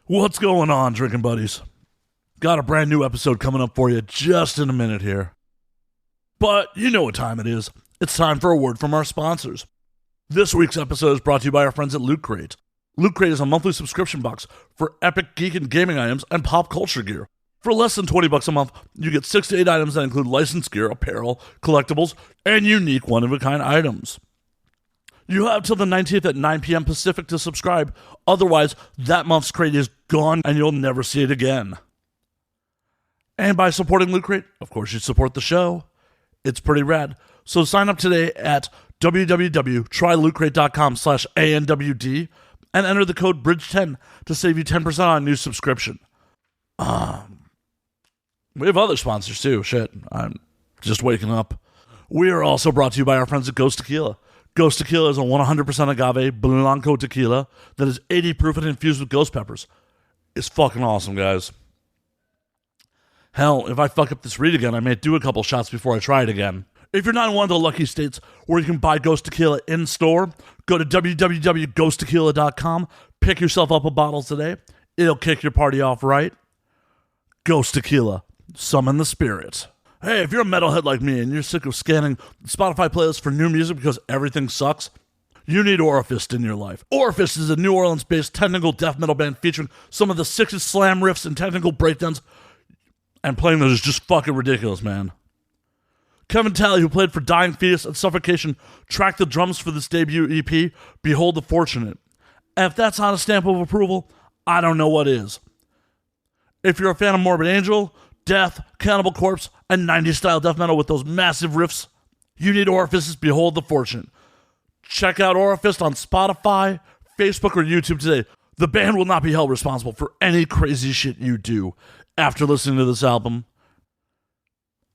What's going on, drinking buddies? Got a brand new episode coming up for you just in a minute here. But you know what time it is. It's time for a word from our sponsors. This week's episode is brought to you by our friends at Loot Crate. Loot Crate is a monthly subscription box for epic geek and gaming items and pop culture gear. For less than $20 a month, you get 6 to 8 items that include licensed gear, apparel, collectibles, and unique one-of-a-kind items. You have till the 19th at 9 p.m. Pacific to subscribe. Otherwise, that month's crate is gone and you'll never see it again. And by supporting Loot Crate, of course, you support the show. It's pretty rad. So sign up today at www.trylootcrate.com/ANWD and enter the code BRIDGE10 to save you 10% on a new subscription. We have other sponsors too. Shit, I'm just waking up. We are also brought to you by our friends at Ghost Tequila. Ghost Tequila is a 100% agave Blanco tequila that is 80 proof and infused with ghost peppers. It's fucking awesome, guys. Hell, if I fuck up this read again, I may do a couple shots before I try it again. If you're not in one of the lucky states where you can buy Ghost Tequila in-store, go to www.ghosttequila.com, pick yourself up a bottle today. It'll kick your party off right. Ghost Tequila. Summon the spirit. Hey, if you're a metalhead like me and you're sick of scanning Spotify playlists for new music because everything sucks, you need Orifist in your life. Orifist is a New Orleans-based technical death metal band featuring some of the sickest slam riffs and technical breakdowns, and playing those is just fucking ridiculous, man. Kevin Talley, who played for Dying Fetus and Suffocation, tracked the drums for this debut EP, Behold the Fortunate. And if that's not a stamp of approval, I don't know what is. If you're a fan of Morbid Angel, Death, Cannibal Corpse, and 90s style death metal with those massive riffs, you need Orifist's Behold the Fortunate. Check out Orifist on Spotify, Facebook, or YouTube today. The band will not be held responsible for any crazy shit you do after listening to this album.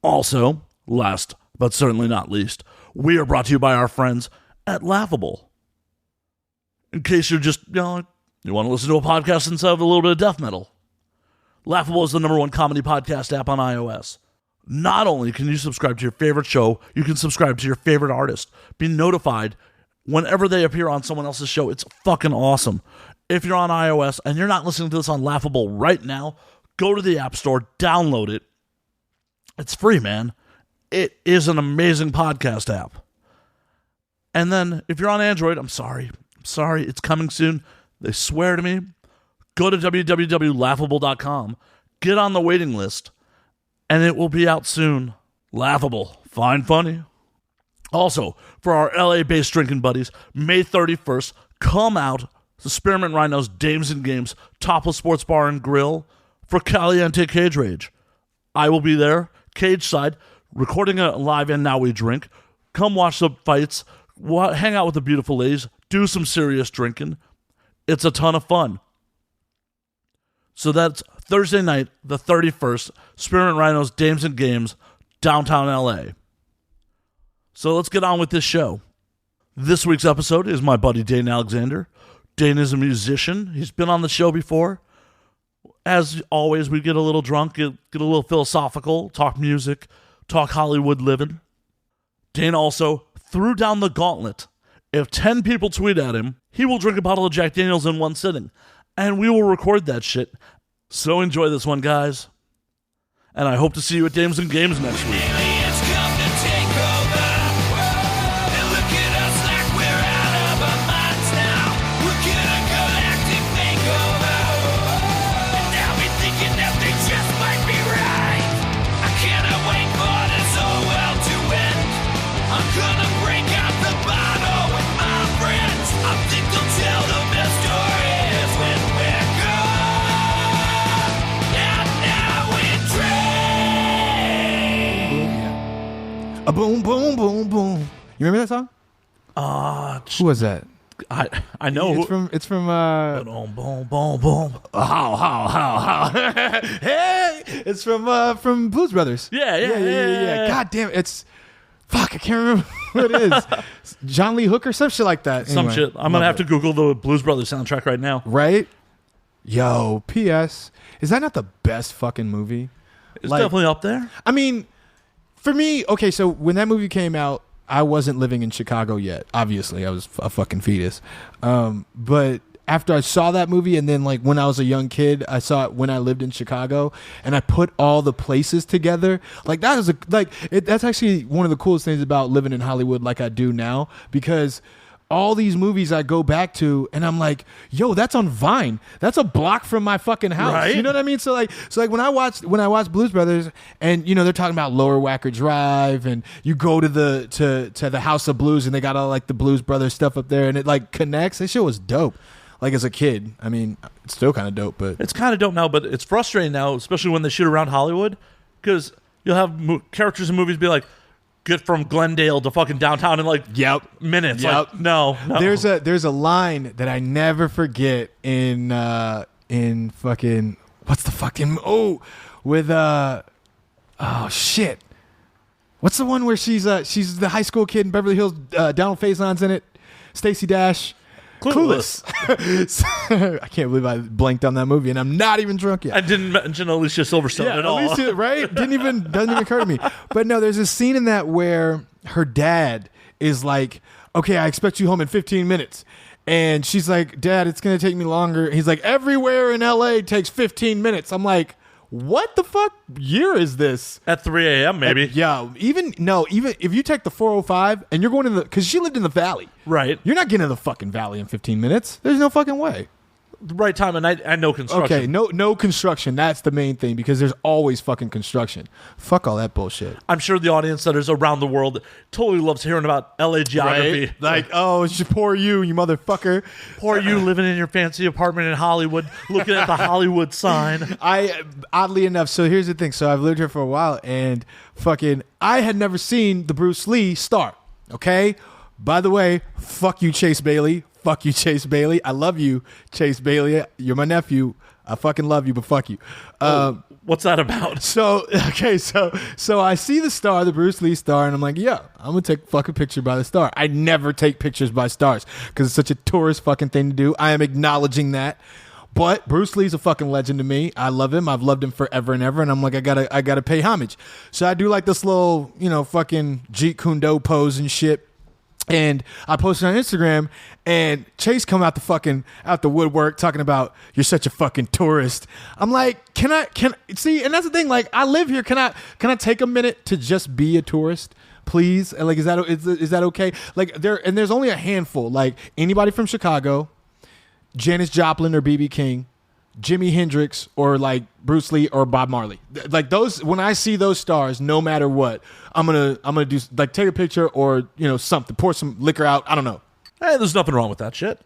Also, last but certainly not least, we are brought to you by our friends at Laughable. In case you're just, you want to listen to a podcast instead of a little bit of death metal. Laughable is the #1 comedy podcast app on iOS. Not only can you subscribe to your favorite show, you can subscribe to your favorite artist. Be notified whenever they appear on someone else's show. It's fucking awesome. If you're on iOS and you're not listening to this on Laughable right now, go to the App Store, download it. It's free, man. It is an amazing podcast app. And then, if you're on Android, I'm sorry, it's coming soon. They swear to me. Go to www.laughable.com, get on the waiting list, and it will be out soon. Laughable. Find funny. Also, for our LA-based drinking buddies, May 31st, come out to Spearmint Rhino's Dames and Games Topless Sports Bar and Grill for Caliente Cage Rage. I will be there, cage side, recording a live And Now We Drink. Come watch the fights, hang out with the beautiful ladies, do some serious drinking. It's a ton of fun. So that's Thursday night, the 31st, Spearmint Rhino's Dames and Games, downtown LA. So let's get on with this show. This week's episode is my buddy Dayne Alexander. Dayne is a musician. He's been on the show before. As always, we get a little drunk, get a little philosophical, talk music, talk Hollywood living. Dayne also threw down the gauntlet. If 10 people tweet at him, he will drink a bottle of Jack Daniels in one sitting. And we will record that shit. So enjoy this one, guys. And I hope to see you at Dames and Games next week. A boom, boom, boom, boom. You remember that song? Who was that? I know. It's from boom, boom, boom, boom. How. Hey, it's from Blues Brothers. Yeah. God damn it. It's fuck, I can't remember what it is. John Lee Hooker, some shit like that. Some shit. I'm gonna have to Google the Blues Brothers soundtrack right now. Right? Yo, P.S. Is that not the best fucking movie? It's definitely up there. I mean, for me, okay, so when that movie came out, I wasn't living in Chicago yet. Obviously, I was a fucking fetus. But after I saw that movie, and then like when I was a young kid, I saw it when I lived in Chicago, and I put all the places together. Like that is that's actually one of the coolest things about living in Hollywood, like I do now, because all these movies I go back to, and I'm like, yo, that's on Vine. That's a block from my fucking house. Right? You know what I mean? So like when I watch Blues Brothers, and you know they're talking about Lower Wacker Drive, and you go to the House of Blues, and they got all like the Blues Brothers stuff up there, and it like connects. That shit was dope. Like as a kid, I mean, it's still kind of dope, but it's kind of dope now. But it's frustrating now, especially when they shoot around Hollywood, because you'll have characters in movies be like, get from Glendale to fucking downtown in like minutes. Like, no. There's a line that I never forget in fucking what's the fucking with shit. What's the one where she's the high school kid in Beverly Hills? Donald Faison's in it. Stacey Dash. Clueless. I can't believe I blanked on that movie, and I'm not even drunk yet. I didn't mention Alicia Silverstone at all. Alicia, right? doesn't even occur to me. But no, there's a scene in that where her dad is like, okay, I expect you home in 15 minutes. And she's like, Dad, it's going to take me longer. He's like, everywhere in LA takes 15 minutes. I'm like, what the fuck year is this? At 3 a.m. maybe. Even if you take the 405 and you're going to because she lived in the valley. Right. You're not getting to the fucking valley in 15 minutes. There's no fucking way. The right time of night and no construction. Okay, no construction. That's the main thing, because there's always fucking construction. Fuck all that bullshit. I'm sure the audience that is around the world totally loves hearing about LA geography. Right? Like, oh, it's just poor you motherfucker. Poor you living in your fancy apartment in Hollywood, looking at the Hollywood sign. Oddly enough, so here's the thing. So I've lived here for a while, and fucking I had never seen the Bruce Lee start. Okay? By the way, fuck you, Chase Bailey. Fuck you, Chase Bailey. I love you, Chase Bailey. You're my nephew. I fucking love you, but fuck you. What's that about? So I see the star, the Bruce Lee star, and I'm like, yeah, I'm going to take a fucking picture by the star. I never take pictures by stars because it's such a tourist fucking thing to do. I am acknowledging that. But Bruce Lee's a fucking legend to me. I love him. I've loved him forever and ever. And I'm like, I gotta pay homage. So I do like this little, fucking Jeet Kune Do pose and shit. And I posted on Instagram, and Chase come out the woodwork talking about, you're such a fucking tourist. I'm like, can I see? And that's the thing. Like, I live here. Can I take a minute to just be a tourist, please? And like, is that okay? Like there's only a handful. Like anybody from Chicago, Janis Joplin or BB King, Jimi Hendrix or like Bruce Lee or Bob Marley. Like those, when I see those stars, no matter what, I'm gonna do like take a picture or something, pour some liquor out. I don't know. Hey, there's nothing wrong with that shit.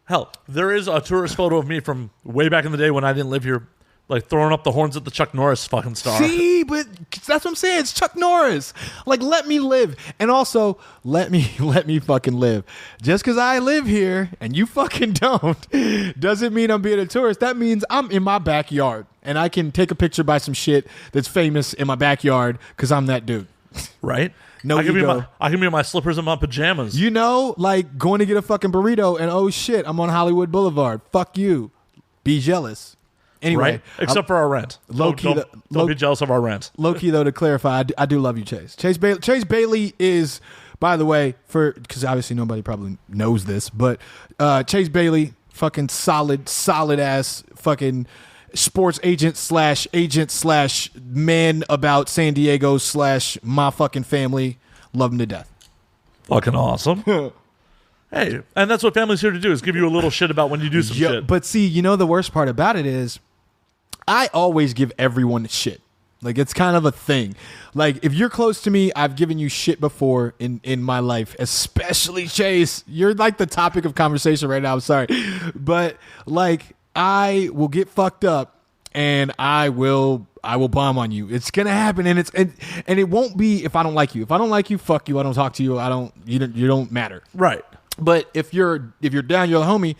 Hell, there is a tourist photo of me from way back in the day when I didn't live here, like throwing up the horns at the Chuck Norris fucking star. See, but that's what I'm saying. It's Chuck Norris. Like, let me live. And also, let me fucking live. Just because I live here and you fucking don't doesn't mean I'm being a tourist. That means I'm in my backyard and I can take a picture by some shit that's famous in my backyard because I'm that dude. Right? No I can ego. I can be in my slippers and my pajamas. Like going to get a fucking burrito and oh shit, I'm on Hollywood Boulevard. Fuck you. Be jealous. Anyway, right? Except for our rent. Don't be jealous of our rent. Low key though, to clarify, I do love you, Chase. Chase Bailey is, by the way, because obviously nobody probably knows this, but Chase Bailey, fucking solid ass fucking sports agent / man about San Diego / my fucking family. Love him to death. Fucking awesome. Hey, and that's what family's here to do, is give you a little shit about when you do some shit. But see, the worst part about it is I always give everyone shit. Like, it's kind of a thing. Like, if you're close to me, I've given you shit before in my life, especially Chase. You're like the topic of conversation right now. I'm sorry. But like, I will get fucked up and I will bomb on you. It's gonna happen, and it won't be if I don't like you. If I don't like you, fuck you. I don't talk to you. You don't matter. Right. But if you're down, you're a homie.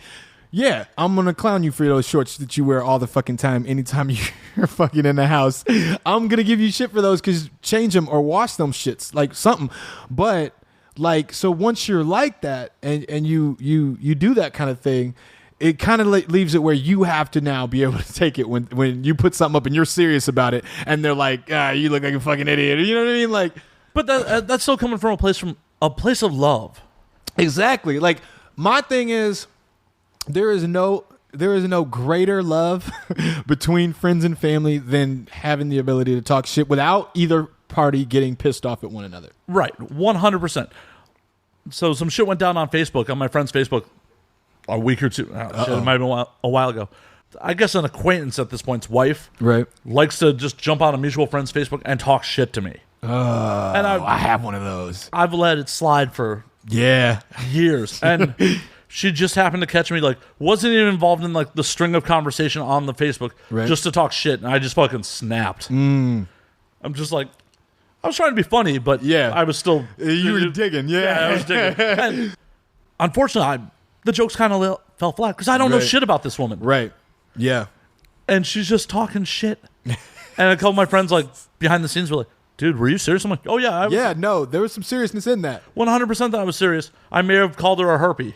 Yeah, I'm gonna clown you for those shorts that you wear all the fucking time. Anytime you're fucking in the house, I'm gonna give you shit for those, because change them or wash them shits, like something. But like, so once you're like that and you do that kind of thing, it kind of leaves it where you have to now be able to take it when you put something up and you're serious about it, and they're like, you look like a fucking idiot. You know what I mean? Like, but that's still coming from a place of love. Exactly. Like, my thing is, there is no greater love between friends and family than having the ability to talk shit without either party getting pissed off at one another. Right, 100%. So some shit went down on Facebook, on my friend's Facebook, a week or two. Shit, it might have been a while ago. I guess an acquaintance at this point's wife likes to just jump on a mutual friend's Facebook and talk shit to me. And I have one of those. I've let it slide for years. And she just happened to catch me, like, wasn't even involved in, like, the string of conversation on the Facebook just to talk shit. And I just fucking snapped. I'm just like, I was trying to be funny, but I was still... You were digging, Yeah, I was digging. And unfortunately, the jokes kind of fell flat because I don't know shit about this woman. Right. Yeah. And she's just talking shit. And a couple of my friends, like, behind the scenes were like, dude, were you serious? I'm like, oh, yeah. No, there was some seriousness in that. 100% that I was serious. I may have called her a herpy.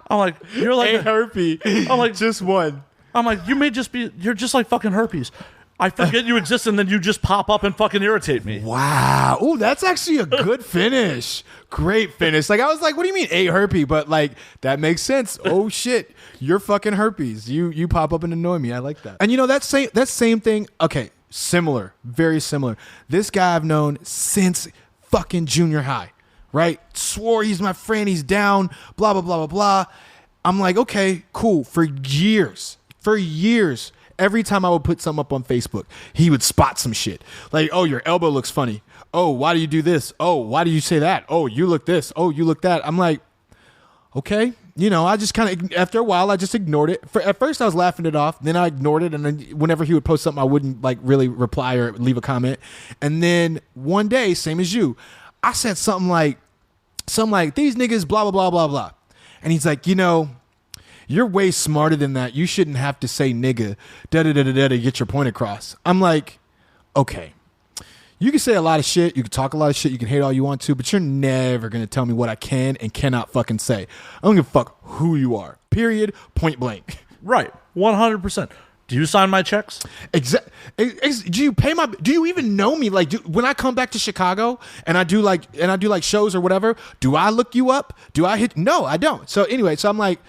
I'm like, you're like... A herpy. I'm like... Just one. I'm like, you're just like fucking herpes. I forget you exist, and then you just pop up and fucking irritate me. Wow. Ooh, that's actually a good finish. Great finish. Like, I was like, what do you mean a herpy? But, like, that makes sense. Oh, shit. You're fucking herpes. You pop up and annoy me. I like that. And, you know, that same thing. Okay, similar. Very similar. This guy I've known since fucking junior high, right? Swore he's my friend. He's down. Blah, blah, blah, blah, blah. I'm like, okay, cool. For years, every time I would put something up on Facebook, he would spot some shit. Like, oh, your elbow looks funny. Oh, why do you do this? Oh, why do you say that? Oh, you look this. Oh, you look that. I'm like, okay. You know, I just kind of, after a while, I just ignored it. At first, I was laughing it off. Then I ignored it. And then whenever he would post something, I wouldn't, like, really reply or leave a comment. And then one day, same as you, I said something like, these niggas, blah, blah, blah, blah, blah. And he's like, you know, you're way smarter than that. You shouldn't have to say nigga, da-da-da-da-da to get your point across. I'm like, okay. You can say a lot of shit. You can talk a lot of shit. You can hate all you want to, but you're never going to tell me what I can and cannot fucking say. I don't give a fuck who you are. Period. Point blank. Right. 100%. Do you sign my checks? Exactly. Do you pay my? Do you even know me? Like, when I come back to Chicago and I do like shows or whatever, do I look you up? Do I hit? No, I don't. So anyway, so I'm like,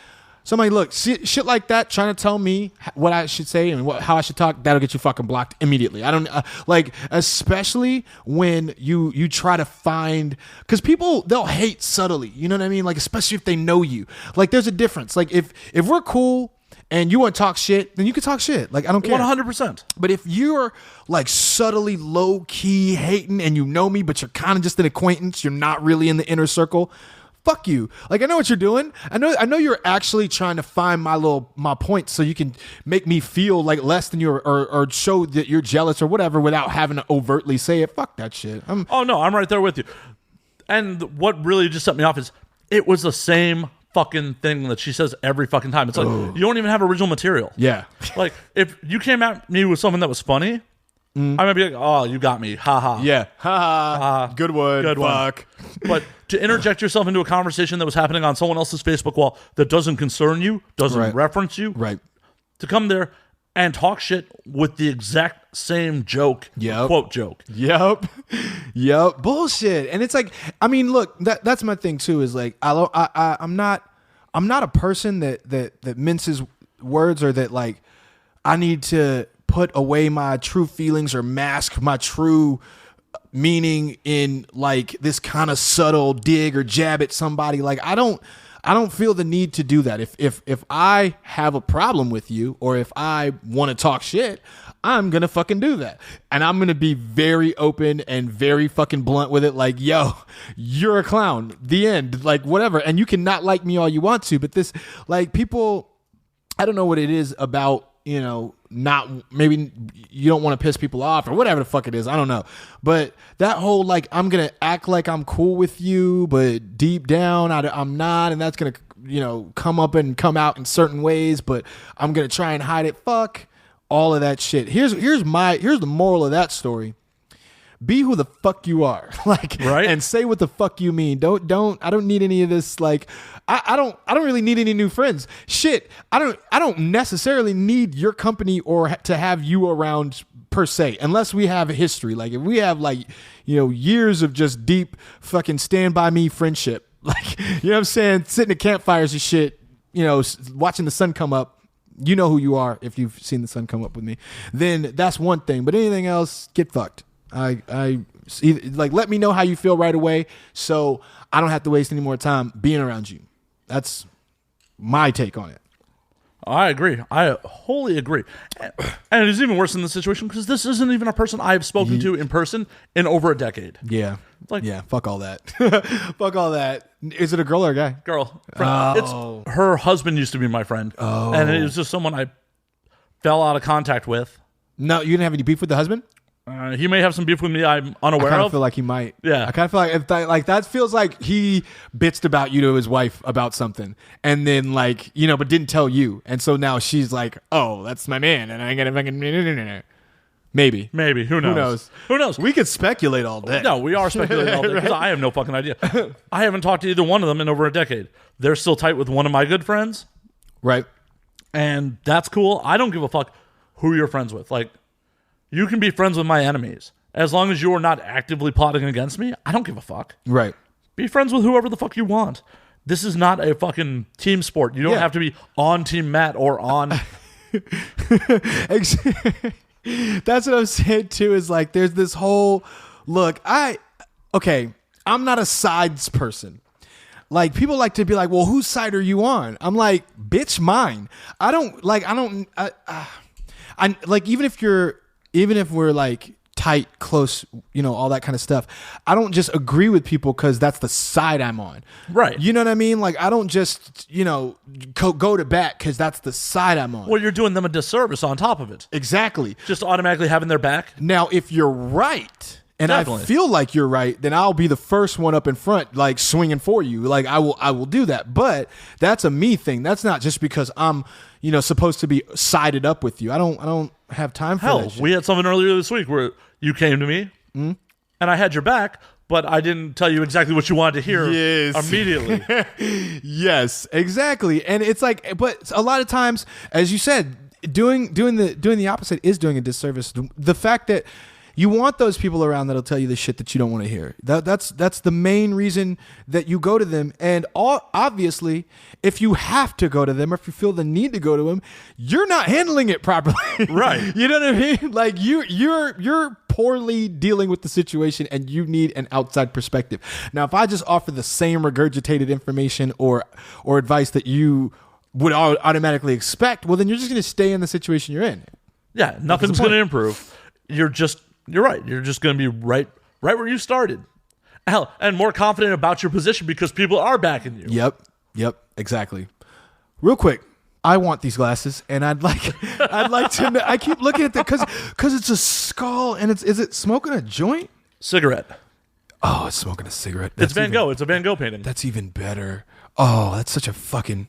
look, shit like that, trying to tell me what I should say and how I should talk, that'll get you fucking blocked immediately. I don't like, especially when you try to find, because people, they'll hate subtly. You know what I mean? Like, especially if they know you. Like, there's a difference. Like, if we're cool and you want to talk shit, then you can talk shit. Like, I don't care. 100%. But if you're like subtly low key hating and you know me, but you're kind of just an acquaintance, you're not really in the inner circle. Fuck you. Like, I know what you're doing. I know you're actually trying to find my points so you can make me feel like less than you or show that you're jealous or whatever without having to overtly say it. Fuck that shit. Oh, no, I'm right there with you. And what really just set me off is it was the same fucking thing that she says every fucking time. It's like, you don't even have original material. Yeah. Like, if you came at me with something that was funny, I might be like, oh, you got me. Ha ha. Yeah. Ha ha. Good one. Fuck. But to interject yourself into a conversation that was happening on someone else's Facebook wall that doesn't concern you, doesn't reference you, to come there and talk shit with the exact same joke, quote joke. Yep. Bullshit. And it's like, I mean, look, that's my thing too, is like, I'm not a person that minces words or that, like, I need to put away my true feelings or mask my true meaning in, like, this kind of subtle dig or jab at somebody. Like, I don't feel the need to do that. If I have a problem with you or if I want to talk shit, I'm going to fucking do that. And I'm going to be very open and very fucking blunt with it. Like, yo, you're a clown. The end. Like, whatever. And you can not like me all you want to, but this, like, people, I don't know what it is about, you know, not, maybe you don't want to piss people off or whatever the fuck it is. I don't know. But that whole, like, I'm going to act like I'm cool with you, but deep down I'm not. And that's going to, you know, come up and come out in certain ways, but I'm going to try and hide it. Fuck all of that shit. Here's the moral of that story. Be who the fuck you are. Like, and say what the fuck you mean. I don't need any of this. Like, I don't really need any new friends. Shit. I don't necessarily need your company or to have you around per se, unless we have a history. Like, if we have, like, you know, years of just deep fucking stand by me friendship, Like, you know what I'm saying? Sitting at campfires and shit, you know, watching the sun come up. You know who you are if you've seen the sun come up with me. Then that's one thing. But anything else, get fucked. Like, let me know how you feel right away so I don't have to waste any more time being around you. That's my take on it. I agree. I wholly agree. And it's even worse in this situation because this isn't even a person I've spoken to in person in over a decade. Yeah. Like, yeah, fuck all that. Fuck all that. Is it a girl or a guy? Girl. Oh. It's her husband used to be my friend. Oh. And it was just someone I fell out of contact with. No, you didn't have any beef with the husband? He may have some beef with me I'm unaware of. I kind of feel like he might. Yeah. I kind of feel like that feels like he bitched about you to his wife about something and then like, you know, but didn't tell you. And so now she's like, oh, that's my man. And I ain't gonna fucking maybe. Who knows? Who knows? We could speculate all day. No, we are speculating all day because I have no fucking idea. I haven't talked to either one of them in over a decade. They're still tight with one of my good friends. Right. And that's cool. I don't give a fuck who you're friends with. Like, you can be friends with my enemies. As long as you are not actively plotting against me, I don't give a fuck. Right. Be friends with whoever the fuck you want. This is not a fucking team sport. You don't have to be on Team Matt or on... That's what I'm saying too, is like there's this whole... Look, I'm not a sides person. Like, people like to be like, well, whose side are you on? I'm like, bitch, mine. Even if we're like tight, close, you know, all that kind of stuff, I don't just agree with people because that's the side I'm on. Right. You know what I mean? Like, I don't just, you know, go to bat because that's the side I'm on. Well, you're doing them a disservice on top of it. Exactly. Just automatically having their back. Now, if you're right, and Definitely. I feel like you're right, then I'll be the first one up in front, like swinging for you. Like, I will do that. But that's a me thing. That's not just because I'm, you know, supposed to be sided up with you. I don't have time for that shit. We had something earlier this week where you came to me and I had your back, but I didn't tell you exactly what you wanted to hear immediately. Yes, exactly. And it's like, but a lot of times, as you said, doing the opposite is doing a disservice. The fact that you want those people around that'll tell you the shit that you don't want to hear. That's the main reason that you go to them. And obviously, if you have to go to them or if you feel the need to go to them, you're not handling it properly. Right. You know what I mean? Like you're poorly dealing with the situation and you need an outside perspective. Now, if I just offer the same regurgitated information or advice that you would automatically expect, well, then you're just going to stay in the situation you're in. Yeah, nothing's going to improve. You're right. You're just going to be right where you started. Hell, and more confident about your position because people are backing you. Yep, exactly. Real quick, I want these glasses, and I'd like to know, I keep looking at that because it's a skull, and is it smoking a joint? Cigarette. Oh, it's smoking a cigarette. It's Van Gogh. It's a Van Gogh painting. That's even better. Oh, that's such a fucking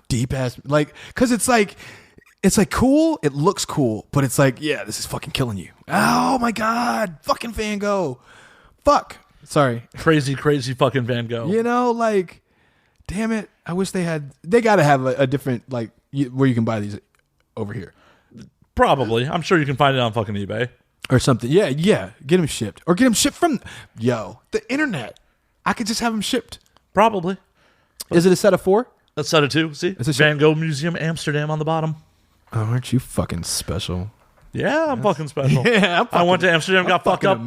deep ass, like, because it's like cool. It looks cool, but it's like, yeah, this is fucking killing you. Oh my God. Fucking Van Gogh. Fuck. Sorry. Crazy fucking Van Gogh. You know, like, damn it. I wish they got to have a different, like, where you can buy these over here. Probably. I'm sure you can find it on fucking eBay. Or something. Yeah. Get them shipped. Or get them shipped from, the internet. I could just have them shipped. Probably. Is it a set of 4? A set of 2. See? It's a Van Gogh Museum, Amsterdam on the bottom. Oh, aren't you fucking special? Yeah, I'm fucking special. Yeah, I went to Amsterdam, got fucked up.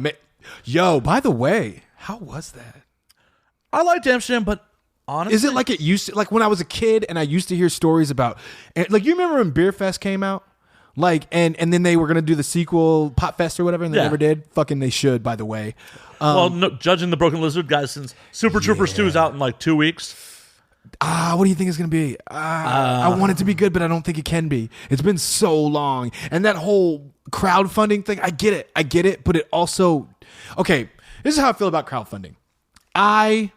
Yo, by the way, how was that? I liked Amsterdam, but honestly... Is it like it used to... Like, when I was a kid and I used to hear stories about... Like, you remember when Beer Fest came out? Like, and then they were going to do the sequel, Pop Fest or whatever, and they never did? Fucking they should, by the way. Well, no, judging the Broken Lizard guys, since Super Troopers 2 is out in like 2 weeks... What do you think it's going to be? I want it to be good, but I don't think it can be. It's been so long. And that whole crowdfunding thing, I get it, but it also... Okay, this is how I feel about crowdfunding. I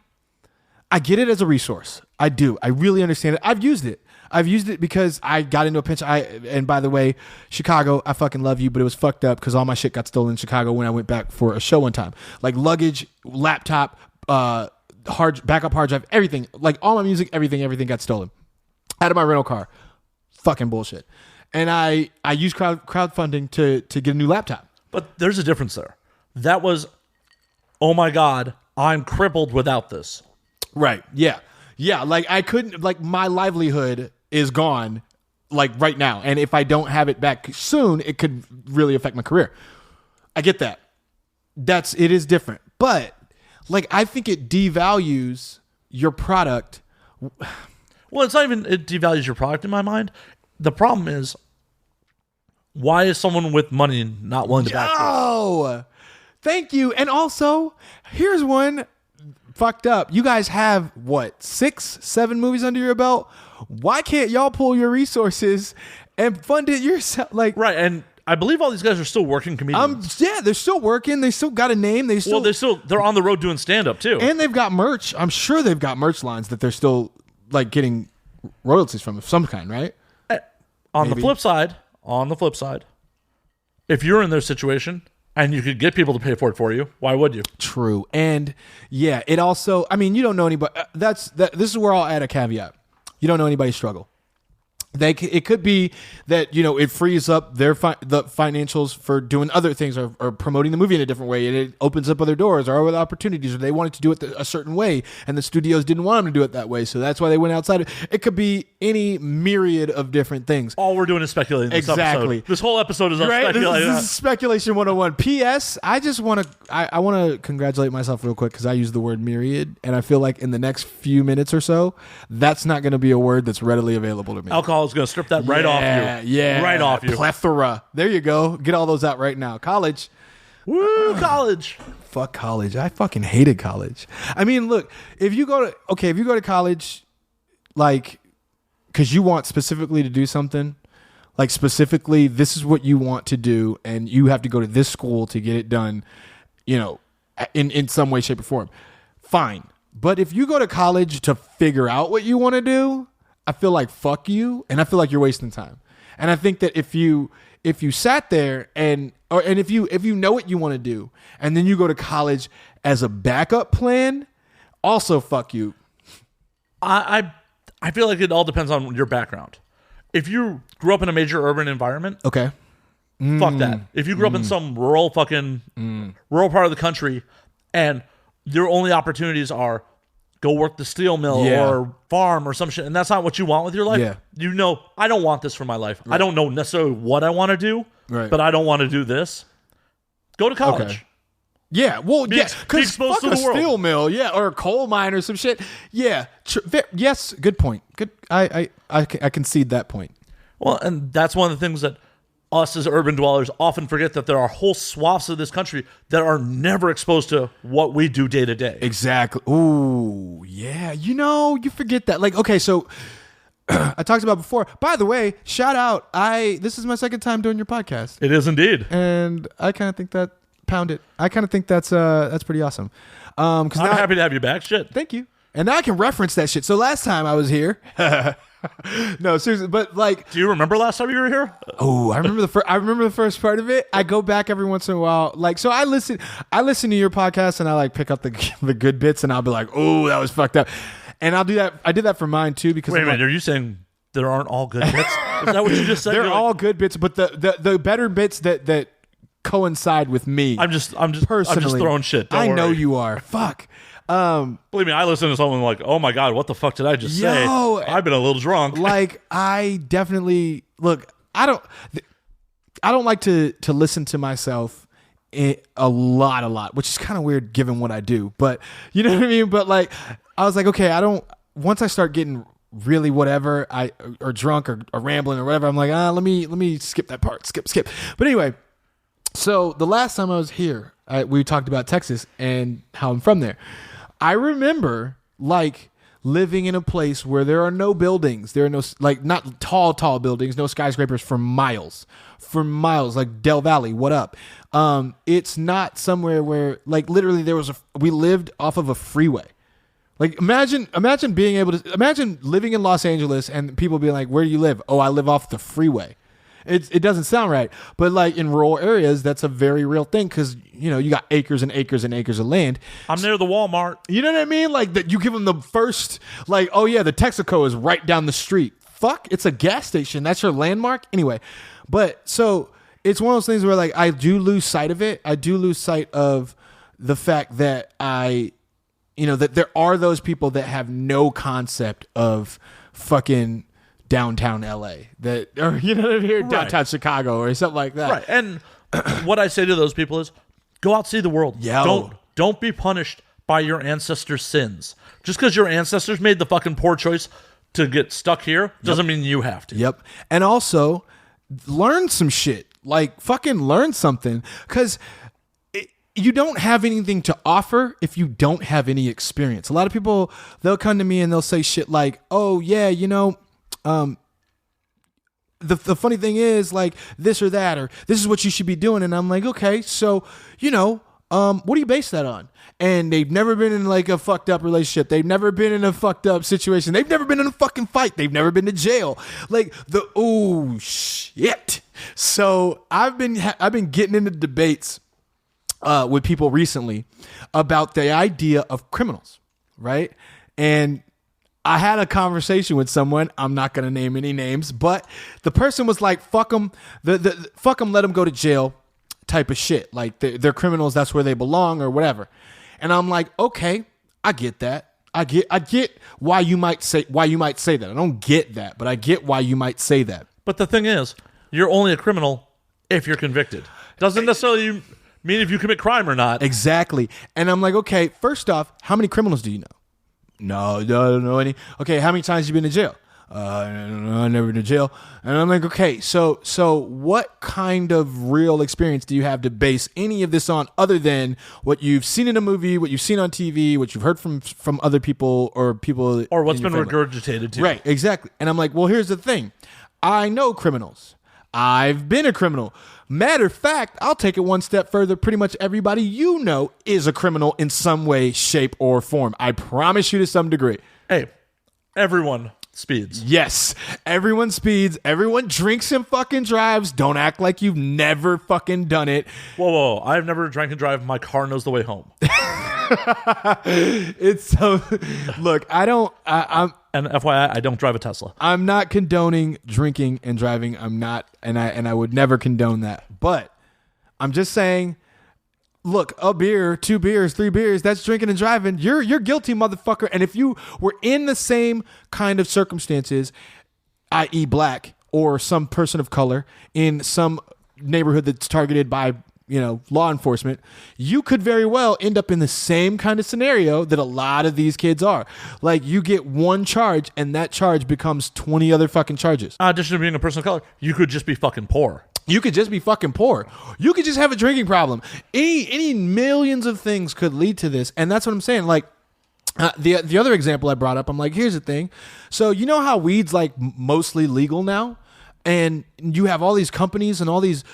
get it as a resource. I do. I really understand it. I've used it because I got into a pinch. And by the way, Chicago, I fucking love you, but it was fucked up because all my shit got stolen in Chicago when I went back for a show one time. Like luggage, laptop, backup hard drive, everything, like all my music, everything got stolen out of my rental car. Fucking bullshit. And I used crowdfunding to get a new laptop. But there's a difference there. That was, oh my God, I'm crippled without this. Right. Yeah. Yeah. Like I couldn't, like my livelihood is gone like right now. And if I don't have it back soon, it could really affect my career. I get that. It is different. But like, I think it devalues your product. Well, it's not even it devalues your product in my mind. The problem is, why is someone with money not willing to back this? Oh, thank you. And also, here's one fucked up. You guys have what, 6, 7 movies under your belt? Why can't y'all pull your resources and fund it yourself? Like, right, and I believe all these guys are still working comedians. Yeah, they're still working. They still got a name. They're on the road doing stand up too. And they've got merch. I'm sure they've got merch lines that they're still like getting royalties from of some kind, right? On the flip side, if you're in their situation and you could get people to pay for it for you, why would you? True. And yeah, it also, I mean, you don't know anybody. This is where I'll add a caveat. You don't know anybody's struggle. It could be that, you know, it frees up the financials for doing other things or promoting the movie in a different way, and it opens up other doors or other opportunities, or they wanted to do it a certain way and the studios didn't want them to do it that way, so that's why they went outside. It could be any myriad of different things. All we're doing is speculating. Exactly. This whole episode is speculating. This is speculation 101. P.S. I just want to I want to congratulate myself real quick because I used the word myriad, and I feel like in the next few minutes or so, that's not going to be a word that's readily available to me. Alcohol is going to strip that right off you. Yeah. Right off you. Plethora. There you go. Get all those out right now. College. Woo, college. Fuck college. I fucking hated college. I mean, look, if you go to college, like, because you want specifically to do something, like specifically this is what you want to do, and you have to go to this school to get it done, you know, in some way, shape, or form, fine. But if you go to college to figure out what you want to do, I feel like fuck you, and I feel like you're wasting time. And I think that if you sat there and if you know what you want to do, and then you go to college as a backup plan, also fuck you. I feel like it all depends on your background. If you grew up in a major urban environment, okay, fuck that. If you grew up in some rural part of the country, and your only opportunities are go work the steel mill or farm or some shit, and that's not what you want with your life, you know, I don't want this for my life. Right. I don't know necessarily what I want to do, but I don't want to do this. Go to college. Okay. Yeah, well, because fuck a steel mill, or a coal mine or some shit. Yeah, yes, good point. Good, I concede that point. Well, and that's one of the things that us as urban dwellers often forget, that there are whole swaths of this country that are never exposed to what we do day to day. Exactly. Ooh, yeah. You know, you forget that. Like, okay, so I talked about before. By the way, shout out. This is my second time doing your podcast. It is indeed. And I kind of think that I kind of think that's pretty awesome. I'm happy to have you back. Shit. Thank you. And now I can reference that shit. So last time I was here, no, seriously, but like, do you remember last time you were here? Oh, I remember the first part of it. I go back every once in a while, like, so I listen to your podcast, and I like pick up the good bits, and I'll be like, oh, that was fucked up, and I'll do that. I did that for mine too, because wait a minute, are you saying there aren't all good bits? Is that what you just said? They're all good bits, but the better bits that coincide with me. I'm just personally throwing shit. Don't I worry. know you are. Fuck. Believe me, I listen to someone like, oh my God, what the fuck did I just say? I've been a little drunk. Like, I definitely look. I don't like to listen to myself a lot, which is kind of weird given what I do. But you know what I mean. But like, I was like, okay, I don't. Once I start getting really whatever, or drunk or rambling or whatever, I'm like, let me skip that part. Skip. But anyway, so the last time I was here, we talked about Texas and how I'm from there. I remember like living in a place where there are no buildings. There are no, like, not tall buildings, no skyscrapers for miles, like Del Valley. What up? It's not somewhere where, like, literally we lived off of a freeway. Like, imagine living in Los Angeles and people being like, where do you live? Oh, I live off the freeway. It doesn't sound right, but like in rural areas, that's a very real thing, because you know you got acres and acres and acres of land. I'm near the Walmart. You know what I mean? Like that, you give them the first, like, oh yeah, the Texaco is right down the street. Fuck, it's a gas station. That's your landmark anyway. But so it's one of those things where, like, I do lose sight of it. I do lose sight of the fact that I that there are those people that have no concept of fucking downtown LA or downtown Chicago or something like that. Right. And what I say to those people is go out, see the world. Don't be punished by your ancestors' sins. Just because your ancestors made the fucking poor choice to get stuck here doesn't mean you have to. Yep. And also learn some shit. Like fucking learn something, because you don't have anything to offer if you don't have any experience. A lot of people, they'll come to me and they'll say shit like, oh yeah, the funny thing is like this or that, or this is what you should be doing. And I'm like, okay, so, what do you base that on? And they've never been in like a fucked up relationship. They've never been in a fucked up situation. They've never been in a fucking fight. They've never been to jail. Like oh shit. So I've been getting into debates with people recently about the idea of criminals, right? And I had a conversation with someone. I'm not going to name any names, but the person was like, fuck them, fuck them, let them go to jail type of shit. Like they're criminals. That's where they belong or whatever. And I'm like, okay, I get that. I get why you might say that. I don't get that, but I get why you might say that. But the thing is, you're only a criminal if you're convicted. Doesn't necessarily mean if you commit crime or not. Exactly. And I'm like, okay, first off, how many criminals do you know? No, I don't know any. Okay, how many times have you been to jail? I've never been to jail. And I'm like, okay, so what kind of real experience do you have to base any of this on other than what you've seen in a movie, what you've seen on TV, what you've heard from other people or people, or what's been regurgitated to you? Right, exactly. And I'm like, well, here's the thing. I know criminals. I've been a criminal. Matter of fact, I'll take it one step further. Pretty much everybody you know is a criminal in some way, shape, or form. I promise you to some degree. Hey, everyone speeds. Yes, everyone speeds. Everyone drinks and fucking drives. Don't act like you've never fucking done it. Whoa. I've never drank and drive. My car knows the way home. It's so... Look, I'm... And FYI, I don't drive a Tesla. I'm not condoning drinking and driving. I'm not, and I would never condone that. But I'm just saying, look, a beer, 2 beers, 3 beers, that's drinking and driving. You're guilty, motherfucker. And if you were in the same kind of circumstances, i.e. black or some person of color in some neighborhood that's targeted by law enforcement, you could very well end up in the same kind of scenario that a lot of these kids are. Like, you get one charge and that charge becomes 20 other fucking charges. In addition to being a person of color, you could just be fucking poor. You could just be fucking poor. You could just have a drinking problem. Any millions of things could lead to this. And that's what I'm saying. Like, the other example I brought up, I'm like, here's the thing. So you know how weed's like mostly legal now? And you have all these companies and all these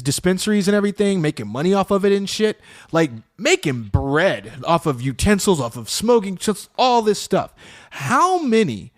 dispensaries and everything making money off of it and shit, like making bread off of utensils, off of smoking, just all this stuff. How many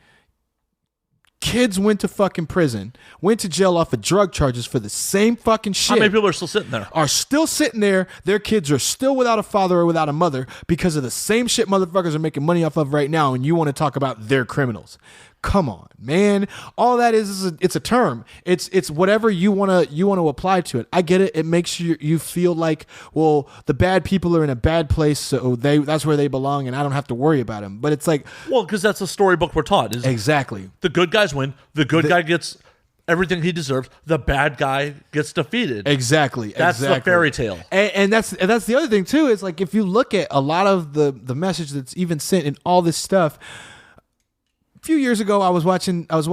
kids went to fucking prison, went to jail off of drug charges for the same fucking shit? How many people are still sitting there? Are still sitting there. Their kids are still without a father or without a mother because of the same shit motherfuckers are making money off of right now, and you want to talk about they're criminals. Come on, man. All that is it's a term. It's whatever you want to apply to it. I get it. It makes you feel like, well, the bad people are in a bad place, so that's where they belong, and I don't have to worry about them. But it's like, well, because that's the storybook we're taught. Is exactly. The good guys win. The good guy gets everything he deserves. The bad guy gets defeated. Exactly. That's the fairy tale. And that's the other thing too. Is like, if you look at a lot of the message that's even sent in all this stuff. A few years ago, I was watching what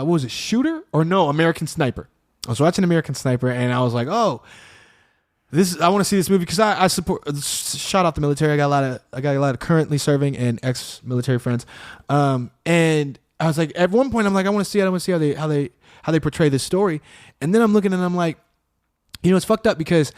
was it, Shooter? Or no, American Sniper. I was watching American Sniper, and I was like, oh, I want to see this movie because I support. Shout out the military. I got a lot of currently serving and ex-military friends. And I was like, at one point, I'm like, I want to see how they portray this story. And then I'm looking and I'm like, it's fucked up because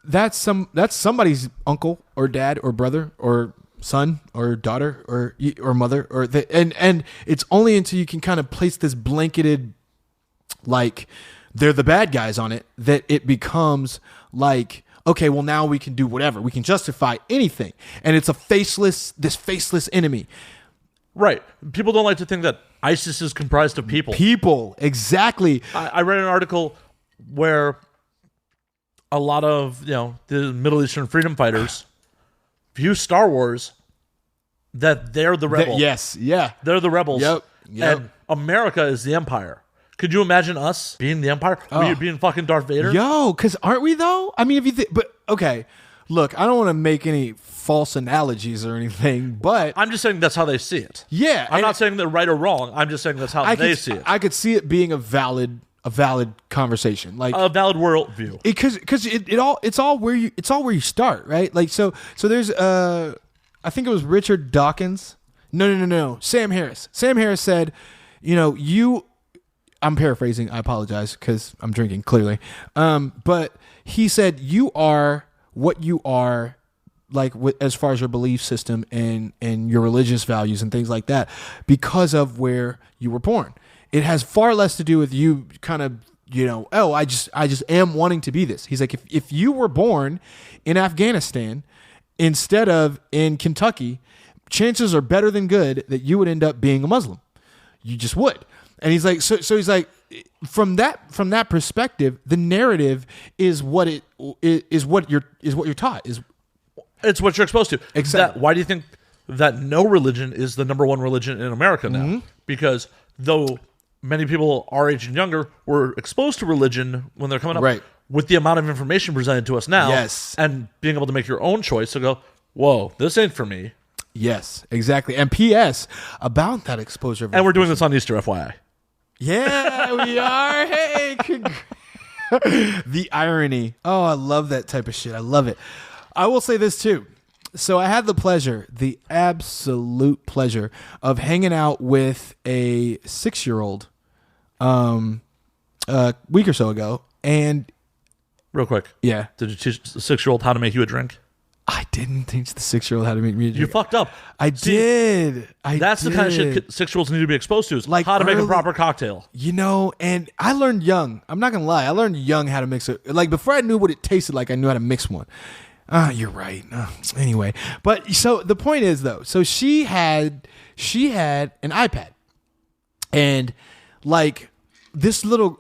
that's somebody's uncle or dad or brother or son or daughter or mother and it's only until you can kind of place this blanketed, like, they're the bad guys on it, that it becomes like, okay, well, now we can do whatever, we can justify anything, and it's this faceless enemy. Right. People don't like to think that ISIS is comprised of people. Exactly. I read an article where a lot of the Middle Eastern freedom fighters, view Star Wars that they're the rebel. Yes, yeah. They're the rebels. Yep. And America is the Empire. Could you imagine us being the Empire? We being fucking Darth Vader? Yo, because aren't we though? I mean, if you think, but okay, look, I don't want to make any false analogies or anything, but I'm just saying that's how they see it. yeah, I'm not saying they're right or wrong. I'm just saying that's how they see it. I could see it being a valid conversation, like A valid worldview. because it's all where you start, right? Like so there's I think it was Richard Dawkins. No. Sam Harris. Sam Harris said, I'm paraphrasing. I apologize because I'm drinking, clearly. But he said, you are what you are, like as far as your belief system and your religious values and things like that, because of where you were born. It has far less to do with you kind of, I just am wanting to be this. He's like, if you were born in Afghanistan instead of in Kentucky, chances are better than good that you would end up being a Muslim. You just would. And he's like, so he's like, from that perspective, the narrative is what you're taught. It's what you're exposed to. Exactly. Why do you think that no religion is the number one religion in America now? Mm-hmm. Because though many people our age and younger were exposed to religion when they're coming up, right, with the amount of information presented to us now, yes, and being able to make your own choice to go, whoa, this ain't for me. Yes, exactly. And P.S. about that exposure. And we're doing this on Easter, FYI. Yeah, we are. Hey, the irony. Oh, I love that type of shit. I love it. I will say this too. So I had the absolute pleasure of hanging out with a 6-year-old a week or so ago. And real quick. Yeah. Did you teach the 6-year-old how to make you a drink? I didn't teach the 6-year-old how to make me a drink. You fucked up. Did. That's the kind of shit 6-year-olds need to be exposed to, is like how to make a proper cocktail. And I learned young. I'm not going to lie. I learned young how to mix it. Like before I knew what it tasted like, I knew how to mix one. You're right. Anyway. But so the point is though, so she had an iPad. And like she's a little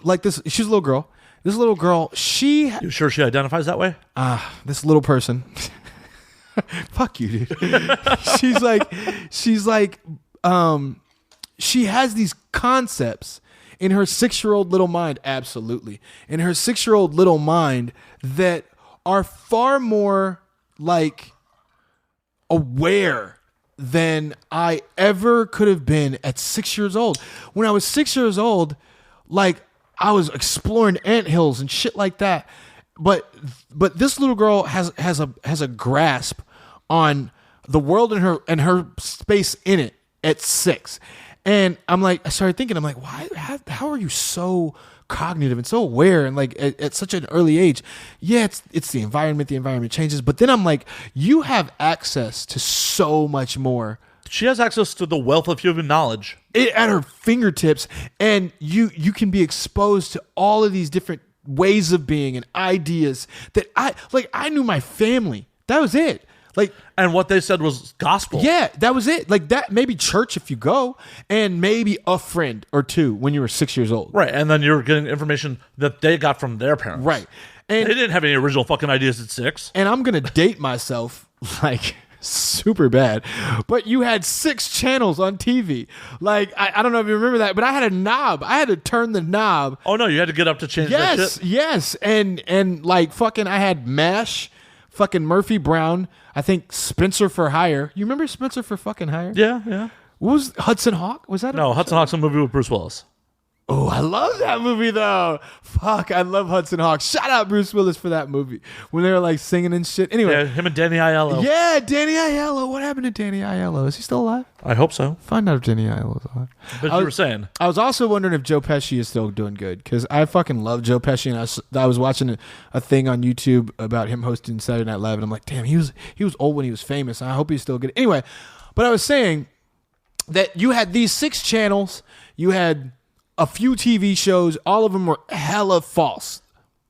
girl. This little girl, You sure she identifies that way? This little person. Fuck you, dude. She's like, she has these concepts in her 6-year-old little mind. Absolutely. In her 6-year-old little mind that are far more like aware than I ever could have been at 6 years old. When I was 6 years old, like I was exploring anthills and shit like that. But this little girl has a grasp on the world and her space in it at 6. And I started thinking, I'm like, why? How are you so cognitive and so aware and like at such an early age? Yeah, it's the environment. The environment changes, but then I'm like, you have access to so much more. She has access to the wealth of human knowledge at her fingertips, and you can be exposed to all of these different ways of being and ideas that I knew my family. That was it. Like, and what they said was gospel. Yeah, that was it. Like that, maybe church if you go, and maybe a friend or two when you were 6 years old. Right, and then you're getting information that they got from their parents. Right, and they didn't have any original fucking ideas at 6. And I'm gonna date myself like super bad, but you had 6 channels on TV. Like I don't know if you remember that, but I had a knob. I had to turn the knob. Oh no, you had to get up to change that shit? Yes, and like fucking I had MASH, fucking Murphy Brown, I think Spencer for Hire. You remember Spencer for fucking Hire? Yeah. What was Hudson Hawk? Was that Hudson Hawk's a movie with Bruce Willis. Oh, I love that movie though. Fuck, I love Hudson Hawk. Shout out Bruce Willis for that movie when they were like singing and shit. Anyway, yeah, him and Danny Aiello. Yeah, Danny Aiello. What happened to Danny Aiello? Is he still alive? I hope so. Find out if Danny Aiello's alive. But you were saying, I was also wondering if Joe Pesci is still doing good, because I fucking love Joe Pesci, and I was watching a thing on YouTube about him hosting Saturday Night Live, and I'm like, damn, he was old when he was famous. And I hope he's still good. Anyway, but I was saying that you had these 6 channels. You had a few TV shows. All of them were hella false.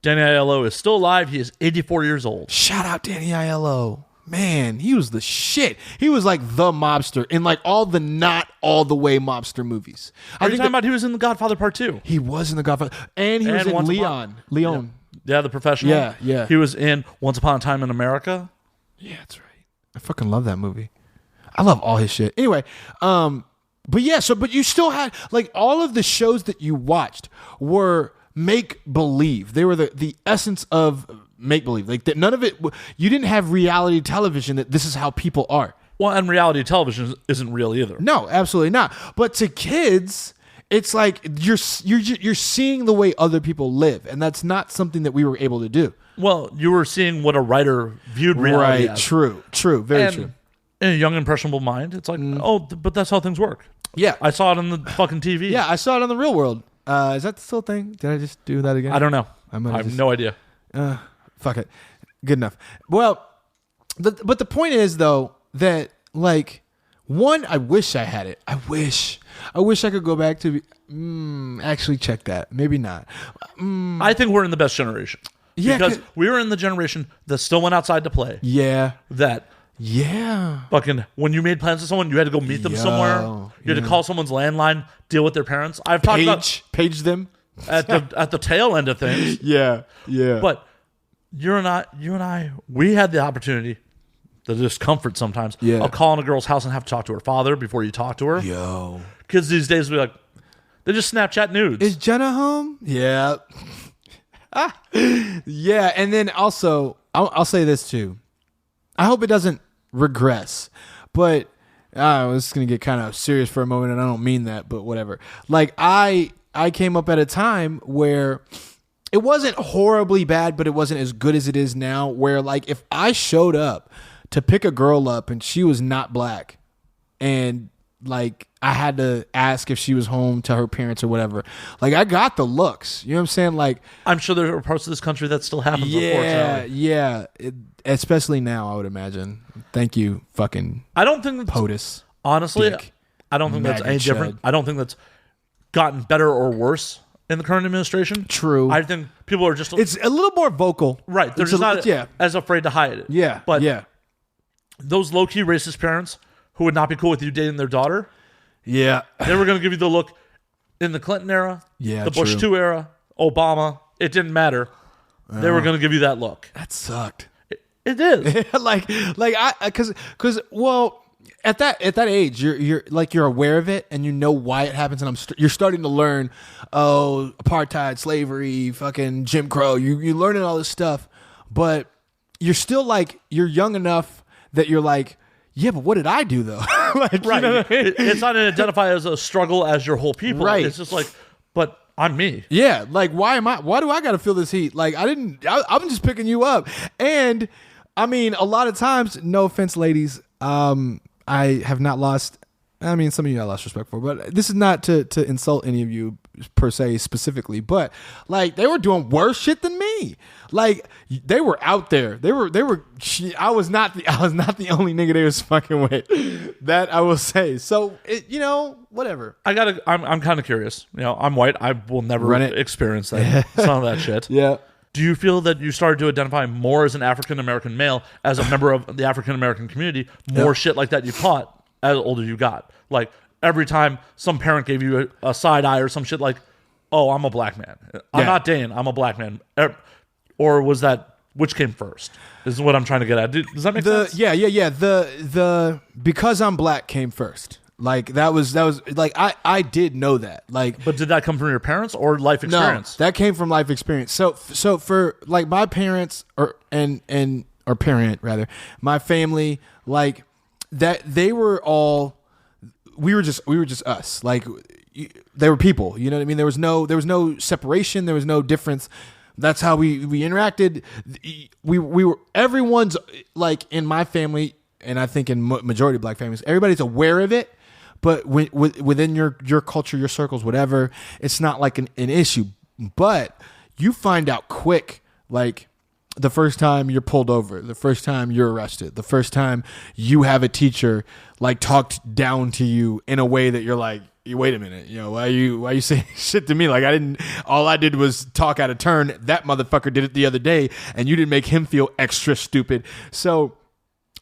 Danny Aiello is still alive. He is 84 years old. Shout out Danny Aiello. Man, he was the shit. He was like the mobster in like all the not all the way mobster movies. Are you talking about he was in The Godfather Part 2? He was in The Godfather. And he was in Leon. Yeah, the professional. Yeah. He was in Once Upon a Time in America. Yeah, that's right. fucking love that movie. I love all his shit. Anyway, but yeah, but you still had like all of the shows that you watched were make believe. They were the essence of make believe. Like that, none of it. You didn't have reality television that this is how people are. Well, and reality television isn't real either. No, absolutely not. But to kids, it's like you're seeing the way other people live, and that's not something that we were able to do. Well, you were seeing what a writer viewed reality as. True, very true. In a young, impressionable mind, it's like, but that's how things work. Yeah. I saw it on the fucking TV. Yeah, I saw it on the real world. Is that still a thing? Did I just do that again? I don't know. I have no idea. Fuck it. Good enough. Well, but the point is, though, that, like, one, I wish I had it. I wish I could go back to actually check that. Maybe not. I think we're in the best generation. Yeah. Because we were in the generation that still went outside to play. Yeah. Yeah. Fucking when you made plans with someone, you had to go meet them somewhere. You had to call someone's landline, deal with their parents. I've talked about page them at the tail end of things. Yeah. But you and I, we had the opportunity, the discomfort sometimes of calling a girl's house and have to talk to her father before you talk to her. Yo. Kids these days be like, they just Snapchat nudes. Is Jenna home? Yeah. Yeah, and then also I'll say this too. I hope it doesn't regress, but I was going to get kind of serious for a moment, and I don't mean that, but whatever. Like I came up at a time where it wasn't horribly bad, but it wasn't as good as it is now, where like if I showed up to pick a girl up and she was not black, and like I had to ask if she was home to her parents or whatever, like I got the looks. You know what I'm saying? Like I'm sure there are parts of this country that still happens. Yeah. Especially now, I would imagine. Thank you, fucking. I don't think that's, POTUS. Honestly, dick, I don't think that's any different. I don't think that's gotten better or worse in the current administration. True. I think people are just it's a little more vocal. Right. They're just not as afraid to hide it. Yeah. But those low key racist parents who would not be cool with you dating their daughter. Yeah. They were going to give you the look in the Clinton era, the Bush 2 era, Obama. It didn't matter. They were going to give you that look. That sucked. It is. Because well, at that age, you're aware of it and you know why it happens, and you're starting to learn, apartheid, slavery, fucking Jim Crow. You're learning all this stuff, but you're still like you're young enough that you're like, yeah, but what did I do though? Like, right. You know what I mean? It's not identified as a struggle as your whole people. Right. It's just like, but I'm me. Yeah. Like, why do I got to feel this heat? Like, I'm just picking you up. And I mean, a lot of times, no offense, ladies, I have not lost. I mean, some of you I lost respect for, but this is not to insult any of you per se specifically, but like they were doing worse shit than me. Like they were out there. I was not the only nigga they was fucking with. That I will say. So whatever. I'm kind of curious. I'm white. I will never experience that. Some of that shit. Yeah. Do you feel that you started to identify more as an African American male, as a member of the African American community? More shit like that you caught as older you got. Like every time some parent gave you a side eye or some shit like, oh, I'm a black man. I'm not Dane. I'm a black man. Or was that, which came first? This is what I'm trying to get at. Does that make sense? Yeah. The because I'm black came first. Like that was like I did know that. Like, but did that come from your parents or life experience? No, that came from life experience. So for like my parents or parent rather, my family, like that they were all we were just us. Like they were people, you know what I mean? There was no separation, there was no difference. That's how we interacted. We were everyone's like in my family, and I think in majority of black families, everybody's aware of it. But within your culture, your circles, whatever, it's not like an issue. But you find out quick, like the first time you're pulled over, the first time you're arrested, the first time you have a teacher like talked down to you in a way that you're like, wait a minute, why are you saying shit to me? Like all I did was talk out of turn. That motherfucker did it the other day, and you didn't make him feel extra stupid. So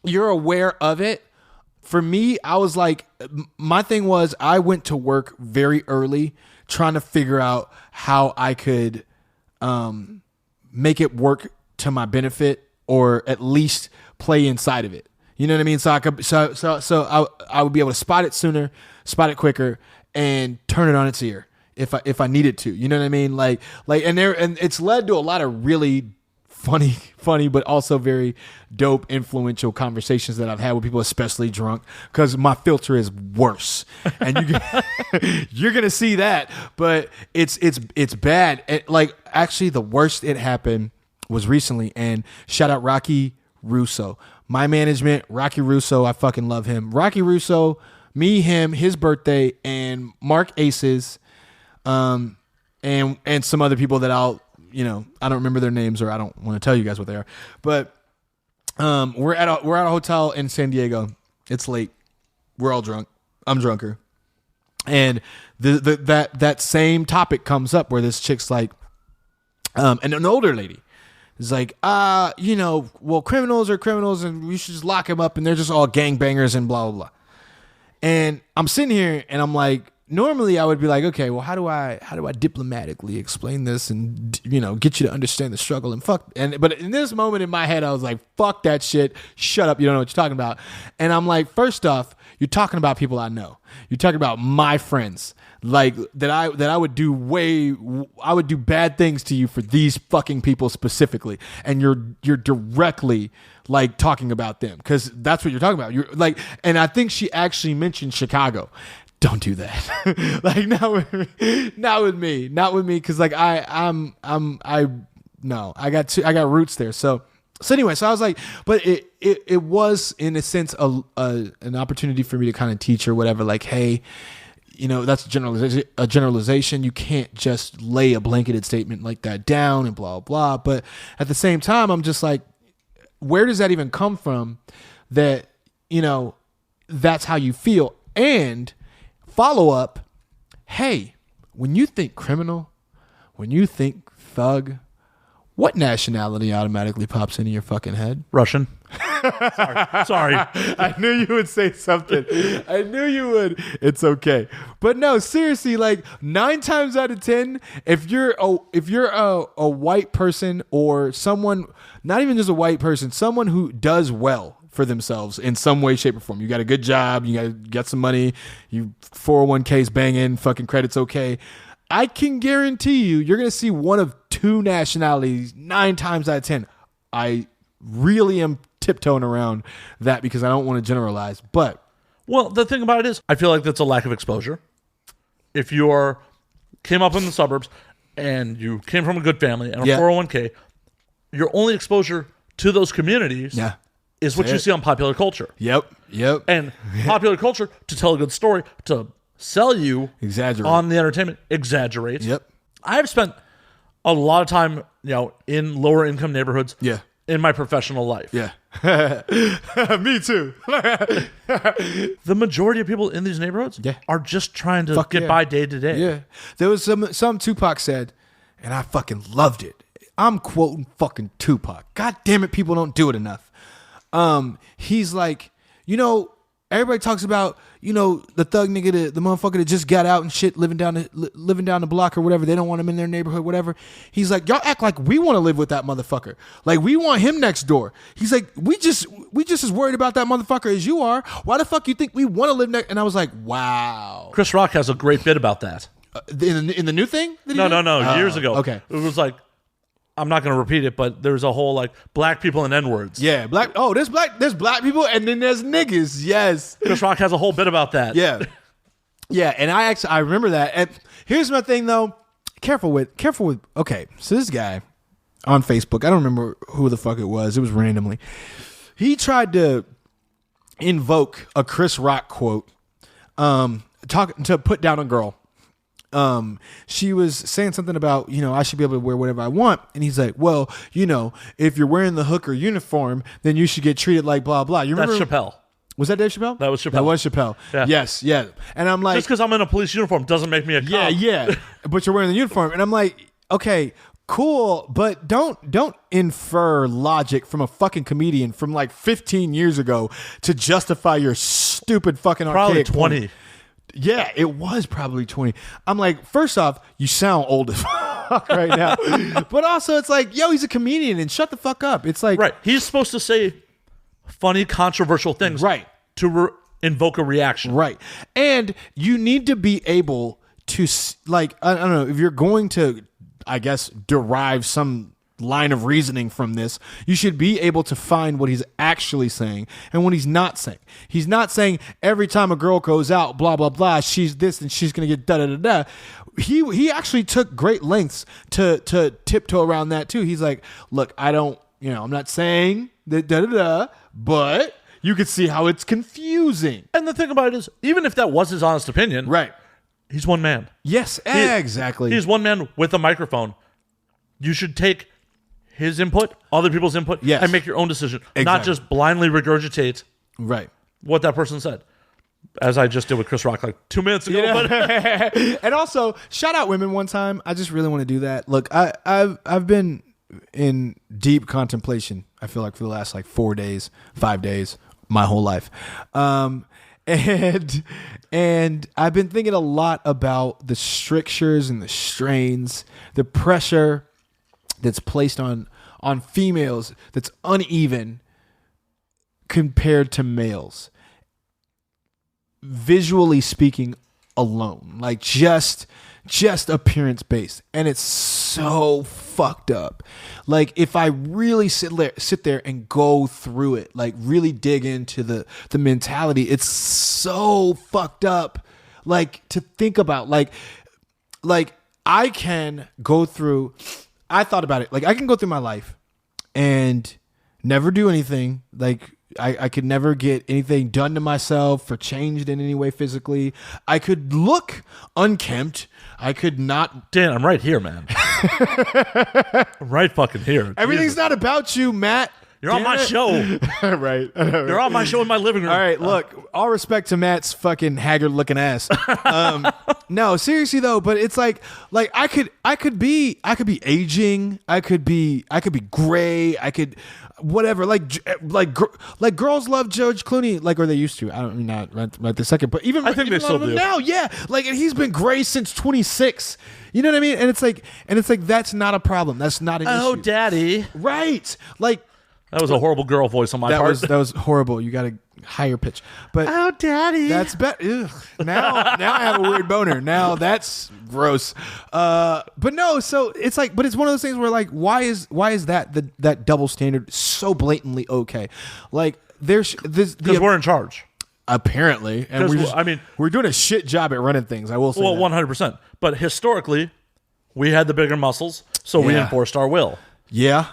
you're aware of it. For me, I was like, my thing was I went to work very early trying to figure out how I could make it work to my benefit or at least play inside of it. You know what I mean? So I would be able to spot it sooner, spot it quicker, and turn it on its ear if I needed to. You know what I mean? Like and it's led to a lot of really funny, but also very dope, influential conversations that I've had with people, especially drunk, because my filter is worse, and you're gonna see that. But it's bad. Like actually, the worst it happened was recently, and shout out Rocky Russo, my management, Rocky Russo. I fucking love him. Rocky Russo, me, him, his birthday, and Mark Aces, and some other people that I don't remember their names, or I don't want to tell you guys what they are. But we're at a hotel in San Diego. It's late. We're all drunk. I'm drunker. And that same topic comes up where this chick's like, and an older lady is like, well, criminals are criminals and we should just lock them up and they're just all gangbangers and blah, blah, blah. And I'm sitting here and I'm like, normally I would be like, okay, well, how do I diplomatically explain this and, get you to understand the struggle and but in this moment in my head, I was like, fuck that shit. Shut up. You don't know what you're talking about. And I'm like, first off, you're talking about people I know. You're talking about my friends. Like I would do bad things to you for these fucking people specifically. And you're directly like talking about them because that's what you're talking about. You're like, and I think she actually mentioned Chicago. Don't do that. Like not with me. Cause like I got roots there. So anyway, so I was like, but it was in a sense an opportunity for me to kind of teach or whatever. Like, hey, that's a generalization. You can't just lay a blanketed statement like that down and blah, blah. But at the same time, I'm just like, where does that even come from that, that's how you feel? And follow up, hey, when you think criminal, when you think thug, what nationality automatically pops into your fucking head? Russian. Sorry. I knew you would say something. I knew you would. It's okay. But no, seriously, like 9 times out of 10, if you're a white person or someone, not even just a white person, someone who does well for themselves in some way, shape, or form. You got a good job, you got some money, you 401k's banging, fucking credit's okay. I can guarantee you're going to see one of 2 nationalities 9 times out of 10. I really am tiptoeing around that because I don't want to generalize. But well, the thing about it is, I feel like that's a lack of exposure. If you came up in the suburbs and you came from a good family and a 401k, your only exposure to those communities is what you see on popular culture. Yep. And popular culture, to tell a good story, to sell you on the entertainment, exaggerates. Yep. I've spent a lot of time, in lower income neighborhoods. Yeah. In my professional life. Yeah. Me too. The majority of people in these neighborhoods are just trying to get by day to day. Yeah. There was some Tupac said, and I fucking loved it. I'm quoting fucking Tupac. God damn it, people don't do it enough. He's like, everybody talks about, the thug nigga, the motherfucker that just got out and shit, living down the block or whatever. They don't want him in their neighborhood, whatever. He's like, y'all act like we want to live with that motherfucker. Like we want him next door. He's like, we just as worried about that motherfucker as you are. Why the fuck you think we want to live next? And I was like, wow. Chris Rock has a great bit about that. In the new thing? No. Years ago. Okay. It was like, I'm not going to repeat it, but there's a whole like black people and N-words. Yeah, black. Oh, there's black people and then there's niggas. Yes. Chris Rock has a whole bit about that. Yeah. Yeah, and I remember that. And here's my thing though. Careful with. Okay, so this guy on Facebook, I don't remember who the fuck it was. It was randomly. He tried to invoke a Chris Rock quote, to put down a girl. She was saying something about, I should be able to wear whatever I want. And he's like, well, if you're wearing the hooker uniform, then you should get treated like blah, blah. You remember? That's Chappelle. Was that Dave Chappelle? That was Chappelle. That was Chappelle. Yeah. Yes, yeah. And I'm like, just because I'm in a police uniform doesn't make me a cop. Yeah. But you're wearing the uniform. And I'm like, okay, cool. But don't infer logic from a fucking comedian from like 15 years ago to justify your stupid fucking probably archaic 20. Point. Yeah, it was probably 20. I'm like, first off, you sound old as fuck right now. But also, it's like, yo, he's a comedian and shut the fuck up. It's like, right. He's supposed to say funny, controversial things, Right. to invoke a reaction, Right. And you need to be able to, like, I don't know, if you're going to, I guess, derive some line of reasoning from this, you should be able to find what he's actually saying and what he's not saying. He's not saying every time a girl goes out, blah, blah, blah, she's this and she's going to get da-da-da-da. He actually took great lengths to tiptoe around that too. He's like, look, I don't, I'm not saying that da-da-da, but you could see how it's confusing. And the thing about it is, even if that was his honest opinion, Right. he's one man. Yes, exactly. He's one man with a microphone. You should take his input, other people's input, Yes. and make your own decision. Exactly. Not just blindly regurgitate Right. what that person said. As I just did with Chris Rock like 2 minutes ago. Yeah. But And also, shout out women one time. I just really want to do that. Look, I've been in deep contemplation, I feel like, for the last 5 days, my whole life. And I've been thinking a lot about the strictures and the strains, the pressure that's placed on females that's uneven compared to males. Visually speaking alone, just appearance based, and it's so fucked up. If I really sit there and go through it, really dig into the mentality, it's so fucked up. To think about, I can go through. I thought about it. I can go through my life and never do anything. I could never get anything done to myself or changed in any way physically. I could look unkempt. I could not. Dan, I'm right here, man. I'm right fucking here. Everything's Jesus. not about you, Matt. You're on my show. Right. You're on my show in my living room. All right, look, all respect to Matt's fucking haggard looking ass. No, seriously though, but it's I could be aging, I could be gray, I could whatever, girls love George Clooney, or they used to. I don't mean not right this second, but even I think even they still do now, yeah. And he's been gray since 26. You know what I mean? And it's that's not a problem. That's not an issue. Oh, daddy. Right. That was a horrible girl voice on my part. That was horrible. You got a higher pitch. But oh, daddy. that's better. Now I have a weird boner. Now that's gross. But no, so it's but it's one of those things where why is that double standard so blatantly okay? There's this Because we're in charge. apparently, and we're doing a shit job at running things. I will say. Well, that. 100%. But historically, we had the bigger muscles, so we Yeah. enforced our will. Yeah,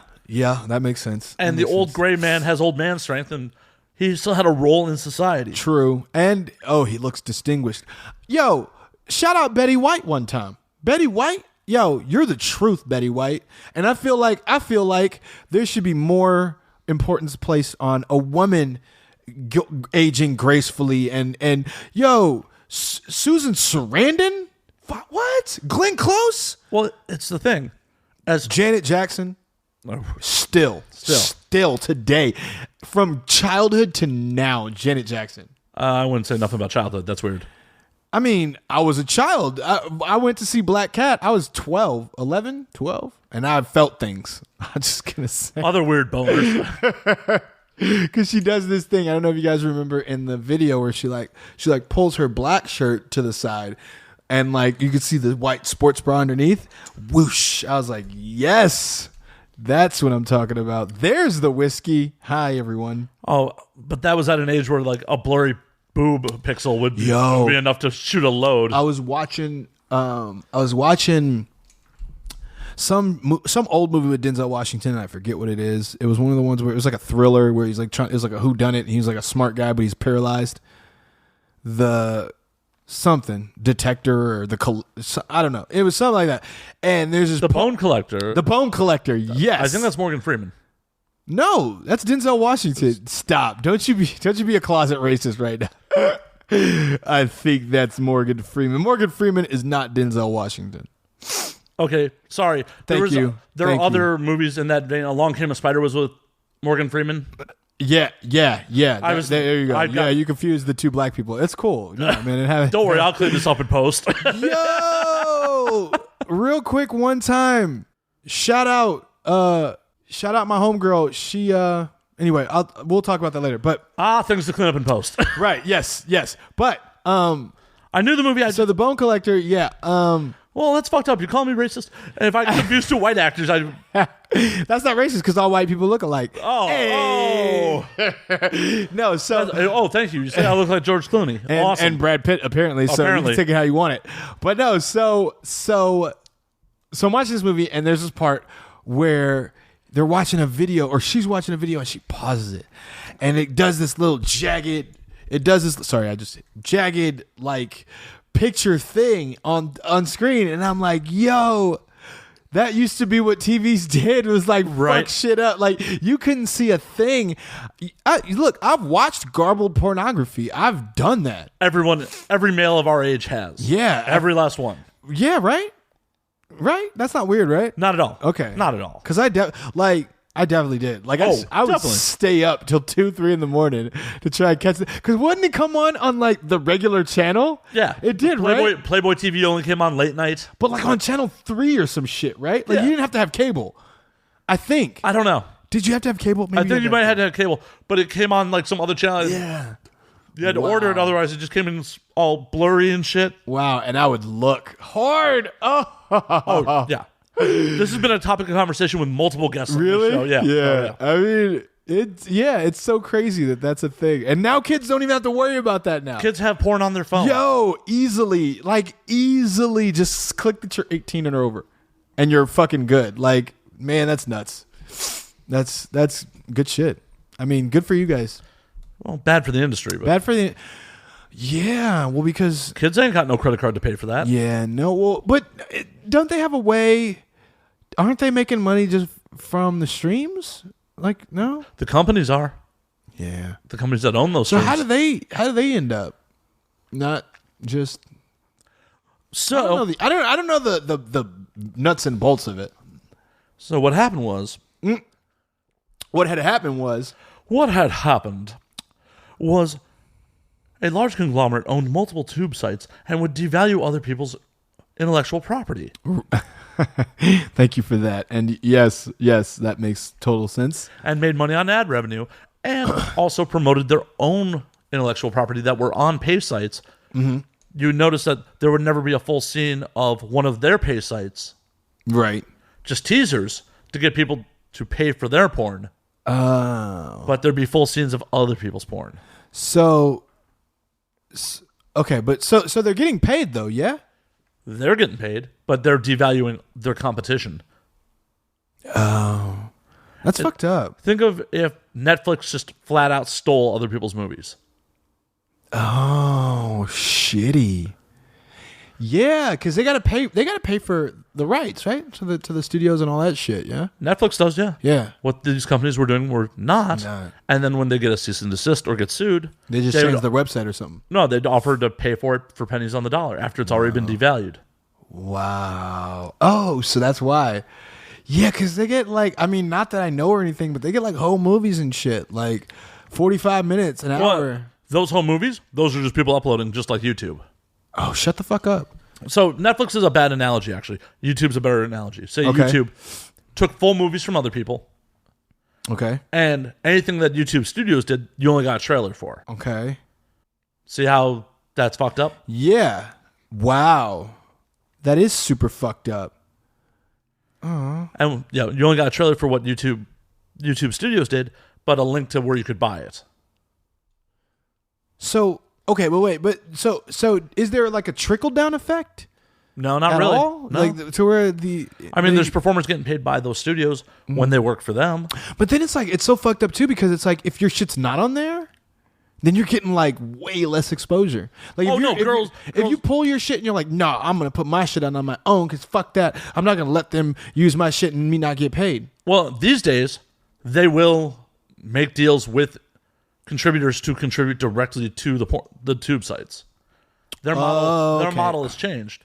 that makes sense. And the old gray man has old man strength, and he still had a role in society. True. And he looks distinguished. Yo, shout out Betty White one time. Betty White, yo, you're the truth, Betty White. And I feel like there should be more importance placed on a woman aging gracefully. And yo, Susan Sarandon? What? Glenn Close? Well, it's the thing. As Janet Jackson? Still today, from childhood to now, Janet Jackson. I wouldn't say nothing about childhood. That's weird. I mean, I was a child. I went to see Black Cat. I was 12, and I felt things. I'm just going to say. Other weird boners. Because she does this thing. I don't know if you guys remember in the video where she pulls her black shirt to the side, and you could see the white sports bra underneath. Whoosh. I was like, yes. That's what I'm talking about. There's the whiskey. Hi, everyone. Oh, but that was at an age where a blurry boob pixel would be enough to shoot a load. I was watching some old movie with Denzel Washington, and I forget what it is. It was one of the ones where it was a thriller where he's it was a whodunit, and he's a smart guy, but he's paralyzed. The something detector or I don't know. It was something like that. And there's this Bone Collector. The Bone Collector. Yes. I think that's Morgan Freeman. No, that's Denzel Washington. Stop. Don't you be a closet racist right now. I think that's Morgan Freeman. Morgan Freeman is not Denzel Washington. Okay, sorry. Thank you. There are other movies in that vein. Along Came a Spider was with Morgan Freeman. Yeah. There you go. Yeah, you confused the two black people. It's cool. Yeah, man. Don't worry, I'll clean this up in post. Yo, real quick, one time, shout out my homegirl. Anyway, we'll talk about that later. But things to clean up in post. right, yes. But I knew the movie. So the Bone Collector, yeah. Well, that's fucked up. You call me racist. And if I confused two white actors, I. That's not racist because all white people look alike. Oh, no. So thank you. You say I look like George Clooney. Awesome. And Brad Pitt apparently. So you can take it how you want it. But no. So I'm watching this movie and there's this part where they're watching a video or she's watching a video and she pauses it and it does this little jagged. It does this. Sorry, I just jagged like picture thing on screen, and I'm like, yo. That used to be what TVs did, was like fuck shit up. Like you couldn't see a thing. Look, I've watched garbled pornography. I've done that. Every male of our age has. Yeah. Every last one. Yeah, right? Right? That's not weird, right? Not at all. Okay. Not at all. Because I definitely did. Like I would definitely stay up till 2-3 in the morning to try and catch it. Because wouldn't it come on like the regular channel? Yeah, it did. Right? Playboy TV only came on late night, but like on channel 3 or some shit, right? Like you didn't have to have cable. I think. I don't know. Did you have to have cable? Maybe I think you might have to have cable, but it came on like some other channel. Yeah. You had to order it, otherwise it just came in all blurry and shit. Wow, and I would look hard. Oh yeah. This has been a topic of conversation with multiple guests. Really? On the show. Yeah. I mean, it's so crazy that that's a thing, and now kids don't even have to worry about that now. Kids have porn on their phone. Yo, easily, just click that you're 18 and over, and you're fucking good. Like, man, that's nuts. That's good shit. I mean, good for you guys. Well, bad for the industry, but bad for the. Yeah, well, because kids ain't got no credit card to pay for that. Yeah, no. Well, but don't they have a way? Aren't they making money just from the streams? Like, no? The companies are. Yeah. The companies that own those streams. So how do they end up? Not just So I don't know the nuts and bolts of it. So what happened was what had happened was a large conglomerate owned multiple tube sites and would devalue other people's intellectual property. Thank you for that. And yes, that makes total sense. And made money on ad revenue and also promoted their own intellectual property that were on pay sites. Mm-hmm. You notice that there would never be a full scene of one of their pay sites. Right. Just teasers to get people to pay for their porn. Oh. But there'd be full scenes of other people's porn. Okay, but so they're getting paid though, yeah? They're getting paid, but they're devaluing their competition. Oh. That's fucked up. Think of if Netflix just flat out stole other people's movies. Oh, shitty. Yeah, because they gotta pay for the rights, right? To the studios and all that shit, yeah? Netflix does, yeah. Yeah. What these companies were doing were not. And then when they get a cease and desist or get sued, they just change their website or something. No, they'd offer to pay for it for pennies on the dollar after it's already been devalued. Wow. Oh, so that's why. Yeah, because they get not that I know or anything, but they get like whole movies and shit, like 45 minutes, an hour. Those whole movies, those are just people uploading, just like YouTube. Oh, shut the fuck up. So Netflix is a bad analogy, actually. YouTube's a better analogy. Say YouTube took full movies from other people. Okay. And anything that YouTube Studios did, you only got a trailer for. Okay. See how that's fucked up? Yeah. Wow. That is super fucked up. And you only got a trailer for what YouTube Studios did, but a link to where you could buy it. So, okay, but wait, so is there like a trickle down effect? No, not really. All? No. Like to where there's performers getting paid by those studios when they work for them. But then it's so fucked up too, because it's like if your shit's not on there, then you're getting like way less exposure. Like if you pull your shit and you're like, nah, I'm gonna put my shit on my own because fuck that. I'm not gonna let them use my shit and me not get paid. Well, these days they will make deals with contributors to contribute directly to the tube sites. Their model has changed,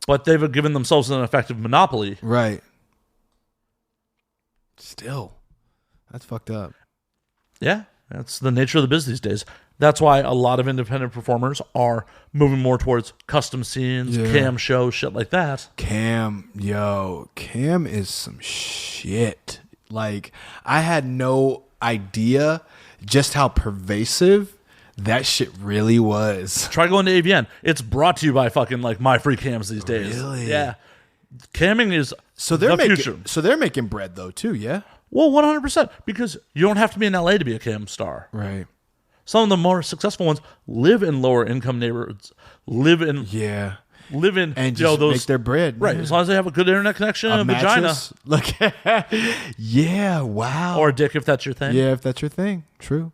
but they've given themselves an effective monopoly. Right. Still, that's fucked up. Yeah, that's the nature of the biz these days. That's why a lot of independent performers are moving more towards custom scenes, cam shows, shit like that. Cam is some shit. Like, I had no idea, just how pervasive that shit really was. Try going to AVN. It's brought to you by fucking like My Free Cams these days. Really? Yeah. Camming is they're the future. So they're making bread though too, yeah? Well, 100%. Because you don't have to be in LA to be a cam star. Right. Some of the more successful ones live in lower income neighborhoods, live in and just those, make their bread. Right. Yeah. As long as they have a good internet connection and a vagina. Look, yeah, wow. Or a dick if that's your thing. Yeah, if that's your thing. True.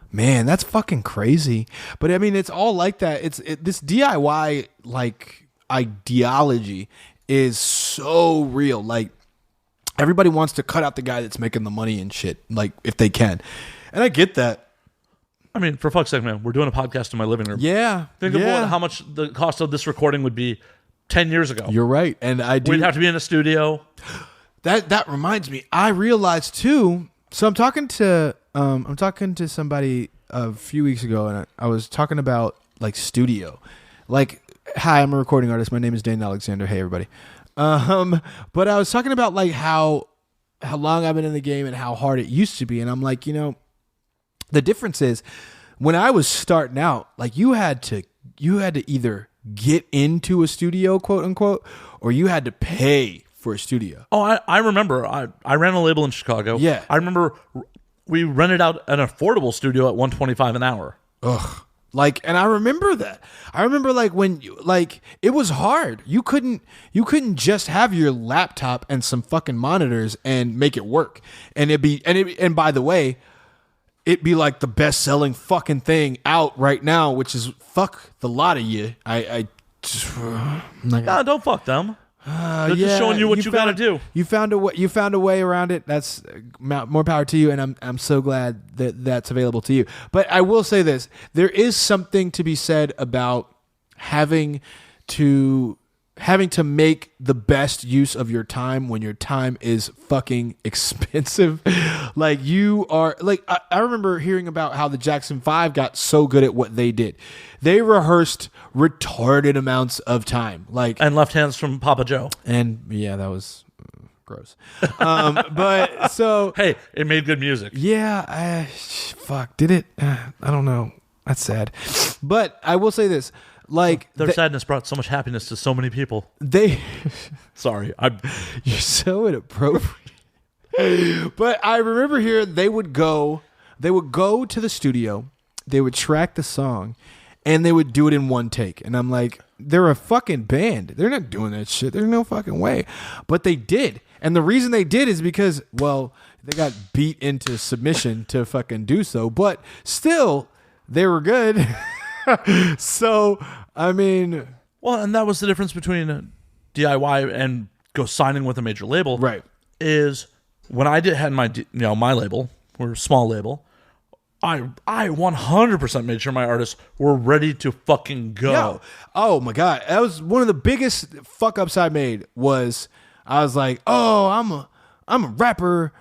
Man, that's fucking crazy. But I mean, it's all like that. This DIY like ideology is so real. Like everybody wants to cut out the guy that's making the money and shit, like if they can. And I get that. I mean, for fuck's sake, man, we're doing a podcast in my living room. Yeah. Think about how much the cost of this recording would be 10 years ago. You're right. And we'd have to be in a studio. That reminds me. I realized too. So I'm talking to somebody a few weeks ago, and I was talking about like studio. Like, hi, I'm a recording artist. My name is Dayne Alexander. Hey, everybody. But I was talking about like how long I've been in the game and how hard it used to be, and I'm like, the difference is when I was starting out, like you had to either get into a studio, quote unquote, or you had to pay for a studio. Oh, I remember. I ran a label in Chicago. Yeah. I remember we rented out an affordable studio at $125 an hour. Ugh. Like, and I remember that. I remember like when it was hard. You couldn't just have your laptop and some fucking monitors and make it work. And and by the way, it'd be like the best selling fucking thing out right now, which is fuck the lot of you. Nah, don't fuck them. They're just showing you what you got to do. You found a way around it. That's more power to you, and I'm so glad that that's available to you. But I will say this: there is something to be said about having to make the best use of your time when your time is fucking expensive. Like you are like I remember hearing about how the Jackson 5 got so good at what they did. They rehearsed retarded amounts of time. Like and left hands from Papa Joe. And yeah, that was gross. But so hey, it made good music. Yeah, fuck, did it? I don't know. That's sad. But I will say this. Like their sadness brought so much happiness to so many people. Sorry, you're so inappropriate. But I remember here they would go to the studio, they would track the song, and they would do it in one take. And I'm like, they're a fucking band. They're not doing that shit. There's no fucking way. But they did. And the reason they did is because, well, they got beat into submission to fucking do so. But still, they were good. So, I mean... Well, and that was the difference between DIY and go signing with a major label. Right. Is when I had my label, we're a small label, I 100% made sure my artists were ready to fucking go. Yo, oh my God. That was one of the biggest fuck-ups I made was I was like, oh, I'm a rapper.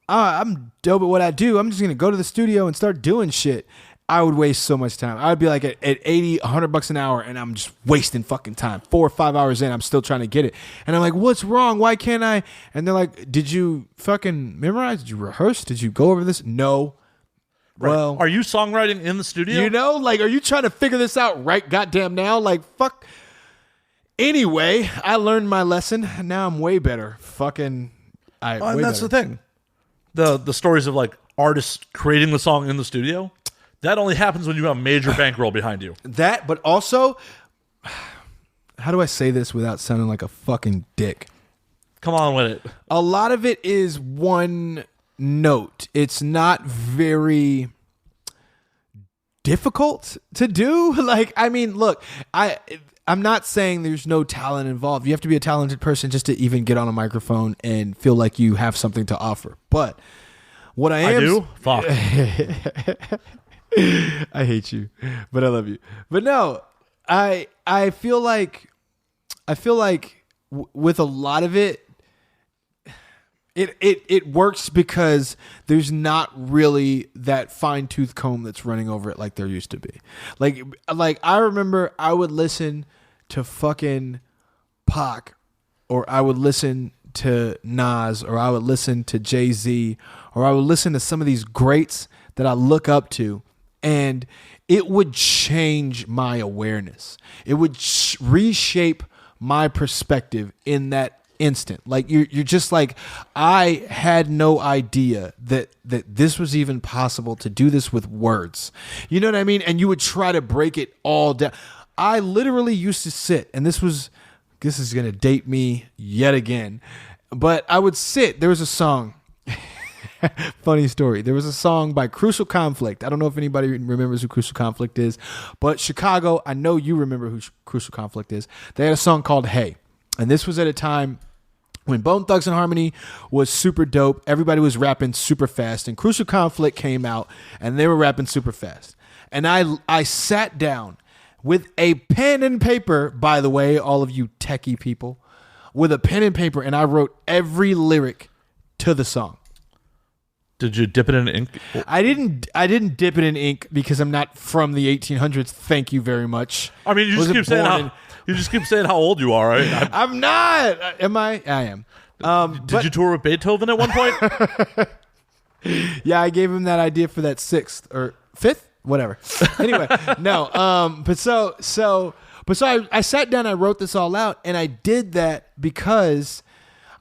I'm dope at what I do. I'm just going to go to the studio and start doing shit. I would waste so much time. I would be like at 80, $100 an hour, and I'm just wasting fucking time. 4 or 5 hours in, I'm still trying to get it. And I'm like, what's wrong? Why can't I? And they're like, did you fucking memorize? Did you rehearse? Did you go over this? No. Right. Well, are you songwriting in the studio? Like, are you trying to figure this out right goddamn now? Like, fuck. Anyway, I learned my lesson. Now I'm way better. Fucking. And that's the thing. The stories of like artists creating the song in the studio. That only happens when you have a major bankroll behind you. That, but also, how do I say this without sounding like a fucking dick? Come on with it. A lot of it is one note. It's not very difficult to do. Like, I mean, look, I'm not saying there's no talent involved. You have to be a talented person just to even get on a microphone and feel like you have something to offer. But what I do? Fuck. I hate you, but I love you. But no, I feel like with a lot of it works because there's not really that fine tooth comb that's running over it like there used to be. Like I remember I would listen to fucking Pac, or I would listen to Nas, or I would listen to Jay-Z, or I would listen to some of these greats that I look up to, and it would change my awareness. It would reshape my perspective in that instant. Like you're just like, I had no idea that this was even possible to do this with words. You know what I mean? And you would try to break it all down. I literally used to sit, and this is going to date me yet again, but I would sit. There was a song. Funny story. There was a song by Crucial Conflict. I don't know if anybody remembers who Crucial Conflict is, but Chicago, I know you remember who Crucial Conflict is. They had a song called Hey. And this was at a time when Bone Thugs and Harmony was super dope. Everybody was rapping super fast, and Crucial Conflict came out, and they were rapping super fast. And I sat down with a pen and paper, by the way, all of you techie people, with a pen and paper, and I wrote every lyric to the song. Did you dip it in ink? I didn't dip it in ink because I'm not from the 1800s. Thank you very much. I mean, you just keep saying how old you are, right? I'm not. Am I? I am. Did you tour with Beethoven at one point? Yeah, I gave him that idea for that 6th or 5th, whatever. Anyway, no. But I sat down, I wrote this all out, and I did that because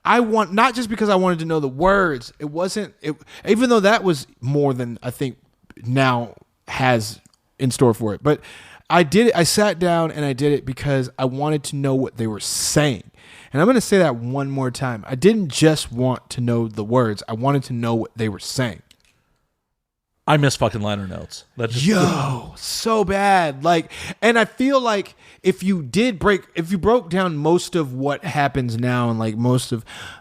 not just because I wanted to know the words. Even though that was more than I think now has in store for it. But I did it. I sat down and I did it because I wanted to know what they were saying. And I'm going to say that one more time. I didn't just want to know the words. I wanted to know what they were saying. I miss fucking liner notes. So bad. And I feel like if you broke down most of what happens now, and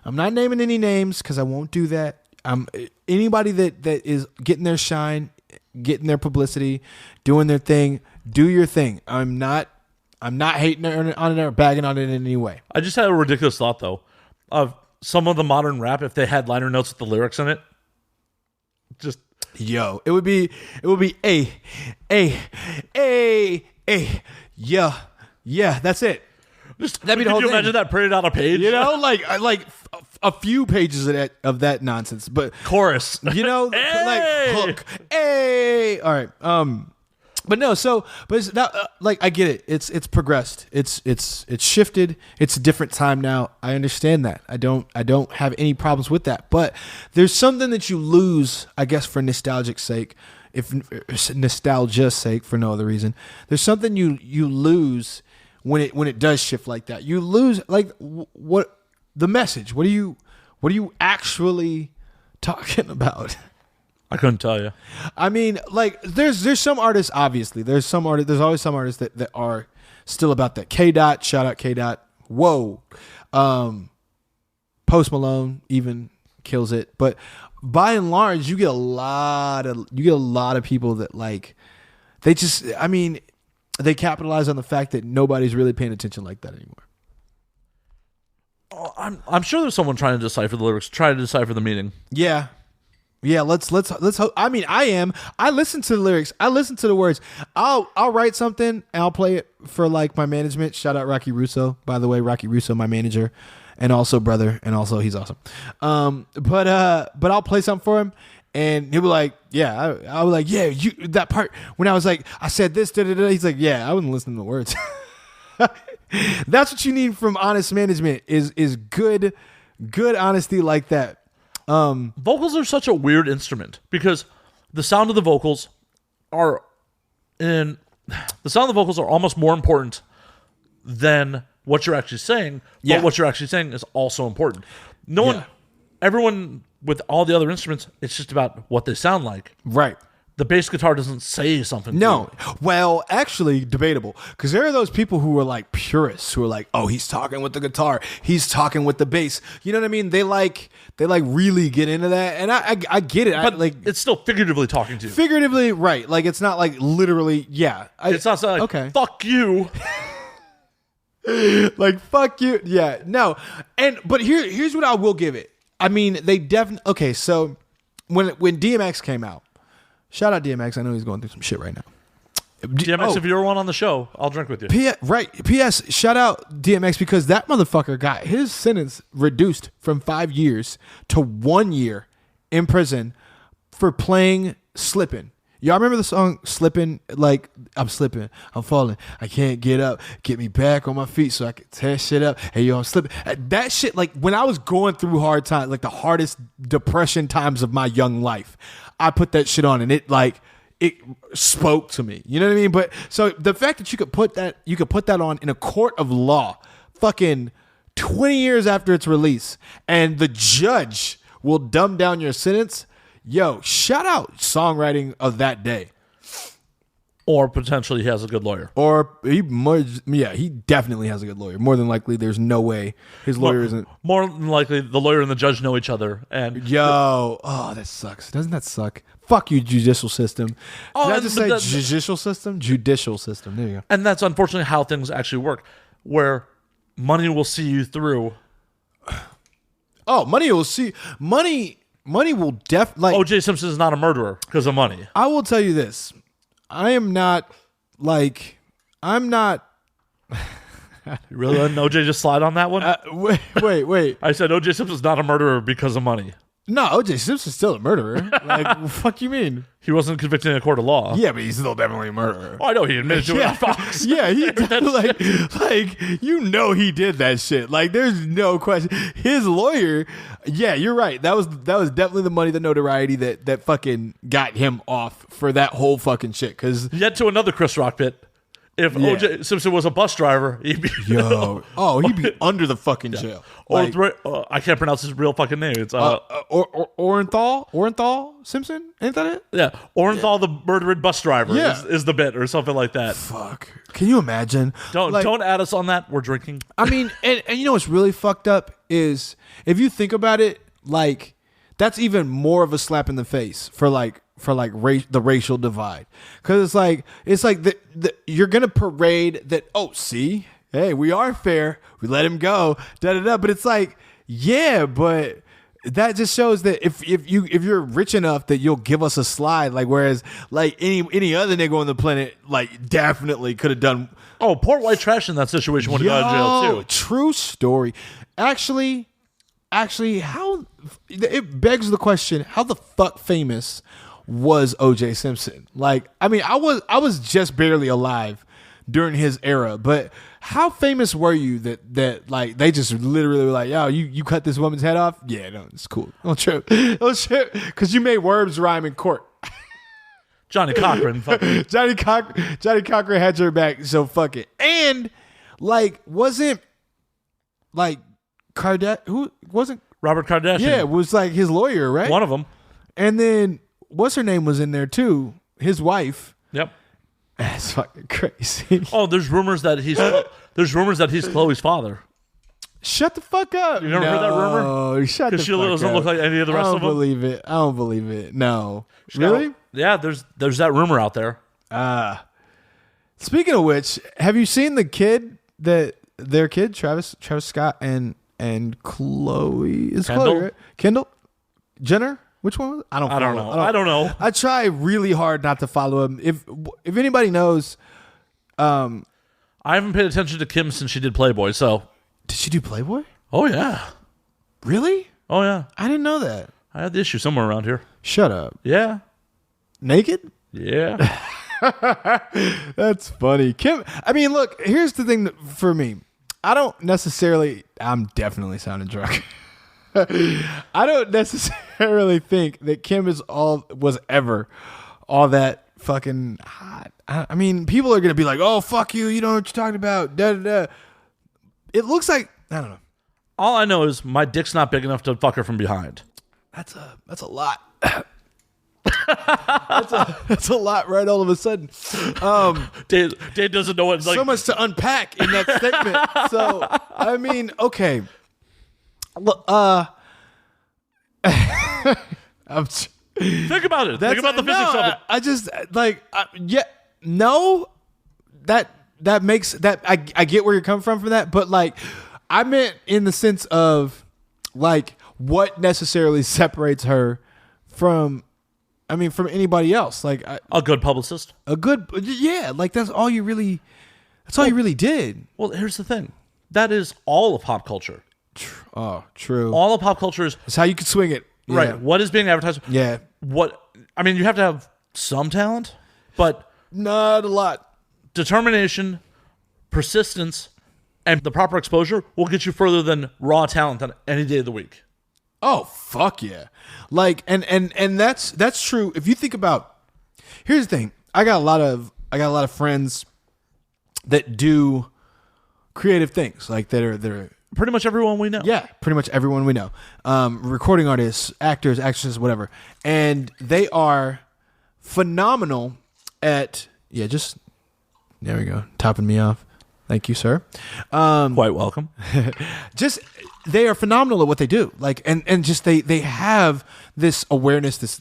I'm not naming any names because I won't do that. Anybody that is getting their shine, getting their publicity, doing their thing, do your thing. I'm not hating on it or bagging on it in any way. I just had a ridiculous thought though of some of the modern rap if they had liner notes with the lyrics in it. Just. Yo, it would be yeah, that's it. That'd be the whole thing. Could you imagine that printed on a page? You know, like a few pages of that nonsense, but chorus. You know, like hook. Hey, all right. But no, but it's not, I get it. It's progressed. It's shifted. It's a different time now. I understand that. I don't have any problems with that. But there's something that you lose, I guess, for nostalgia's sake, for no other reason. There's something you lose when it does shift like that. You lose what the message. What are you actually talking about? I couldn't tell you. I mean, there's some artists, obviously. There's always some artists that are still about that. K-Dot, shout out K-Dot. Whoa. Post Malone even kills it. But by and large, you get a lot of people that they capitalize on the fact that nobody's really paying attention like that anymore. Oh, I'm sure there's someone trying to decipher the lyrics, trying to decipher the meaning. Yeah. Yeah, let's hope. I mean, I am. I listen to the lyrics. I listen to the words. I'll write something and I'll play it for my management. Shout out Rocky Russo, by the way. Rocky Russo, my manager, and also brother, and also he's awesome. But I'll play something for him, and he'll be like, "Yeah." I was like, "Yeah, you that part when I was like, I said this." Da, da, da. He's like, "Yeah, I wasn't listening to the words." That's what you need from honest management is good honesty like that. Vocals are such a weird instrument because the sound of the vocals are almost more important than what you're actually saying. Yeah. But what you're actually saying is also important. Everyone with all the other instruments, it's just about what they sound like. Right. The bass guitar doesn't say something. No. Well, actually, debatable. Because there are those people who are purists who are oh, he's talking with the guitar. He's talking with the bass. You know what I mean? They really get into that. And I get it. But it's still figuratively talking to you. Figuratively, right. It's not literally, yeah. It's not saying okay. Fuck you. Fuck you. Yeah. No. But here's what I will give it. I mean, they definitely, okay, so when DMX came out, shout out DMX. I know he's going through some shit right now. DMX, if you ever want on the show, I'll drink with you. P.S. Shout out DMX because that motherfucker got his sentence reduced from 5 years to 1 year in prison for playing Slippin'. Y'all remember the song Slippin'? Like, I'm slipping, I'm falling, I can't get up, get me back on my feet so I can tear shit up. Hey, yo, I'm slipping. That shit, like, when I was going through hard times, like the hardest depression times of my young life, I put that shit on and it spoke to me. You know what I mean? But so the fact that you could put that on in a court of law, fucking 20 years after its release, and the judge will dumb down your sentence. Yo, shout out songwriting of that day. Or potentially he has a good lawyer. Or he definitely has a good lawyer. More than likely, there's no way his lawyer isn't. More than likely, the lawyer and the judge know each other. And that sucks. Doesn't that suck? Fuck you, judicial system. Did I just say judicial system? Judicial system. There you go. And that's unfortunately how things actually work, where money will see you through. Oh, money will see. Money will definitely. O.J. Simpson is not a murderer because of money. I will tell you this. I'm not. You really letting O.J. just slide on that one? Wait. I said O.J. Simpson's not a murderer because of money. No, O.J. Simpson's still a murderer. Like, fuck you mean? He wasn't convicted in a court of law. Yeah, but he's still definitely a murderer. Oh, I know he admitted to it on Fox. Yeah, he he did that shit. Like, there's no question. His lawyer, yeah, you're right. That was definitely the money, the notoriety that fucking got him off for that whole fucking shit. Cause yet to another Chris Rock bit. If O.J. Simpson was a bus driver, he'd be he'd be under the fucking jail. Like, I can't pronounce his real fucking name. It's Orenthal Simpson. Ain't that it? Yeah, Orenthal, the murdered bus driver, is the bit or something like that. Fuck. Can you imagine? Don't add us on that. We're drinking. I mean, and you know what's really fucked up is if you think about it, like that's even more of a slap in the face for the racial divide, because it's like you're gonna parade that. Oh, see, hey, we are fair. We let him go. But it's like, yeah, but that just shows that if you're rich enough that you'll give us a slide. Like whereas like any other nigga on the planet like definitely could have done. Oh, poor white trash in that situation would have gone to jail too. True story. Actually, how it begs the question: how the fuck famous was O.J. Simpson? Like, I mean, I was just barely alive during his era, but how famous were you that like they just literally were like, yo, you cut this woman's head off? Yeah, no, it's cool. Don't trip, because you made words rhyme in court. Johnny Cochran, Johnny Cochran had your back, so fuck it. And like, wasn't like who wasn't Robert Kardashian? Yeah, it was like his lawyer, right? One of them. And then what's her name was in there too? His wife. Yep. That's fucking crazy. Oh, there's rumors that he's Chloe's father. Shut the fuck up. You never heard that rumor? Oh, shut the fuck up. Because she doesn't look like any of the rest of them. I don't believe it. No. Really? Yeah, there's that rumor out there. Speaking of which, have you seen the kid their kid, Travis Scott and Chloe? Is Kendall? Chloe, right? Kendall? Jenner? Which one was it? I don't know. I try really hard not to follow him. If anybody knows, I haven't paid attention to Kim since she did Playboy. So did she do Playboy? Oh yeah. Really? Oh yeah. I didn't know that. I had the issue somewhere around here. Shut up. Yeah. Naked? Yeah. That's funny. Kim. I mean, look. Here's the thing for me. I'm definitely sounding drunk. I don't necessarily think that Kim was ever all that fucking hot. I mean, people are gonna be like, "Oh, fuck you! You know what you're talking about." Da da da. It looks like I don't know. All I know is my dick's not big enough to fuck her from behind. That's a lot. that's a lot right all of a sudden. Dave doesn't know what. So much to unpack in that statement. So I mean, okay. Look, think about it. Think about the physics of it. I just that makes that I get where you're coming from that, but like I meant in the sense of like what necessarily separates her from I mean, from anybody else. Like A good publicist. Like that's all you really did. Well, here's the thing. That is all of pop culture. Oh, true. All of pop culture is That's how you can swing it. Yeah. right. What is being advertised? Yeah. I mean, you have to have some talent, but Not a lot. determination, persistence, and the proper exposure will get you further than raw talent on any day of the week. Oh, fuck yeah. Like, and that's true. If you think about, here's the thing. I got a lot of friends that do creative things. Like they're Pretty much everyone we know. yeah, pretty much everyone we know. Recording artists, actors, actresses, whatever. And they are phenomenal at, just, there we go, topping me off. Thank you, sir. Quite welcome. Just, they are phenomenal at what they do. Like, and just they have this awareness, this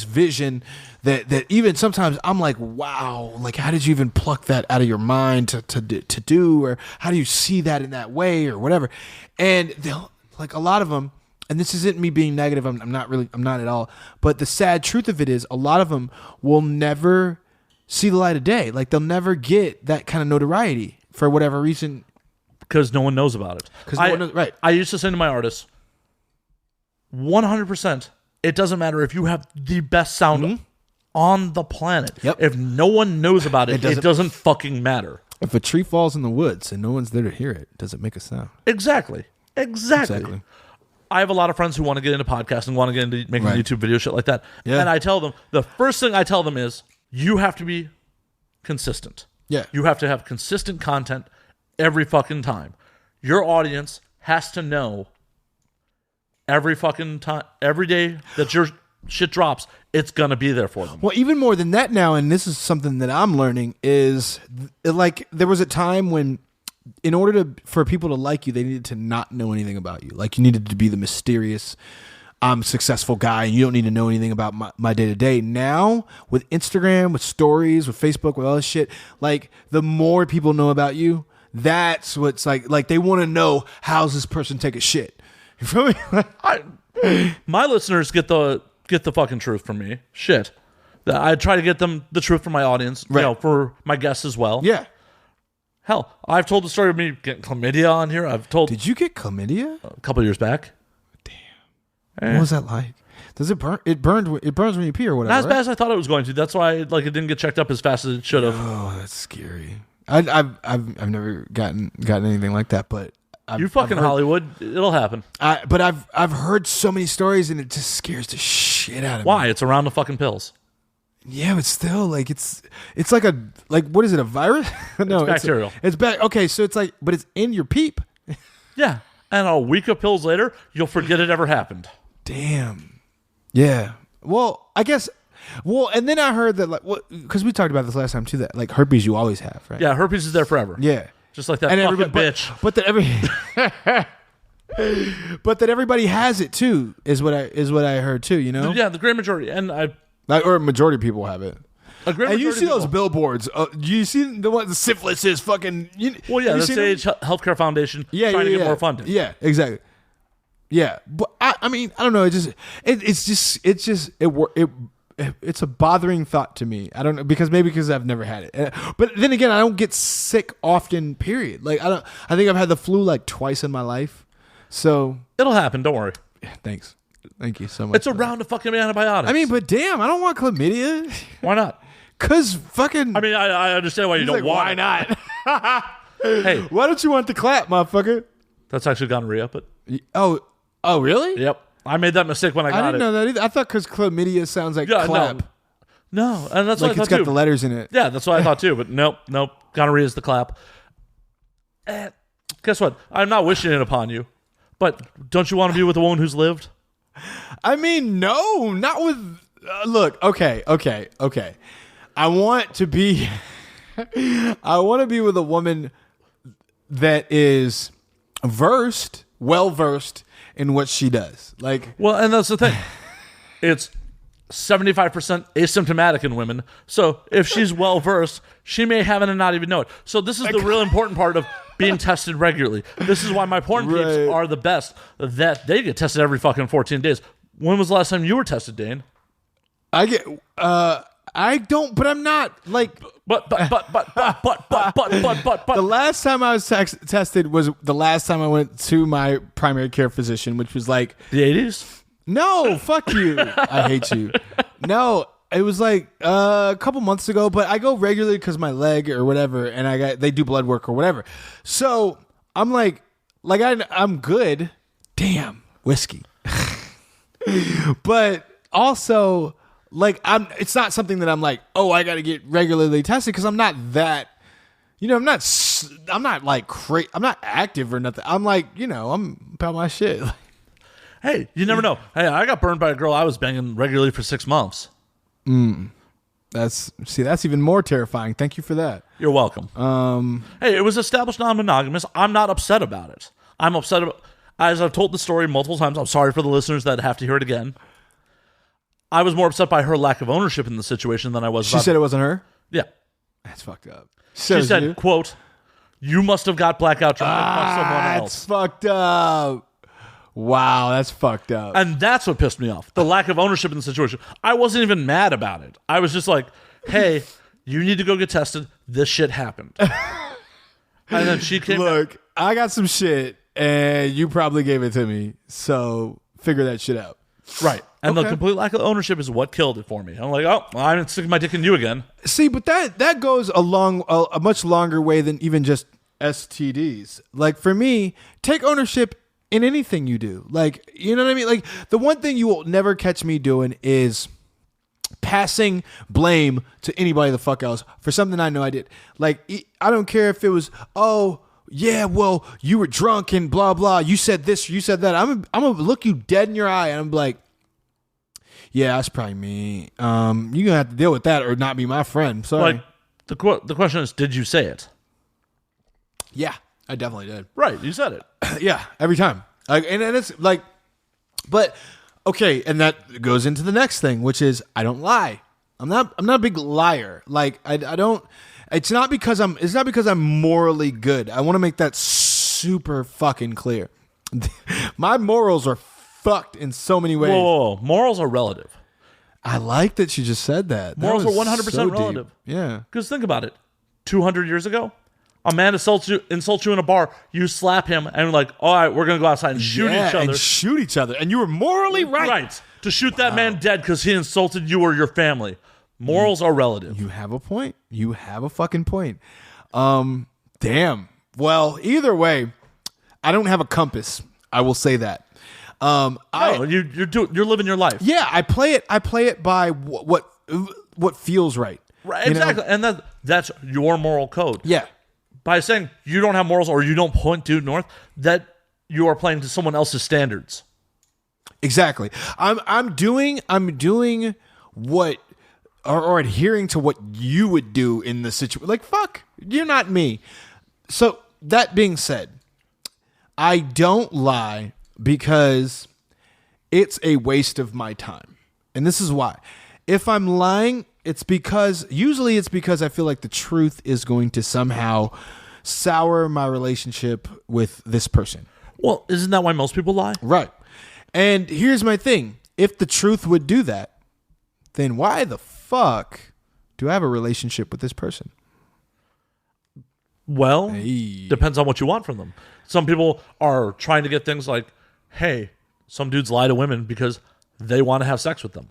vision that even sometimes I'm like, wow, like how did you even pluck that out of your mind to do, or how do you see that in that way or whatever? And they'll, like, a lot of them, and this isn't me being negative, I'm not at all, but the sad truth of it is a lot of them will never see the light of day. Like they'll never get that kind of notoriety for whatever reason. Because no one knows about it. Because no one knows, right. I used to say to my artists, 100%, it doesn't matter if you have the best sound on the planet. Yep. If no one knows about it, it doesn't fucking matter. If a tree falls in the woods and no one's there to hear it, does it make a sound? Exactly. I have a lot of friends who want to get into podcasting, want to get into making YouTube video, shit like that. Yeah. And I tell them, the first thing I tell them is, you have to be consistent. Yeah. You have to have consistent content every fucking time. Your audience has to know every fucking time, every day that your shit drops, it's going to be there for them. Well, even more than that now, and this is something that I'm learning, is like there was a time when in order for people to like you, they needed to not know anything about you. Like you needed to be the mysterious, I'm a successful guy and you don't need to know anything about my day-to-day. Now, with Instagram, with stories, with Facebook, with all this shit, like the more people know about you, that's what's like they want to know, how's this person take a shit? You feel me? My listeners get the fucking truth from me. Shit. I try to get them the truth from my audience, right. For my guests as well. Yeah. Hell, I've told the story of me getting chlamydia on here. Did you get chlamydia? A couple of years back. What was that like? Does it burn? It burns when you pee or whatever. Not as bad as I thought it was going to. That's why it didn't get checked up as fast as it should have. Oh, that's scary. I've never gotten anything like that, but you fucking Hollywood, it'll happen. But I've heard so many stories and it just scares the shit out of me. Why? It's around the fucking pills. Yeah, but still, like it's like what is it? A virus? No, it's bacterial. It's bad. Okay, so it's like, but it's in your peep. Yeah, and a week of pills later, you'll forget it ever happened. Damn. Yeah. Well, I guess. Well, and then I heard that, like, because we talked about this last time too, that like herpes you always have, right? Yeah, herpes is there forever. Yeah, just like that and fucking bitch. But that everybody has it too is what I heard too. You know? Yeah, the great majority, or majority of people have it. And you see those billboards? You see the one the syphilis is fucking. Well, yeah, the Sage Healthcare Foundation trying to get more funding. Yeah, exactly. Yeah, but I mean, I don't know. It's a bothering thought to me. I don't know because I've never had it. But then again, I don't get sick often. Period. Like I think I've had the flu like twice in my life. So it'll happen. Don't worry. Yeah, thanks. Thank you so much. It's a round of fucking antibiotics. I mean, but damn, I don't want chlamydia. Why not? Cause fucking. I mean, I understand why you don't want. Why not? Hey, why don't you want the clap, motherfucker? That's actually gonorrhea, but oh, really? Yep. I made that mistake when I got it. I didn't know that either. I thought because chlamydia sounds like clap. No, and that's what I thought it's got the letters in it. Yeah, that's what I thought too. But nope. Gonorrhea is the clap. And guess what? I'm not wishing it upon you, but don't you want to be with a woman who's lived? I mean, no, not with. Look, okay. I want to be with a woman that is well versed in what she does. Like, well, and that's the thing. It's 75% asymptomatic in women. So if she's well versed, she may have it and not even know it. So this is the real important part of being tested regularly. This is why my porn peeps are the best. That they get tested every fucking 14 days. When was the last time you were tested, Dane? I don't, but I'm not like. But. The last time I was tested was the last time I went to my primary care physician, which was like the 80s. No, fuck you. I hate you. No, it was like a couple months ago, but I go regularly because my leg or whatever, and they do blood work or whatever. So I'm like I'm good. Damn, whiskey. But also, like it's not something that I'm like, oh, I got to get regularly tested because I'm not that. I'm not like crazy. I'm not active or nothing. I'm like, I'm about my shit. Hey, you never know. Hey, I got burned by a girl I was banging regularly for 6 months. That's even more terrifying. Thank you for that. You're welcome. Hey, it was established non-monogamous. I'm not upset about it. I'm upset about, as I've told the story multiple times. I'm sorry for the listeners that have to hear it again. I was more upset by her lack of ownership in the situation than I was. She said it wasn't her? Yeah. That's fucked up. She said, quote, "You must have got blackout drunk and fucked someone else." That's fucked up. Wow, that's fucked up. And that's what pissed me off. The lack of ownership in the situation. I wasn't even mad about it. I was just like, hey, you need to go get tested. This shit happened. And then she came. Look, I got some shit, and you probably gave it to me. So figure that shit out. Right. And the complete lack of ownership is what killed it for me. I'm like, oh, well, I'm sticking my dick in you again. See, but that goes a much longer way than even just STDs. Like for me, take ownership in anything you do. Like, you know what I mean? Like the one thing you will never catch me doing is passing blame to anybody the fuck else for something I know I did. Like, I don't care if it was, oh, yeah, well, you were drunk and blah, blah. You said this, you said that. I'm going to look you dead in your eye and I'm like, yeah, that's probably me. You're going to have to deal with that or not be my friend. Sorry. Like, the question is, did you say it? Yeah, I definitely did. Right, you said it. Yeah, every time. And it's like, but okay, and that goes into the next thing, which is I don't lie. I'm not a big liar. Like I don't. It's not because I'm morally good. I want to make that super fucking clear. My morals are fucked in so many ways. Whoa. Morals are relative. I like that you just said that. Morals are 100% so relative. Deep. Yeah. Because think about it. 200 years ago, a man insults you in a bar, you slap him, and like, all right, we're going to go outside and shoot each other. And you were morally right. Right. To shoot that man dead because he insulted you or your family. Morals are relative. You have a point. You have a fucking point. Damn. Well, either way, I don't have a compass. I will say that. You're living your life. Yeah, I play it by what feels right. Right, exactly. You know? And that's your moral code. Yeah. By saying you don't have morals or you don't point due north, that you are playing to someone else's standards. Exactly. I'm doing what or adhering to what you would do in the situation. Like, fuck, you're not me. So that being said, I don't lie because it's a waste of my time. And this is why. If I'm lying, usually it's because I feel like the truth is going to somehow sour my relationship with this person. Well, isn't that why most people lie? Right. And here's my thing. If the truth would do that, then why the fuck do I have a relationship with this person? Well, depends on what you want from them. Some people are trying to get things like, hey, some dudes lie to women because they want to have sex with them.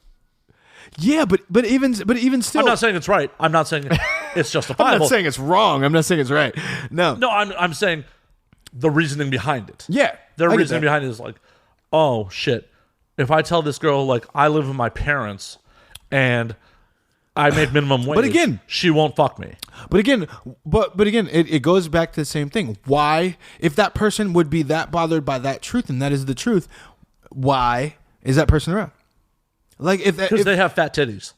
Yeah, but even still, I'm not saying it's right. I'm not saying it's justifiable. I'm not saying it's wrong. I'm not saying it's right. No, I'm saying the reasoning behind it. Yeah, their reasoning behind it is like, oh shit, if I tell this girl like I live with my parents and I make minimum wage, but again, she won't fuck me. But again, it goes back to the same thing. Why, if that person would be that bothered by that truth and that is the truth, why is that person around? Like because they have fat titties.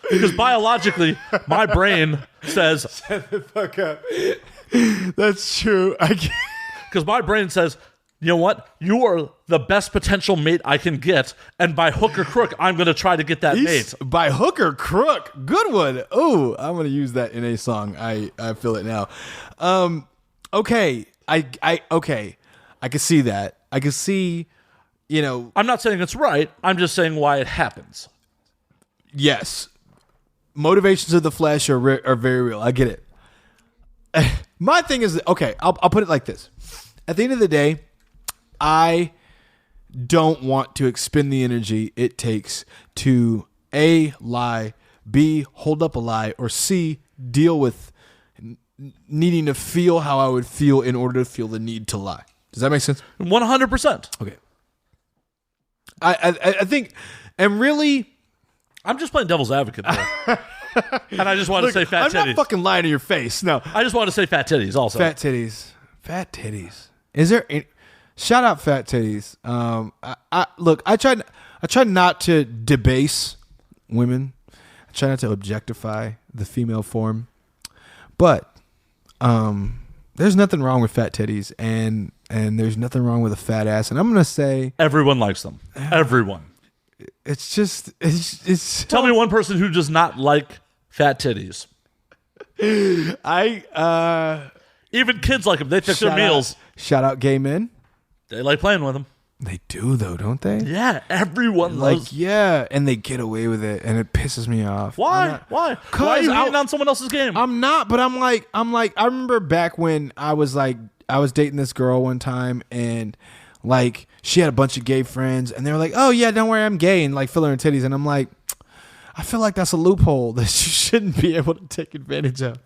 Because biologically, my brain says, "Shut the fuck up." That's true. Because my brain says, you know what? You are the best potential mate I can get, and by hook or crook, I'm going to try to get that mate. By hook or crook, good one. Oh, I'm going to use that in a song. I feel it now. Okay, I can see that. I can see I'm not saying it's right. I'm just saying why it happens. Yes, motivations of the flesh are very real. I get it. My thing is, okay, I'll put it like this. At the end of the day, I don't want to expend the energy it takes to A, lie, B, hold up a lie, or C, deal with needing to feel how I would feel in order to feel the need to lie. Does that make sense? 100%. Okay. I think, and really, I'm just playing devil's advocate there. And I just want to say fat titties. I'm not fucking lying to your face. No. I just want to say fat titties also. Fat titties. Fat titties. Is there any, shout out fat titties. I try not to debase women. I try not to objectify the female form. But there's nothing wrong with fat titties and there's nothing wrong with a fat ass. And I'm going to say everyone likes them. Everyone. It's just it's Tell me one person who does not like fat titties. Even kids like them. They pick their meals. Shout out gay men. They like playing with them. They do though, don't they? Yeah, everyone loves. Yeah, and they get away with it, and it pisses me off. Why? Why are you hating on someone else's game? I'm not, but I'm like. I remember back when I was dating this girl one time, and like she had a bunch of gay friends, and they were like, "Oh yeah, don't worry, I'm gay," and like filling her titties, and I'm like, I feel like that's a loophole that you shouldn't be able to take advantage of.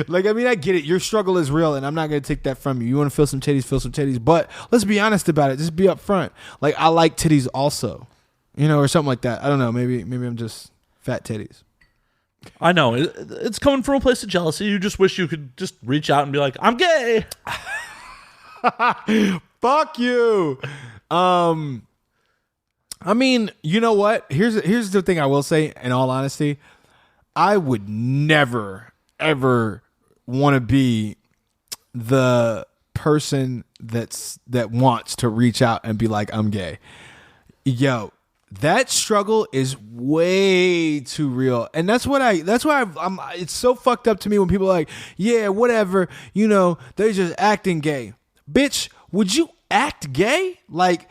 Like, I mean, I get it. Your struggle is real, and I'm not going to take that from you. You want to feel some titties. But let's be honest about it. Just be upfront. Like, I like titties also, or something like that. I don't know. Maybe I'm just fat titties. I know. It's coming from a place of jealousy. You just wish you could just reach out and be like, I'm gay. Fuck you. I mean, you know what? Here's the thing I will say, in all honesty. I would never ever want to be the person that wants to reach out and be like, I'm gay. Yo, that struggle is way too real. And that's why I'm it's so fucked up to me when people are like, yeah, whatever, they're just acting gay. Bitch, would you act gay? Like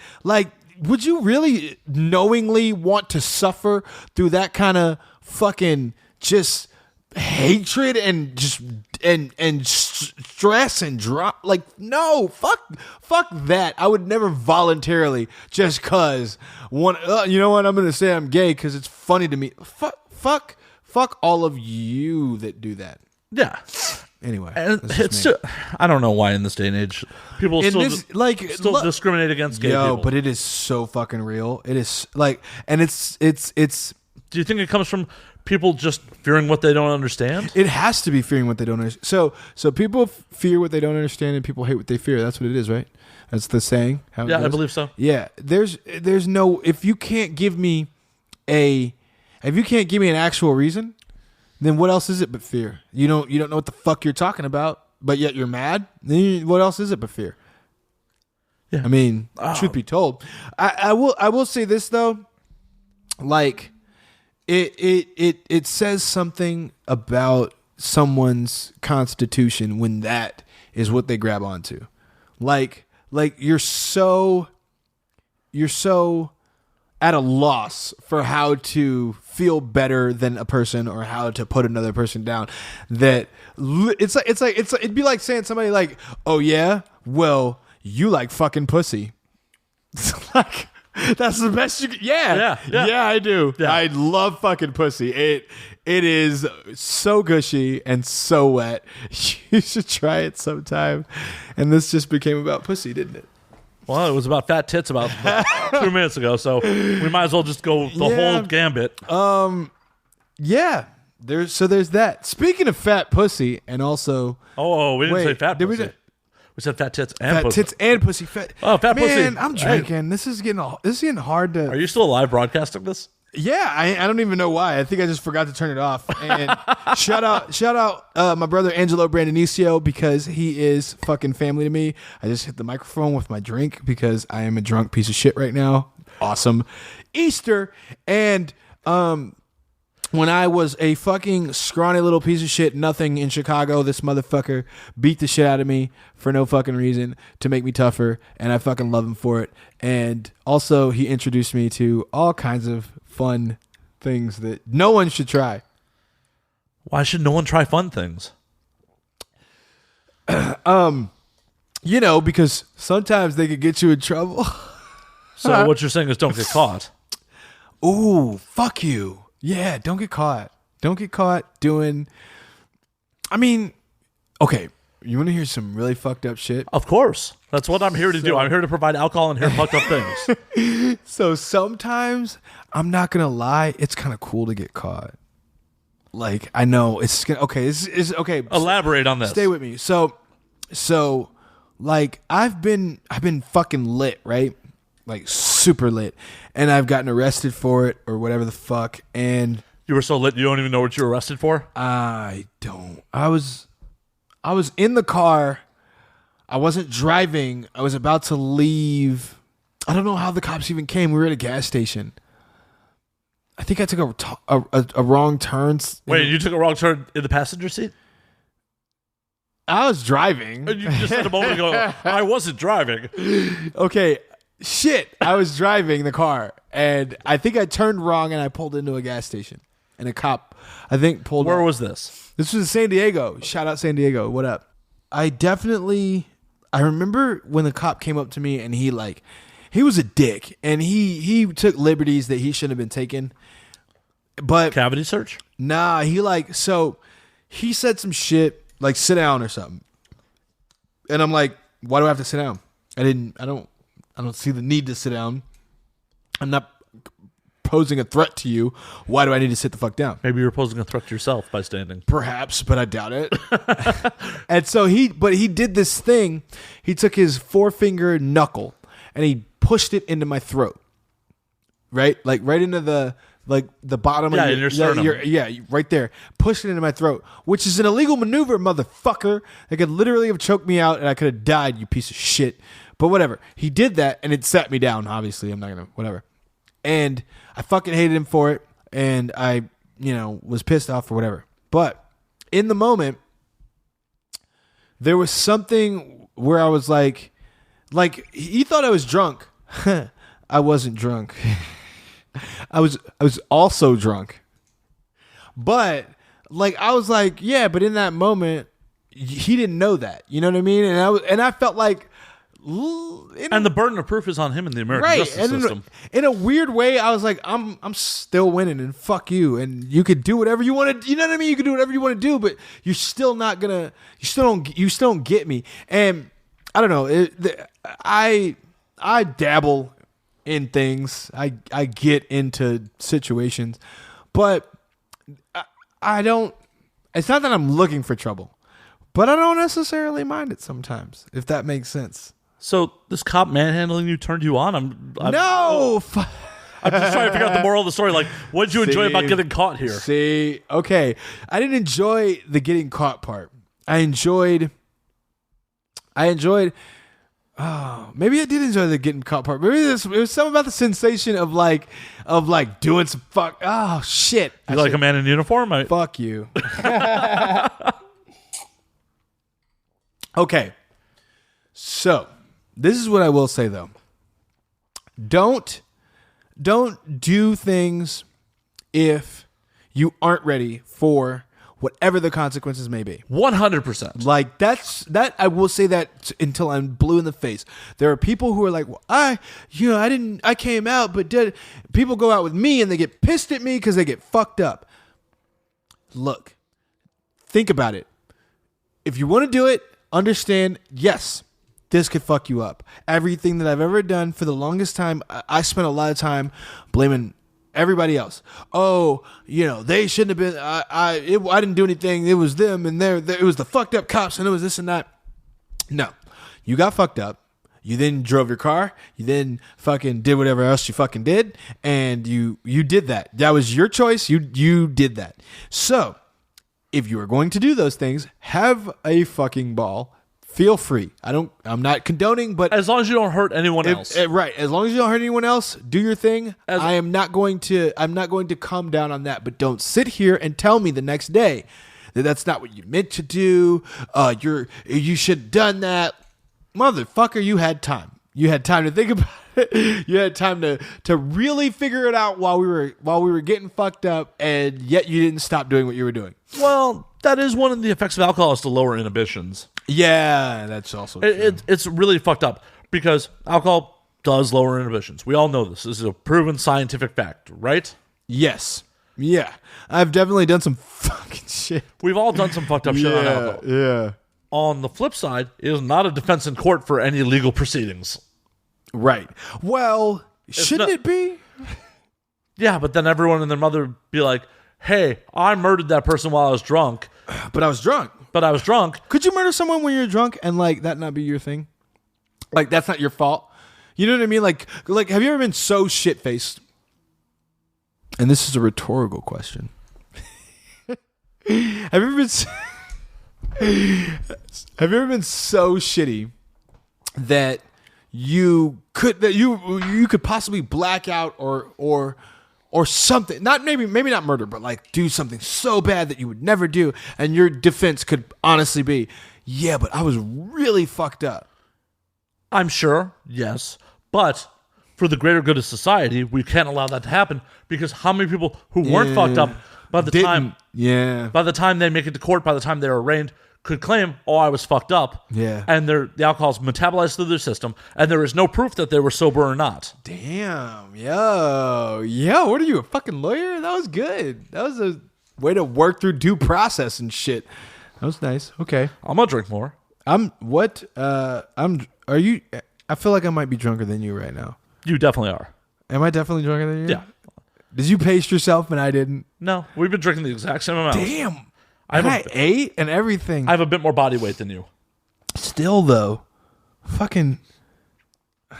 would you really knowingly want to suffer through that kind of fucking just hatred and just and stress and drop? Like, no, fuck that. I would never voluntarily just cause one. You know what? I'm gonna say I'm gay because it's funny to me. Fuck all of you that do that. Yeah. Anyway, and it's I don't know why in this day and age people still discriminate against gay people. But it is so fucking real. It is like, and it's. Do you think it comes from people just fearing what they don't understand? It has to be fearing what they don't understand. So people fear what they don't understand, and people hate what they fear. That's what it is, right? That's the saying. Yeah, I believe so. Yeah, there's no, if you can't give me an actual reason, then what else is it but fear? You don't know what the fuck you're talking about, but yet you're mad. Then what else is it but fear? Yeah, I mean, truth be told, I will say this though, like. It says something about someone's constitution when that is what they grab onto. Like you're so at a loss for how to feel better than a person or how to put another person down that it'd be like saying somebody like, oh yeah, well, you like fucking pussy. It's like, that's the best you can. Yeah, I do. Yeah. I love fucking pussy. It is so gushy and so wet. You should try it sometime. And this just became about pussy, didn't it? Well, it was about fat tits about 2 minutes ago, so we might as well just go the whole gambit. Yeah. There's that. Speaking of fat pussy, and also, we didn't say fat pussy. We said fat tits and pussy. Fat tits and pussy. Fat pussy. Man, I'm drinking. This is getting hard to. Are you still live broadcasting this? Yeah, I don't even know why. I think I just forgot to turn it off. And shout out my brother Angelo Brandonicio, because he is fucking family to me. I just hit the microphone with my drink because I am a drunk piece of shit right now. Awesome. Easter and when I was a fucking scrawny little piece of shit, nothing in Chicago, this motherfucker beat the shit out of me for no fucking reason to make me tougher, and I fucking love him for it. And also, he introduced me to all kinds of fun things that no one should try. Why should no one try fun things? You know, because sometimes they could get you in trouble. So what you're saying is don't get caught. Ooh, fuck you. Yeah, don't get caught. Don't get caught doing... I mean, okay, you want to hear some really fucked up shit? Of course. That's what I'm here to do. I'm here to provide alcohol and hear fucked up things. So sometimes, I'm not going to lie, it's kind of cool to get caught. Like, I know, it's... Okay, okay. Elaborate on this. Stay with me. So, like, I've been fucking lit, right? Like, super lit. And I've gotten arrested for it or whatever the fuck. And you were so lit you don't even know what you were arrested for? I don't. I was in the car. I wasn't driving. I was about to leave. I don't know how the cops even came. We were at a gas station. I think I took a wrong turn. Wait, you took a wrong turn in the passenger seat? I was driving. You just said a moment ago, I wasn't driving. Okay. Shit, I was driving the car, and I think I turned wrong, and I pulled into a gas station, and a cop, I think, pulled. Where up. was this? This was in San Diego. Shout out San Diego. What up? I remember when the cop came up to me, and he was a dick, and he took liberties that he shouldn't have been taking. But cavity search? Nah, he said some shit like sit down or something, and I'm like, why do I have to sit down? I don't see the need to sit down. I'm not posing a threat to you. Why do I need to sit the fuck down? Maybe you're posing a threat to yourself by standing. Perhaps, but I doubt it. And so he did this thing. He took his forefinger knuckle and he pushed it into my throat. Right? Like right into the bottom of in your sternum. Right there. Pushed it into my throat, which is an illegal maneuver, motherfucker. They could literally have choked me out and I could have died, you piece of shit. But whatever. He did that and it sat me down, obviously. I'm not going to, whatever. And I fucking hated him for it. And I, was pissed off or whatever. But in the moment, there was something where I was like he thought I was drunk. I wasn't drunk. I was also drunk. But I was like, yeah, but in that moment, he didn't know that. You know what I mean? And I felt like, and the burden of proof is on him in the American justice system. In a weird way, I was like, I'm still winning, and fuck you. And you could do whatever you want to. You know what I mean? You could do whatever you want to do, but you're still not gonna. You still don't get me. And I don't know. I dabble in things. I get into situations, but I don't. It's not that I'm looking for trouble, but I don't necessarily mind it sometimes, if that makes sense. So this cop manhandling you turned you on? No. I'm just trying to figure out the moral of the story. Like, what did you enjoy about getting caught here? See, okay. I didn't enjoy the getting caught part. I enjoyed. Oh, maybe I did enjoy the getting caught part. Maybe it was something about the sensation of doing some fuck. Oh shit! You like a man in uniform? Fuck you. Okay, so this is what I will say though. Don't do things if you aren't ready for whatever the consequences may be. 100%. Like that. I will say that until I'm blue in the face. There are people who are like, well, I came out, but people go out with me and they get pissed at me because they get fucked up. Look, think about it. If you want to do it, understand, yes, this could fuck you up. Everything that I've ever done for the longest time, I spent a lot of time blaming everybody else. Oh, they shouldn't have been. I didn't do anything. It was them, and it was the fucked up cops, and it was this and that. No, you got fucked up. You then drove your car. You then fucking did whatever else you fucking did, and you did that. That was your choice. You did that. So, if you are going to do those things, have a fucking ball. feel free. I'm not condoning, but as long as you don't hurt anyone else. Right. As long as you don't hurt anyone else, do your thing. I'm not going to calm down on that, but don't sit here and tell me the next day that that's not what you meant to do. You should have done that. Motherfucker, you had time. You had time to think about it. You had time to really figure it out while we were getting fucked up, and yet you didn't stop doing what you were doing. Well, that is one of the effects of alcohol, is to lower inhibitions. Yeah, that's also true. It's really fucked up because alcohol does lower inhibitions. We all know this. This is a proven scientific fact, right? Yes. Yeah. I've definitely done some fucking shit. We've all done some fucked up shit on alcohol. Yeah. On the flip side, it is not a defense in court for any legal proceedings. Right. Well, shouldn't it be? Yeah, but then everyone and their mother would be like, hey, I murdered that person while I was drunk. But I was drunk. Could you murder someone when you're drunk and like that not be your thing? Like that's not your fault. You know what I mean? Like have you ever been so shit-faced? And this is a rhetorical question. Have you ever been so shitty that you could possibly black out or something, maybe not murder, but like do something so bad that you would never do, and your defense could honestly be, yeah, but I was really fucked up. I'm sure, yes, but for the greater good of society, we can't allow that to happen, because how many people who weren't fucked up by the time they make it to court, by the time they're arraigned, could claim, oh, I was fucked up. Yeah. And the alcohol's metabolized through their system, and there is no proof that they were sober or not. Damn. Yo, what are you, a fucking lawyer? That was good. That was a way to work through due process and shit. That was nice. Okay. I'm gonna drink more. Are you, I feel like I might be drunker than you right now. You definitely are. Am I definitely drunker than you? Yeah. Did you pace yourself and I didn't? No, we've been drinking the exact same amount. Damn. I ate and everything. I have a bit more body weight than you. Still, though, I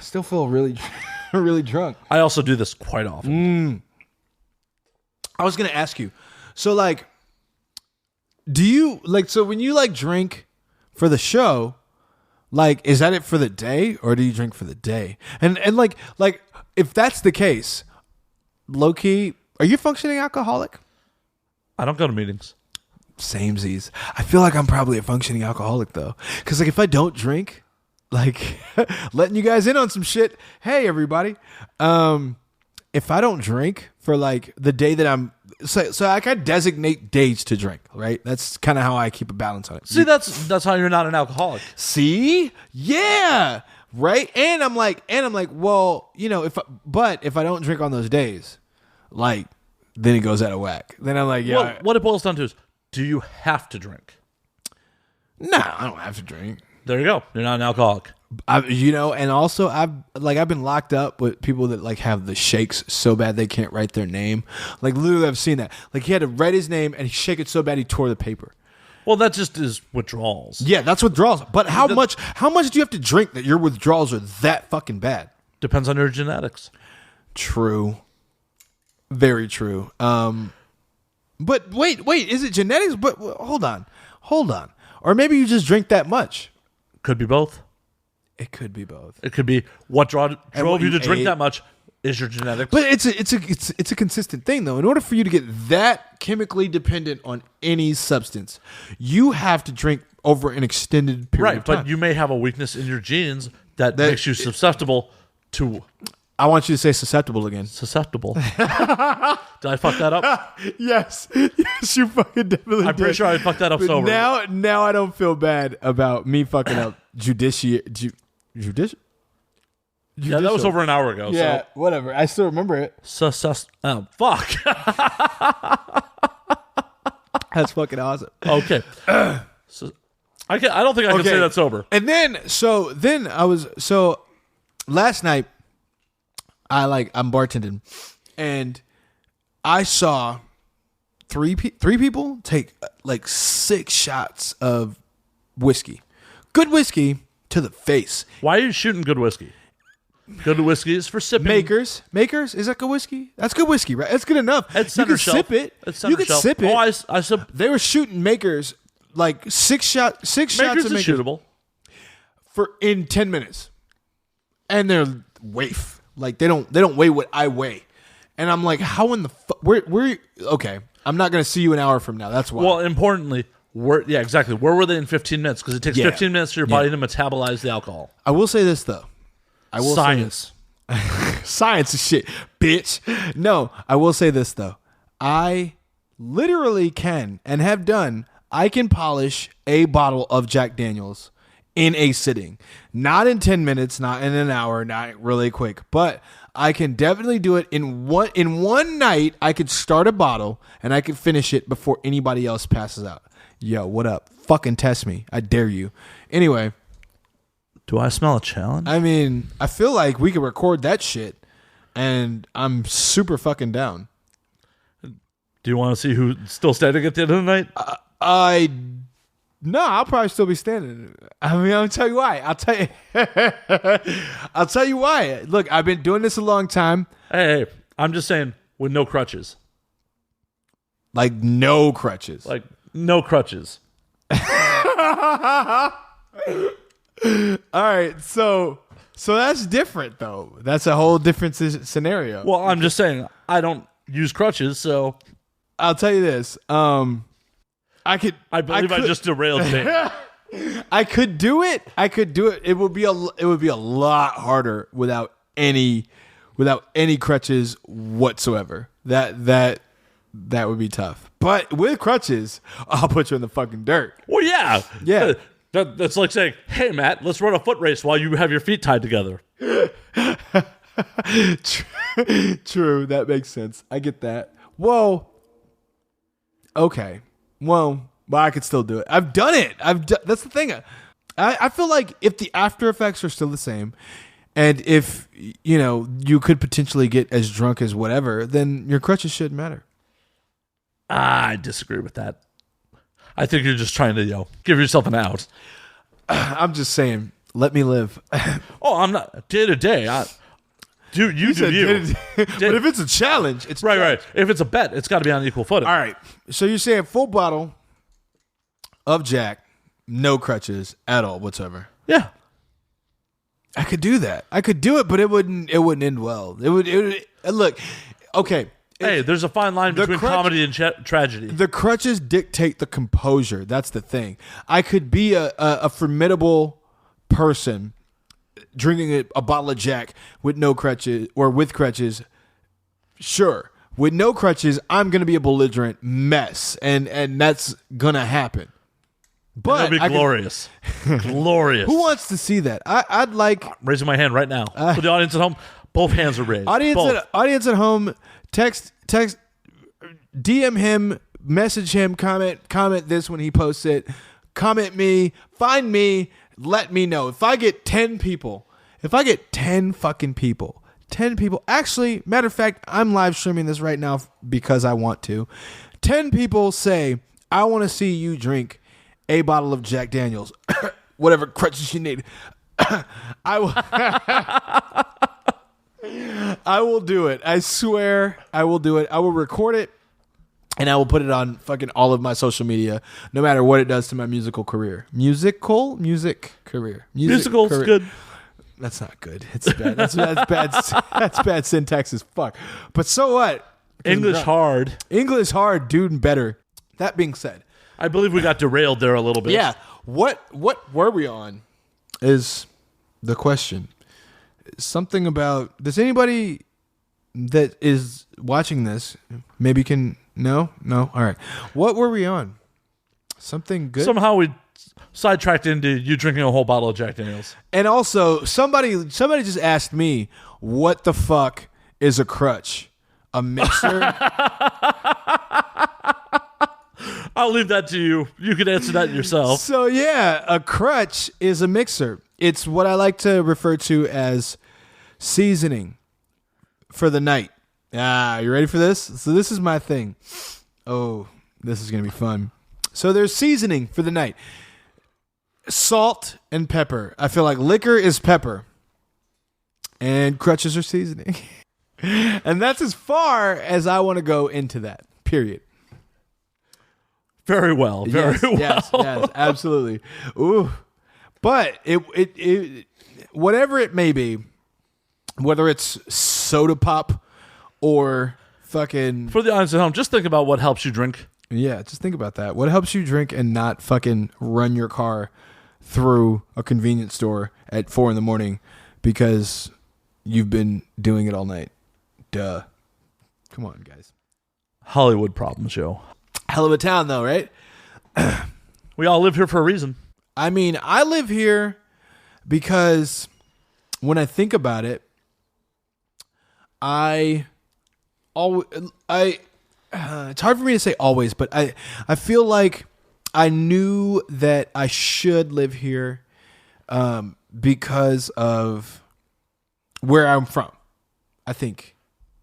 still feel really, really drunk. I also do this quite often. I was going to ask you, so, like, do you, like, so when you, like, drink for the show, like, is that it for the day, or do you drink for the day? And like, if that's the case, low-key, are you a functioning alcoholic? I don't go to meetings. Samesies. I feel like I'm probably a functioning alcoholic though, because like if I don't drink, like letting you guys in on some shit. Hey everybody, if I don't drink for like the day that I'm so like I designate days to drink. Right, that's kind of how I keep a balance on it. See, that's how you're not an alcoholic. See, yeah, right. And I'm like, well, you know, if I don't drink on those days, like then it goes out of whack. Then I'm like, yeah. Well, what it boils down to is, do you have to drink? No, I don't have to drink. There you go. You're not an alcoholic. And also I've been locked up with people that like have the shakes so bad they can't write their name. Like literally, I've seen that. Like he had to write his name and he shake it so bad he tore the paper. Well, that just is withdrawals. Yeah, that's withdrawals. But how much do you have to drink that your withdrawals are that fucking bad? Depends on your genetics. True. Very true. But wait, is it genetics? But hold on. Or maybe you just drink that much. Could be both. It could be both. It could be what drove you to drink that much is your genetics. But it's a consistent thing though. In order for you to get that chemically dependent on any substance, you have to drink over an extended period of time. But you may have a weakness in your genes that makes you susceptible to. I want you to say susceptible again. Susceptible. Did I fuck that up? Yes, you fucking definitely did. I'm pretty sure I fucked that up but sober. Now I don't feel bad about me fucking up judicial. Yeah, that was over an hour ago. Yeah, so. Whatever. I still remember it. Oh, fuck. That's fucking awesome. Okay. So I don't think I can say that sober. And then last night I'm bartending, and I saw three people take like 6 shots of whiskey, good whiskey, to the face. Why are you shooting good whiskey? Good whiskey is for sipping. Makers, is that good whiskey? That's good whiskey, right? That's good enough. It's you can shelf. sip it. You can sip it. Oh, They were shooting Makers like 6 shots. 6 shots of Makers Makers. is shootable. in 10 minutes. And they're waif. Like they don't weigh what I weigh. And I'm like, how in the fuck? Where? Okay, I'm not gonna see you an hour from now. That's why. Well, importantly, exactly. Where were they in 15 minutes? Because it takes 15 minutes for your body to metabolize the alcohol. I will say this though. Science. Science is shit, bitch. No, I will say this though. I literally can and have done. I can polish a bottle of Jack Daniels in a sitting. Not in 10 minutes, not in an hour, not really quick, but I can definitely do it in one night. I could start a bottle and I could finish it before anybody else passes out. Yo, what up? Fucking test me. I dare you. Anyway. Do I smell a challenge? I mean, I feel like we could record that shit and I'm super fucking down. Do you want to see who's still standing at the end of the night? No, I'll probably still be standing. I mean, I'll tell you why. I'll tell you why. Look, I've been doing this a long time. Hey, I'm just saying, with no crutches. Like no crutches. Like no crutches. All right, so that's different though. That's a whole different scenario. Well, I'm just saying, I don't use crutches, so I'll tell you this. I believe I just derailed Dayne. I could do it. It would be a lot harder without any crutches whatsoever. That would be tough. But with crutches, I'll put you in the fucking dirt. Well, yeah. Yeah. That's like saying, hey, Matt, let's run a foot race while you have your feet tied together. True. That makes sense. I get that. Whoa. Okay. Well, I could still do it. I've done it. That's the thing. I feel like if the after effects are still the same, and if you could potentially get as drunk as whatever, then your crutches shouldn't matter. I disagree with that. I think you're just trying to give yourself an out. I'm just saying, let me live. Oh, I'm not day to day. Dude, you do you. But if it's a challenge, it's right. If it's a bet, it's got to be on equal footing. All right. So you're saying full bottle of Jack, no crutches at all whatsoever. Yeah, I could do that. I could do it, but it wouldn't end well. It would look. Okay. Hey, there's a fine line between comedy and tragedy. The crutches dictate the composure. That's the thing. I could be a formidable person drinking a bottle of Jack with no crutches or with crutches. Sure. With no crutches, I'm going to be a belligerent mess, and that's going to happen. But it'll be glorious. Glorious. Who wants to see that? I'd like... Raising my hand right now. For the audience at home, both hands are raised. Audience at home, text, DM him, message him, comment this when he posts it, comment me, find me, let me know. If I get 10 fucking people, 10 people, actually, matter of fact, I'm live streaming this right now because I want to. 10 people say, I want to see you drink a bottle of Jack Daniels, whatever crutches you need. I will do it. I swear I will do it. I will record it and I will put it on fucking all of my social media, no matter what it does to my musical career. Music career. Musical's good. That's not good. It's bad. That's bad. That's bad syntax as fuck. But so what? English hard, dude, better. That being said, I believe we got derailed there a little bit. Yeah. What were we on? Is the question. Something about, does anybody that is watching this maybe can no? All right. What were we on? Something good? Somehow we sidetracked into you drinking a whole bottle of Jack Daniels. And also somebody just asked me, what the fuck is a crutch? A mixer? I'll leave that to you. You can answer that yourself. So yeah, a crutch is a mixer. It's what I like to refer to as seasoning for the night. You ready for this? So this is my thing. Oh, this is going to be fun. So there's seasoning for the night. Salt and pepper. I feel like liquor is pepper. And crutches are seasoning. And that's as far as I want to go into that. Period. Very well. Very well. Yes, absolutely. Ooh. But it whatever it may be, whether it's soda pop or fucking For the audience at home, just think about what helps you drink. yeah, just think about that. What helps you drink and not fucking run your car through a convenience store at 4 a.m. because you've been doing it all night? Duh. Come on, guys. Hollywood problems, Joe. Hell of a town, though, right? We all live here for a reason. I mean, I live here because when I think about it, it's hard for me to say always, but I feel like I knew that I should live here because of where I'm from. I think,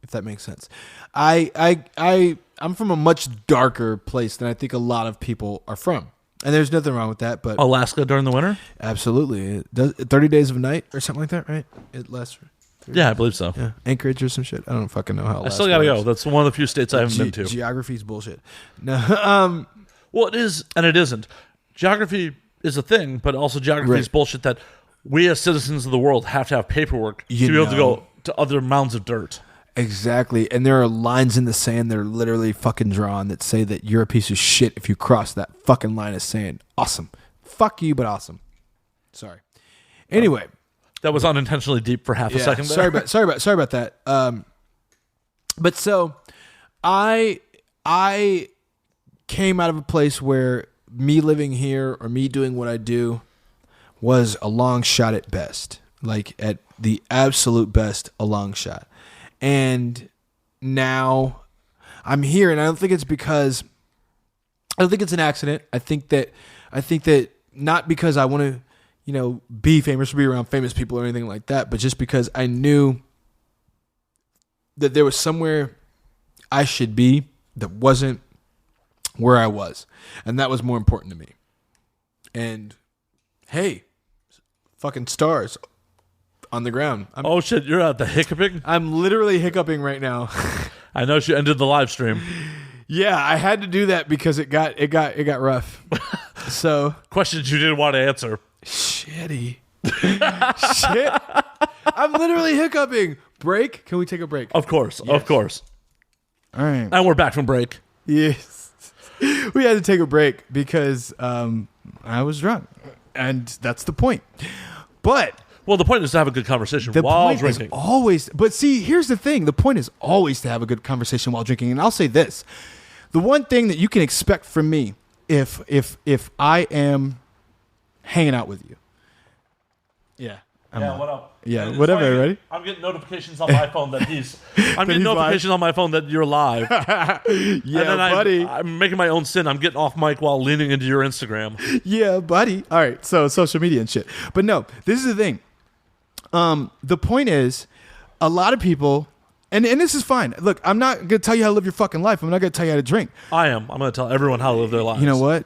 if that makes sense. I'm from a much darker place than I think a lot of people are from. And there's nothing wrong with that, but Alaska during the winter? absolutely. It does 30 days of night or something like that, right? It lasts for 30 Yeah, I believe so. yeah. Anchorage or some shit. I don't fucking know how. I still gotta go. That's one of the few states I haven't been to. Geography's bullshit. No, Well, it is and it isn't. Geography is a thing, but also geography is Right. bullshit that we as citizens of the world have to have paperwork You to be able to know. go to other mounds of dirt. exactly. And there are lines in the sand that are literally fucking drawn that say that you're a piece of shit if you cross that fucking line of sand. Awesome. Fuck you, but awesome. Sorry. Anyway. That was unintentionally deep for half a second there. Sorry about that. But so I came out of a place where me living here or me doing what I do was a long shot at best. Like at the absolute best, a long shot. And now I'm here, and I don't think it's because I don't think it's an accident. I think that not because I want to, be famous or be around famous people or anything like that, but just because I knew that there was somewhere I should be that wasn't where I was. And that was more important to me. And hey, fucking stars on the ground. Oh shit, you're at the hiccuping? I'm literally hiccuping right now. I know she ended the live stream. Yeah, I had to do that because it got rough. So Questions you didn't want to answer. shitty. Shit. I'm literally hiccuping. Break? Can we take a break? Of course, of course. All right. And we're back from break. Yes. We had to take a break because I was drunk. And that's the point. But Well, the point is to have a good conversation the while point drinking. is always, but see, here's the thing. The point is always to have a good conversation while drinking. And I'll say this. The one thing that you can expect from me if I am hanging out with you. Yeah. What up? Yeah, And it's whatever, funny, ready? I'm getting notifications on my phone that he's. I'm getting he's notifications on my phone that you're live. Yeah, and then buddy. I'm making my own sin. I'm getting off mic while leaning into your Instagram. Yeah, buddy. All right, so social media and shit. But no, this is the thing. The point is, a lot of people, and this is fine. Look, I'm not going to tell you how to live your fucking life. I'm not going to tell you how to drink. I am. I'm going to tell everyone how to live their lives. You know what?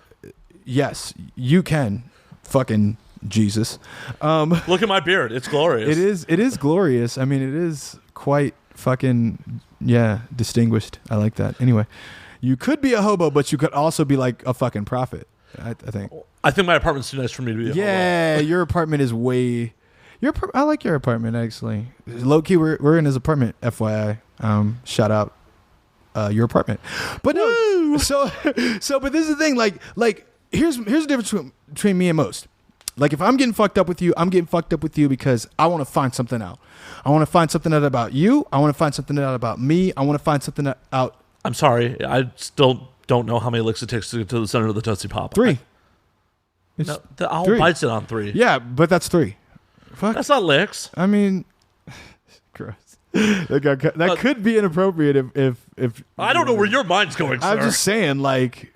Yes, you can. Fucking Jesus. Look at my beard. It's glorious. It is glorious. I mean, it is quite fucking, distinguished. I like that. Anyway, you could be a hobo, but you could also be like a fucking prophet, I think. I think my apartment's too nice for me to be a hobo. Yeah, your apartment is way... I like your apartment, actually. Low-key, we're in his apartment, FYI. Shout out your apartment. But no, but this is the thing. Like here's the difference between me and most. Like, if I'm getting fucked up with you, I'm getting fucked up with you because I want to find something out. I want to find something out about you. I want to find something out about me. I want to find something out. I'm sorry. I still don't know how many licks it takes to get to the center of the Tootsie Pop. 3. No, the owl 3. bites it on 3. Yeah, but that's 3. Fuck. That's not licks. I mean, gross. That could be inappropriate if I don't know where your mind's going, sir. I'm just saying, like,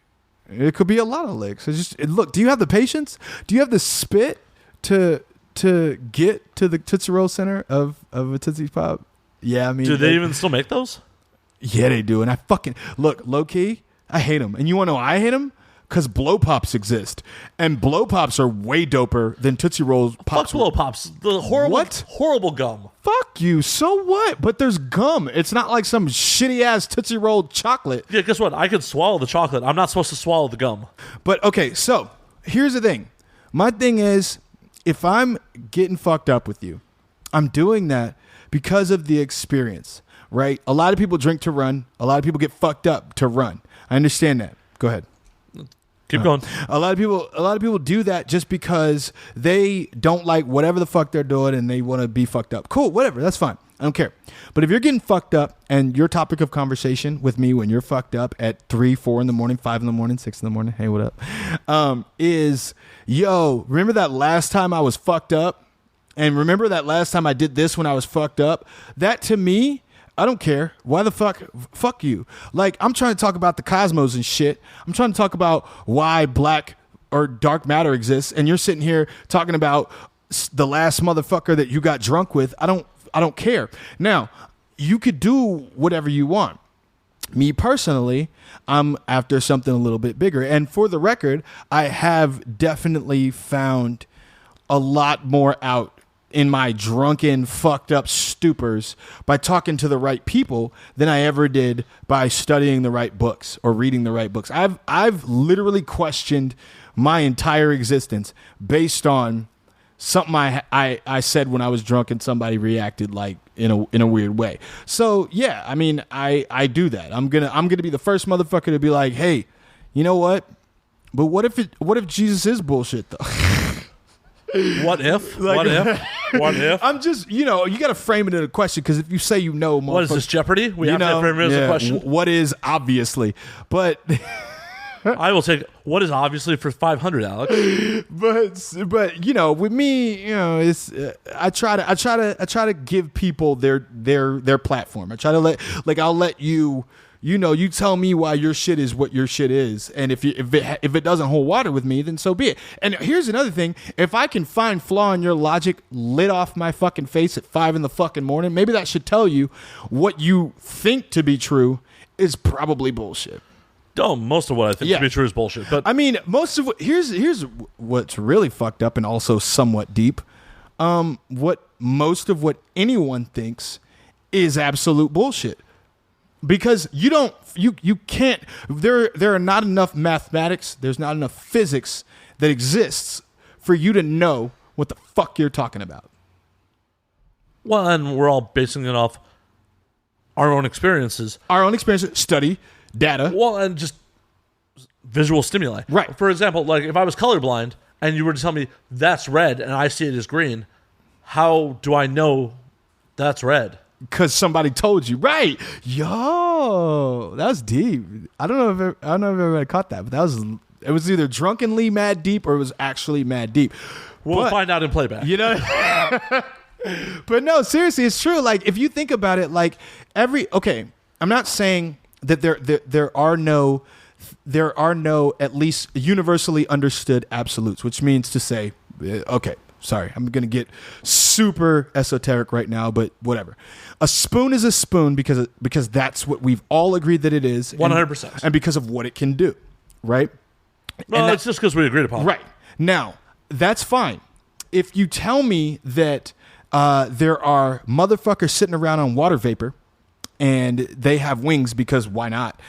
it could be a lot of licks. Look, do you have the patience? Do you have the spit to get to the Tootsie Roll center of a Tootsie Pop? Yeah, I mean, do they even still make those? Yeah, they do. And I fucking look, low key, I hate them. And you want to know why I hate them? Because Blow Pops exist, and Blow Pops are way doper than Tootsie Rolls Pops. Fuck Blow Pops. The horrible gum. Fuck you. So what? But there's gum. It's not like some shitty ass Tootsie Roll chocolate. Yeah, guess what? I could swallow the chocolate. I'm not supposed to swallow the gum. But okay, so here's the thing. My thing is, if I'm getting fucked up with you, I'm doing that because of the experience, right? A lot of people drink to run. A lot of people get fucked up to run. I understand that. Go ahead. Keep going. A lot of people do that just because they don't like whatever the fuck they're doing and they want to be fucked up. Cool, whatever, that's fine. I don't care. But if you're getting fucked up and your topic of conversation with me when you're fucked up at 3, 4 in the morning, 5 in the morning, 6 in the morning, hey, what up? Is, yo, remember that last time I was fucked up? And remember that last time I did this when I was fucked up? That to me, I don't care. Why the fuck you? Like, I'm trying to talk about the cosmos and shit. I'm trying to talk about why black or dark matter exists. And you're sitting here talking about the last motherfucker that you got drunk with. I don't care. Now, you could do whatever you want. Me personally, I'm after something a little bit bigger. And for the record, I have definitely found a lot more out in my drunken, fucked up stupors by talking to the right people than I ever did by studying the right books or reading the right books. I've literally questioned my entire existence based on something I said when I was drunk and somebody reacted like in a weird way. So yeah, I mean, I do that. I'm gonna be the first motherfucker to be like, hey, you know what? But what if Jesus is bullshit though? What if? What if? I'm just, you got to frame it in a question, because if you say what is this, Jeopardy? We have to frame it as a question. What is obviously? But I will take what is obviously for 500, Alex. But with me, it's I try to give people their platform. I try to I'll let you. You tell me why your shit is what your shit is, and if it doesn't hold water with me, then so be it. And here's another thing: if I can find flaw in your logic lit off my fucking face at 5 in the fucking morning, maybe that should tell you what you think to be true is probably bullshit. Oh, most of what I think to be true is bullshit. But I mean, here's what's really fucked up and also somewhat deep. Most of what anyone thinks is absolute bullshit. Because you can't, there are not enough mathematics, there's not enough physics that exists for you to know what the fuck you're talking about. Well, and we're all basing it off our own experiences. Study, data. Well, and just visual stimuli. Right. For example, like if I was colorblind and you were to tell me that's red and I see it as green, how do I know that's red? Because somebody told you, right? Yo, that was deep. I don't know if everybody caught that, but it was either drunkenly mad deep or it was actually mad deep. We'll find out in playback. But no, seriously, it's true. Like if you think about it, like I'm not saying that there are no at least universally understood absolutes, which means to say, okay. Sorry, I'm going to get super esoteric right now, but whatever. A spoon is a spoon because that's what we've all agreed that it is. 100%. And because of what it can do, right? Well, it's just because we agreed upon it. Right. Now, that's fine. If you tell me that there are motherfuckers sitting around on water vapor and they have wings because why not?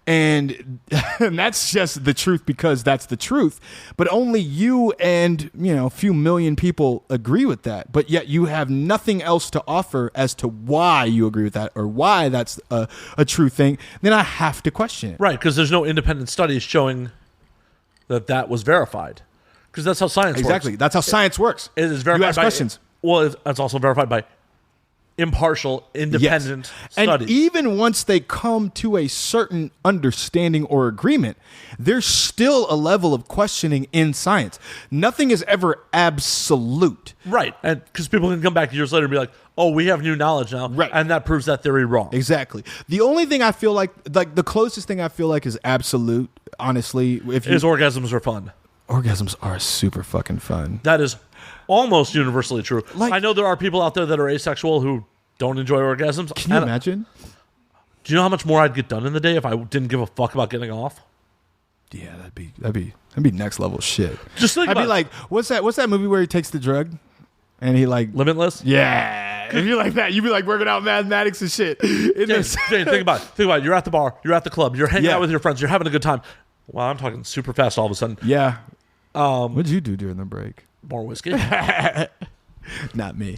And that's just the truth because that's the truth. But only you and, a few million people agree with that. But yet you have nothing else to offer as to why you agree with that or why that's a true thing. Then I have to question it. Right, because there's no independent studies showing that was verified. Because that's how science works. Exactly. That's how science works. It is verified you ask questions. Well, it's also verified by impartial, independent studies. And even once they come to a certain understanding or agreement, there's still a level of questioning in science. Nothing is ever absolute. Right. And because people can come back years later and be like, oh, we have new knowledge now. Right. And that proves that theory wrong. Exactly. The only thing I feel like the closest thing I feel like is absolute, honestly, is orgasms are fun. Orgasms are super fucking fun. That is almost universally true. Like, I know there are people out there that are asexual who don't enjoy orgasms. Can you imagine? Do you know how much more I'd get done in the day if I didn't give a fuck about getting off? Yeah, that'd be next level shit. Just think I'd be like, what's that movie where he takes the drug and he like Limitless? Yeah. If you like that, you'd be like working out mathematics and shit. Jane, think about it. You're at the bar, you're at the club, you're hanging out with your friends, you're having a good time. Wow, I'm talking super fast all of a sudden. Yeah. What did you do during the break? More whiskey. Not me.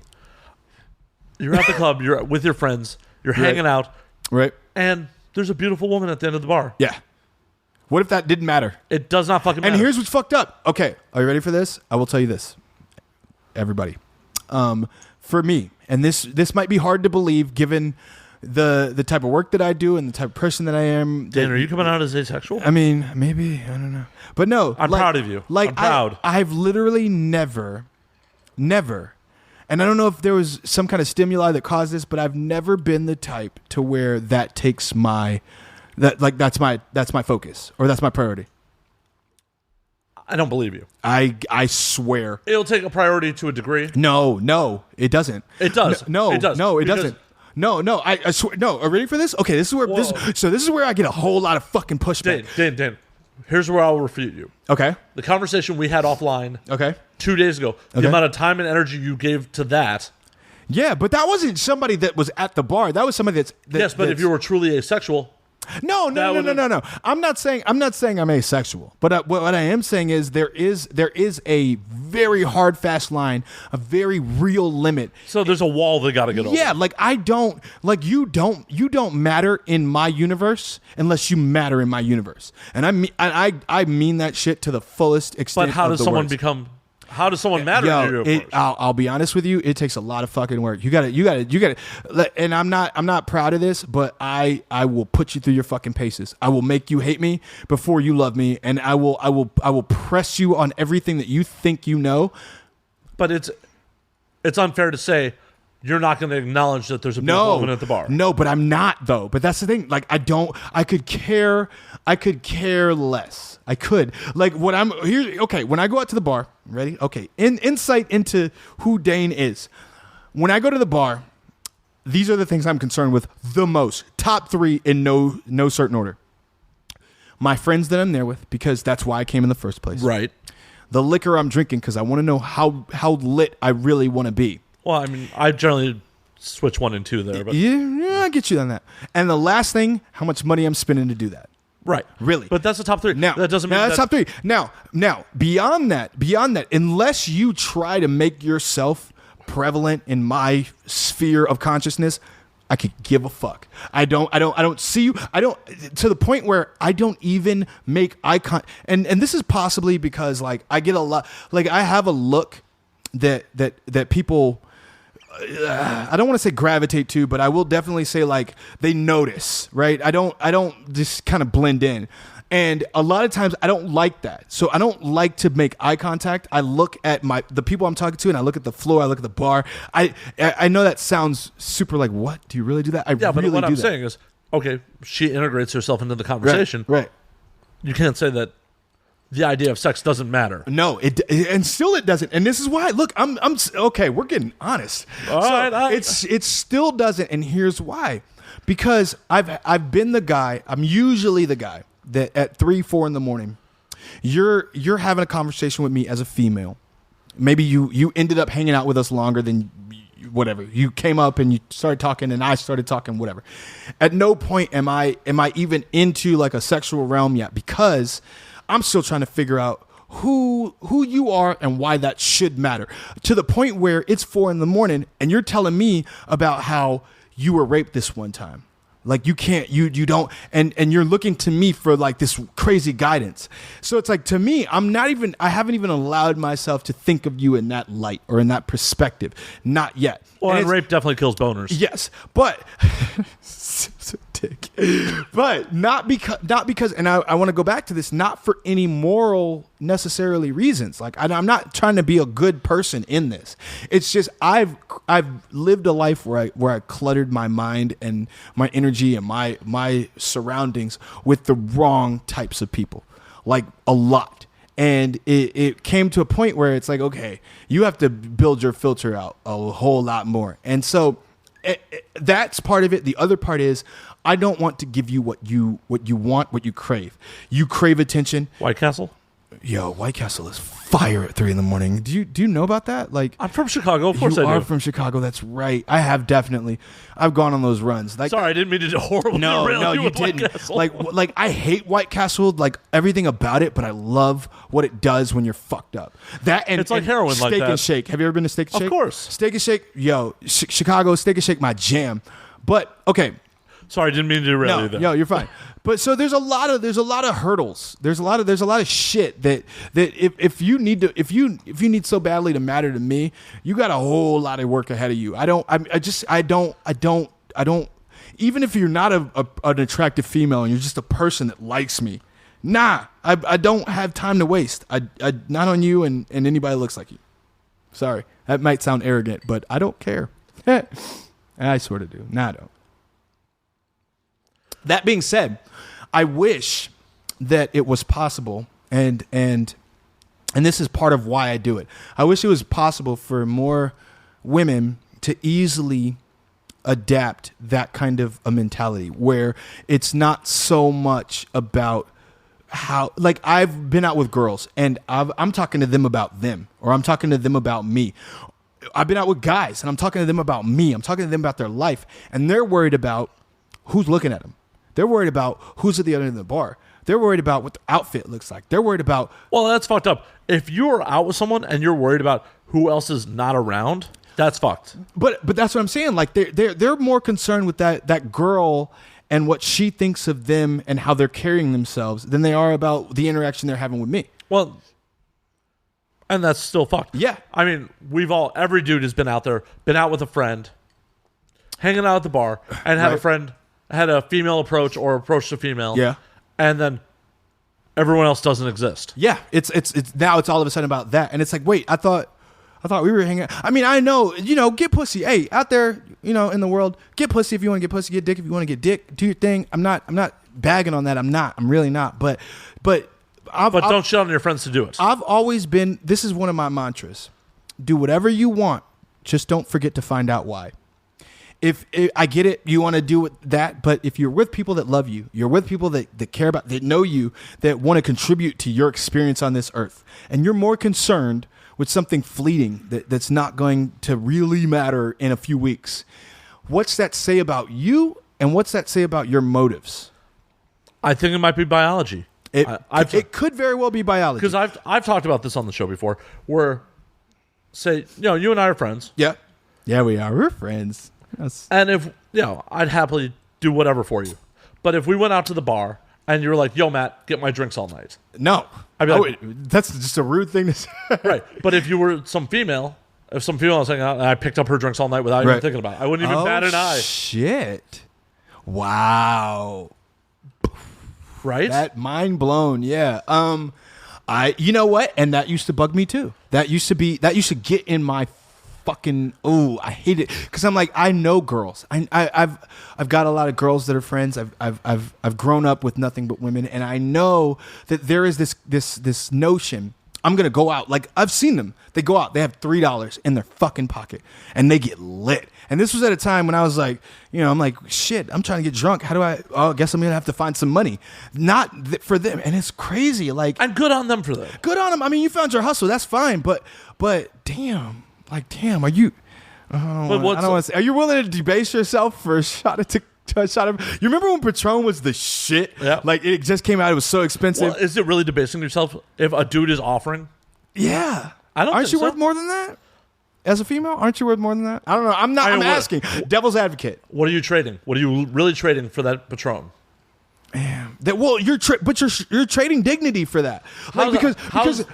You're at the club. You're with your friends. You're hanging out. Right. And there's a beautiful woman at the end of the bar. Yeah. What if that didn't matter? It does not fucking matter. And here's what's fucked up. Okay, are you ready for this? I will tell you this, everybody. For me, and this might be hard to believe given the type of work that I do and the type of person that I am. Dan, are you coming out as asexual? I mean, maybe, I don't know. But no. I'm proud of you. Like, I'm proud. I've literally never, and I don't know if there was some kind of stimuli that caused this, but I've never been the type to where that takes that's my focus or that's my priority. I don't believe you. I swear. It'll take a priority to a degree. No, it doesn't. It does. No, it does. No, it doesn't. No, I swear. No, are you ready for this? Okay, this is where this is where I get a whole lot of fucking pushback. Dan, here's where I'll refute you. Okay. The conversation we had offline. Okay. 2 days ago. The amount of time and energy you gave to that. Yeah, but that wasn't somebody that was at the bar. That was somebody that's yes, but if you were truly asexual. No. I'm not saying I'm asexual. But what I am saying is there is a very hard, fast line, a very real limit. So there's a wall they got to get over. Yeah, like you don't matter in my universe unless you matter in my universe. And I mean that shit to the fullest extent. But how does someone words. How does someone matter in your universe? I'll be honest with you. It takes a lot of fucking work. You got to. And I'm not proud of this, but I will put you through your fucking paces. I will make you hate me before you love me, and I will press you on everything that you think you know. But it's unfair to say you're not going to acknowledge that there's a beautiful woman at the bar. No, but I'm not though. But that's the thing. Like I could care less. I could. Like what I'm here. Okay, when I go out to the bar, ready? Okay, insight into who Dayne is. When I go to the bar, these are the things I'm concerned with the most. Top 3 in no certain order. My friends that I'm there with, because that's why I came in the first place. Right. The liquor I'm drinking, because I want to know how lit I really want to be. Well, I mean, I generally switch 1 and 2 there. But yeah, I get you on that. And the last thing, how much money I'm spending to do that. Right. Really. But that's the top 3. Now, that doesn't mean that's top 3. Now, beyond that, unless you try to make yourself prevalent in my sphere of consciousness, I could give a fuck. I don't see you. I don't, to the point where I don't even make eye contact. And this is possibly because like I get a lot, like I have a look that people, I don't want to say gravitate to, but I will definitely say like they notice, right? I don't just kind of blend in. And a lot of times I don't like that. So I don't like to make eye contact. I look at the people I'm talking to and I look at the floor, I look at the bar. I know that sounds super like, what? Do you really do that? Yeah, but what I'm saying is, okay, she integrates herself into the conversation. Right. You can't say that the idea of sex doesn't matter. No, it doesn't. And this is why. Look, I'm okay. We're getting honest. All right. It still doesn't. And here's why. Because I've been the guy. I'm usually the guy that at 3-4 in the morning, you're having a conversation with me as a female. Maybe you ended up hanging out with us longer than whatever. You came up and you started talking and I started talking, whatever. At no point am I even into like a sexual realm yet, because I'm still trying to figure out who you are and why that should matter, to the point where it's 4 a.m. and you're telling me about how you were raped this one time. Like you can't, you don't, and you're looking to me for like this crazy guidance. So it's like, to me, I haven't even allowed myself to think of you in that light or in that perspective. Not yet. Well, and rape definitely kills boners. Yes, but dick. But not because, and I want to go back to this, not for any moral necessarily reasons. Like I'm not trying to be a good person in this. It's just I've lived a life where I cluttered my mind and my energy and my surroundings with the wrong types of people, like a lot. And it came to a point where it's like, okay, you have to build your filter out a whole lot more. And so that's part of it. The other part is I don't want to give you what you want, what you crave. You crave attention. White Castle? Yo, White Castle is fire at 3 a.m. Do you know about that? Like, I'm from Chicago. Of course I do. You are from Chicago. That's right. I have definitely. I've gone on those runs. Like, sorry, I didn't mean to do horrible. No, you didn't. Like I hate White Castle, like everything about it, but I love what it does when you're fucked up. That and it's like heroin, Steak like that. and Shake. Have you ever been to Steak and Shake? Of course. Steak and Shake. Yo, Chicago Steak and Shake, my jam. But okay. Sorry, I didn't mean to derail you there. No, you're fine. But so there's a lot of hurdles. There's a lot of shit that if you need so badly to matter to me, you got a whole lot of work ahead of you. I don't. Even if you're not an attractive female and you're just a person that likes me, nah, I don't have time to waste. I not on you and anybody that looks like you. Sorry, that might sound arrogant, but I don't care. I sort of do. Nah, I don't. That being said, I wish that it was possible, and this is part of why I do it. I wish it was possible for more women to easily adapt that kind of a mentality where it's not so much about how, like, I've been out with girls and I'm talking to them about them, or I'm talking to them about me. I've been out with guys and I'm talking to them about me. I'm talking to them about their life, and they're worried about who's looking at them. They're worried about who's at the other end of the bar. They're worried about what the outfit looks like. They're worried about... Well, that's fucked up. If you're out with someone and you're worried about who else is not around, that's fucked. But that's what I'm saying. Like, they're more concerned with that girl and what she thinks of them and how they're carrying themselves than they are about the interaction they're having with me. Well, and that's still fucked. Yeah. I mean, every dude has been out there, been out with a friend, hanging out at the bar, and had a friend... had a female approach or approached a female. Yeah. And then everyone else doesn't exist. Yeah. It's now it's all of a sudden about that. And it's like, wait, I thought we were hanging out. I mean, I know, get pussy. Hey, out there, in the world, get pussy if you want to get pussy, get dick if you want to get dick. Do your thing. I'm not bagging on that. I'm really not. But don't shit on your friends to do it. I've always been, this is one of my mantras. Do whatever you want. Just don't forget to find out why. If I get it, you want to do that, but if you're with people that love you, you're with people that care about, that know you, that want to contribute to your experience on this earth, and you're more concerned with something fleeting that's not going to really matter in a few weeks, what's that say about you, and what's that say about your motives? I think it might be biology. It could very well be biology. Because I've talked about this on the show before, where, say, you and I are friends. Yeah. Yeah, we are. We're friends. Yes. And if, I'd happily do whatever for you. But if we went out to the bar and you were like, yo, Matt, get my drinks all night. No. I'd be like, that's just a rude thing to say. Right. But if you were some female, if some female was hanging out and I picked up her drinks all night without even thinking about it, I wouldn't even bat an eye. Shit. Wow. Right? That mind blown. Yeah. You know what? And that used to bug me too. That used to get in my fucking, I hate it, because I'm like, I know girls. I've got a lot of girls that are friends. I've grown up with nothing but women, and I know that there is this notion. I'm gonna go out. Like, I've seen them. They go out. They have $3 in their fucking pocket, and they get lit. And this was at a time when I was like, I'm like, shit. I'm trying to get drunk. How do I? Oh, I guess I'm gonna have to find some money, for them. And it's crazy. Like, and good on them for that. Good on them. I mean, you found your hustle. That's fine. But damn. Like, damn, are you? I don't want to say. Are you willing to debase yourself for a shot of? You remember when Patron was the shit? Yeah. Like, it just came out. It was so expensive. Well, is it really debasing yourself if a dude is offering? Yeah. Aren't you worth more than that? As a female, aren't you worth more than that? I don't know. I'm not. I'm asking. Devil's advocate. What are you trading? What are you really trading for that Patron? Man, you're trading dignity for that. Like,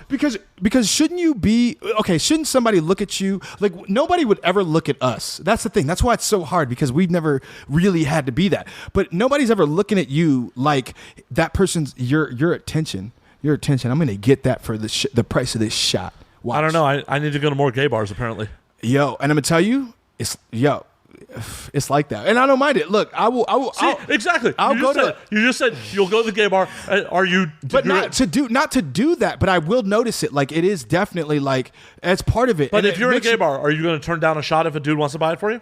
because shouldn't you be okay? Shouldn't somebody look at you like nobody would ever look at us? That's the thing. That's why it's so hard, because we've never really had to be that. But nobody's ever looking at you like that person's your attention. Your attention. I'm going to get that for the price of this shot. Watch. I don't know. I need to go to more gay bars apparently. Yo, and I'm gonna tell you, it's like that, and I don't mind it. Look, I will. Exactly. You just said you'll go to the gay bar. Are you? But not to do that. But I will notice it. Like, it is definitely like it's part of it. But if you're in a gay bar, are you going to turn down a shot if a dude wants to buy it for you?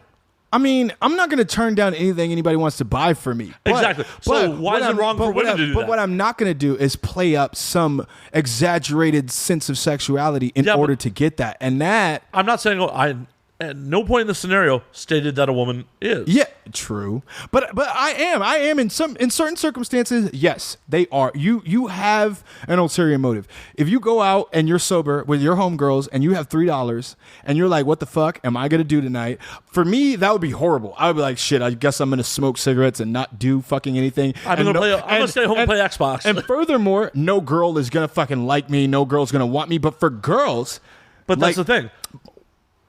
I mean, I'm not going to turn down anything anybody wants to buy for me. Exactly. So why is it wrong for women to do that? But what I'm not going to do is play up some exaggerated sense of sexuality in order to get that. And that... I'm not saying... At no point in the scenario stated that a woman is. Yeah, true. But I am in certain circumstances. Yes, they are. You have an ulterior motive. If you go out and you're sober with your homegirls and you have $3 and you're like, what the fuck am I gonna do tonight? For me, that would be horrible. I would be like, shit, I guess I'm gonna smoke cigarettes and not do fucking anything. I'm gonna stay home and play Xbox. And furthermore, no girl is gonna fucking like me. No girl's gonna want me. But for girls, that's the thing.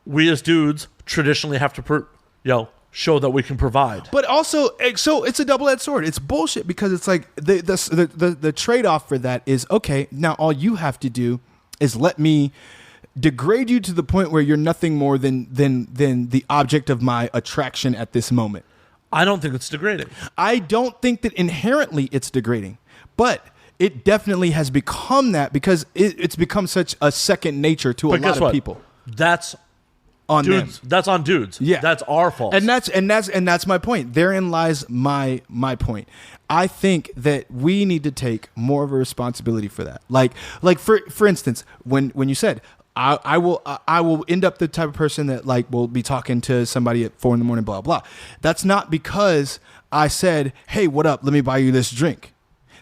We as dudes traditionally have to, show that we can provide. But also, so it's a double-edged sword. It's bullshit because it's like the trade-off for that is, okay, now all you have to do is let me degrade you to the point where you're nothing more than the object of my attraction at this moment. I don't think it's degrading. I don't think that inherently it's degrading, but it definitely has become that because it's become such a second nature to a lot of people. That's on dudes. them. That's on dudes. Yeah, that's our fault. And that's my point. Therein lies my point. I think that we need to take more of a responsibility for that. Like for instance, when you said I will end up the type of person that like will be talking to somebody at 4 a.m, blah blah. That's not because I said, hey, what up? Let me buy you this drink.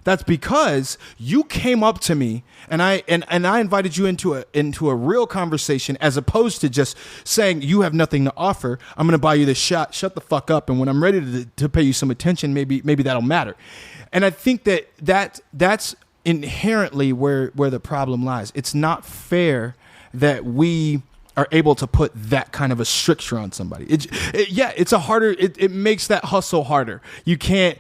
That's because you came up to me and I invited you into a real conversation as opposed to just saying you have nothing to offer. I'm going to buy you this shot. Shut the fuck up. And when I'm ready to pay you some attention, maybe that'll matter. And I think that's inherently where the problem lies. It's not fair that we are able to put that kind of a stricture on somebody. It makes that hustle harder. You can't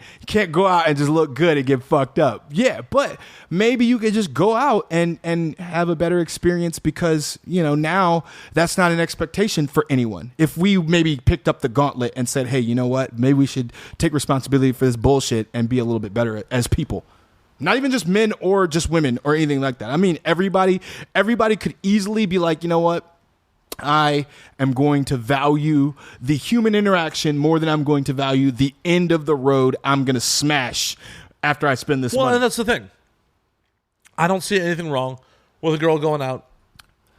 go out and just look good and get fucked up. Yeah, but maybe you could just go out and have a better experience because, now that's not an expectation for anyone. If we maybe picked up the gauntlet and said, hey, you know what? Maybe we should take responsibility for this bullshit and be a little bit better as people. Not even just men or just women or anything like that. I mean, everybody could easily be like, you know what? I am going to value the human interaction more than I'm going to value the end of the road I'm going to smash after I spend this money. Well, and that's the thing. I don't see anything wrong with a girl going out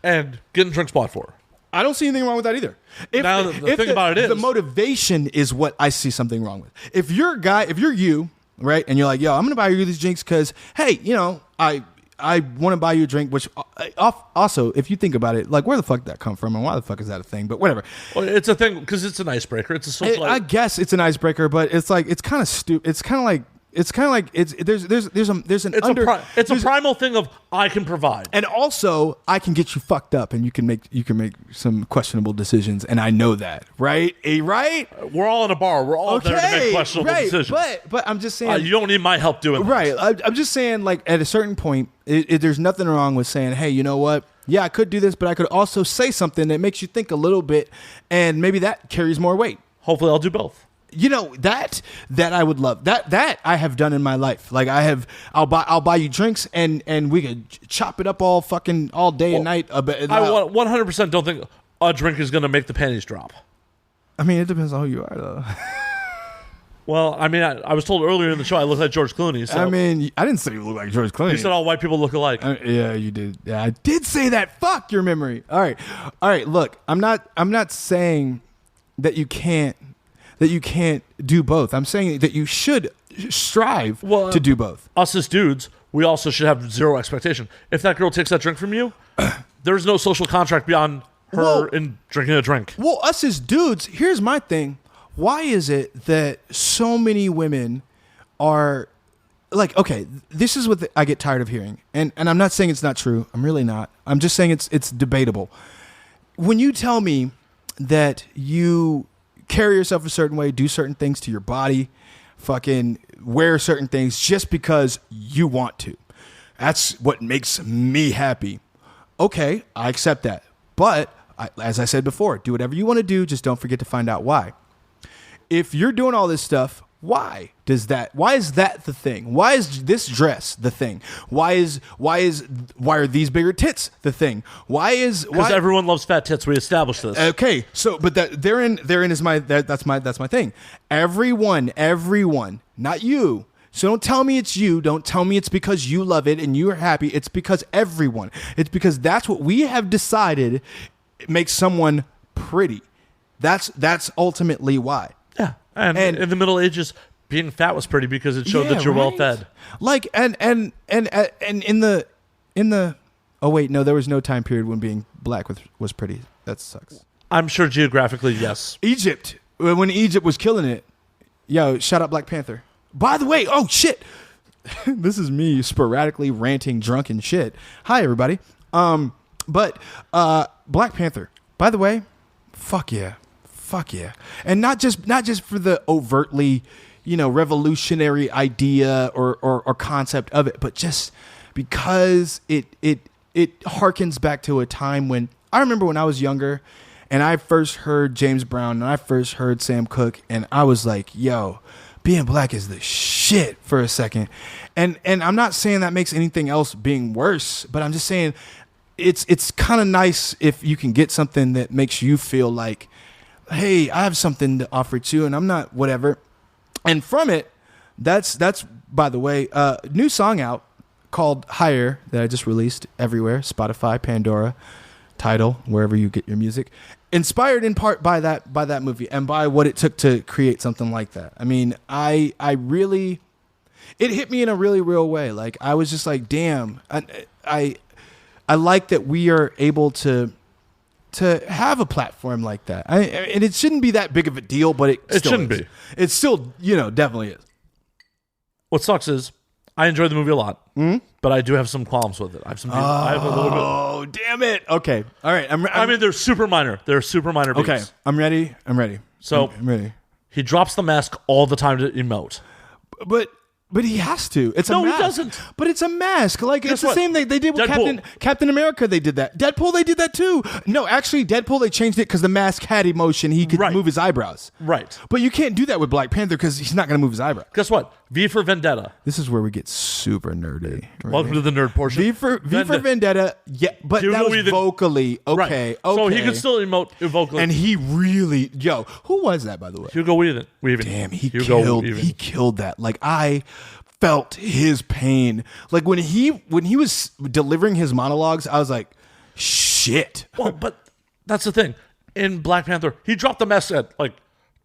and getting drinks bought for her. I don't see anything wrong with that either. The thing about it is... The motivation is what I see something wrong with. If you're a guy, if you're you, right, and you're like, yo, I'm going to buy you these drinks because, hey, I want to buy you a drink, which also, if you think about it, like where the fuck did that come from and why the fuck is that a thing? But whatever. Well, it's a thing because it's an icebreaker. It's a social. I guess it's an icebreaker, but it's like it's kind of stupid. It's kind of like there's a primal thing of I can provide, and also I can get you fucked up, and you can make some questionable decisions, and I know that, right? Right? We're all in a bar. We're all there to make questionable decisions. But I'm just saying you don't need my help doing right. I'm just saying, like at a certain point, there's nothing wrong with saying, hey, you know what? Yeah, I could do this, but I could also say something that makes you think a little bit, and maybe that carries more weight. Hopefully, I'll do both. That I would love that I have done in my life. Like I'll buy you drinks and we could chop it up all day and night. I 100% don't think a drink is going to make the panties drop. I mean, it depends on who you are, though. Well, I mean, I was told earlier in the show I look like George Clooney. So. I mean, I didn't say you look like George Clooney. You said all white people look alike. Yeah, you did. Yeah, I did say that. Fuck your memory. All right. Look, I'm not saying that you can't do both. I'm saying that you should strive to do both. Us as dudes, we also should have zero expectation. If that girl takes that drink from you, there's no social contract beyond her in drinking a drink. Well, us as dudes, here's my thing. Why is it that so many women are like, okay, this is what I get tired of hearing. And I'm not saying it's not true. I'm really not. I'm just saying it's debatable. When you tell me that you carry yourself a certain way, do certain things to your body, fucking wear certain things just because you want to. That's what makes me happy. Okay, I accept that. But as I said before, do whatever you want to do. Just don't forget to find out why. If you're doing all this stuff Why is that the thing? Why is this dress the thing? Why are these bigger tits the thing? Because everyone loves fat tits. We established this. Okay, so but therein is that's my thing. Everyone, not you. So don't tell me it's you. Don't tell me it's because you love it and you are happy. It's because everyone. It's because that's what we have decided makes someone pretty. That's ultimately why. Yeah. And in the Middle Ages, being fat was pretty because it showed that you're well fed. Like and in the oh wait, no, there was no time period when being black was pretty. That sucks. I'm sure geographically, yes. Egypt, when Egypt was killing it. Yo, shout out Black Panther. By the way, oh shit. This is me sporadically ranting drunk and shit. Hi everybody. But Black Panther. By the way, fuck yeah. And not just for the overtly, revolutionary idea or concept of it, but just because it harkens back to a time when I remember when I was younger and I first heard James Brown and I first heard Sam Cooke and I was like, yo, being black is the shit for a second. And I'm not saying that makes anything else being worse, but I'm just saying it's kind of nice if you can get something that makes you feel like, hey, I have something to offer too, and I'm not whatever. And from it, that's by the way, new song out called Higher that I just released everywhere, Spotify, Pandora, Tidal, wherever you get your music. Inspired in part by that movie and by what it took to create something like that. I mean, I really, it hit me in a really real way. Like I was just like, damn, I like that we are able to have a platform like that. And it shouldn't be that big of a deal, but it still shouldn't is. be. It still, definitely is. What sucks is I enjoyed the movie a lot, but I do have some qualms with it. I have a little bit. Oh, damn it. Okay. All right. I mean, they're super minor. They're super minor beats. Okay. I'm ready. So I'm ready. He drops the mask all the time to emote. But he has to. It's a mask. No, he doesn't. But it's a mask. Like Guess it's the what? same thing they did with Captain America. They did that. Deadpool. They did that too. No, actually, Deadpool. They changed it because the mask had emotion. He could move his eyebrows. Right. But you can't do that with Black Panther because he's not going to move his eyebrows. Guess what? V for Vendetta. This is where we get super nerdy. Right? Welcome to the nerd portion. V for Vendetta. Yeah, but Hugo that was Weaving. vocally okay. Right. So he could still emote vocally. And he really, who was that by the way? Hugo Weaving. Damn, he killed that. Like I felt his pain. Like when he was delivering his monologues, I was like, shit. Well, but that's the thing. In Black Panther, he dropped the mask at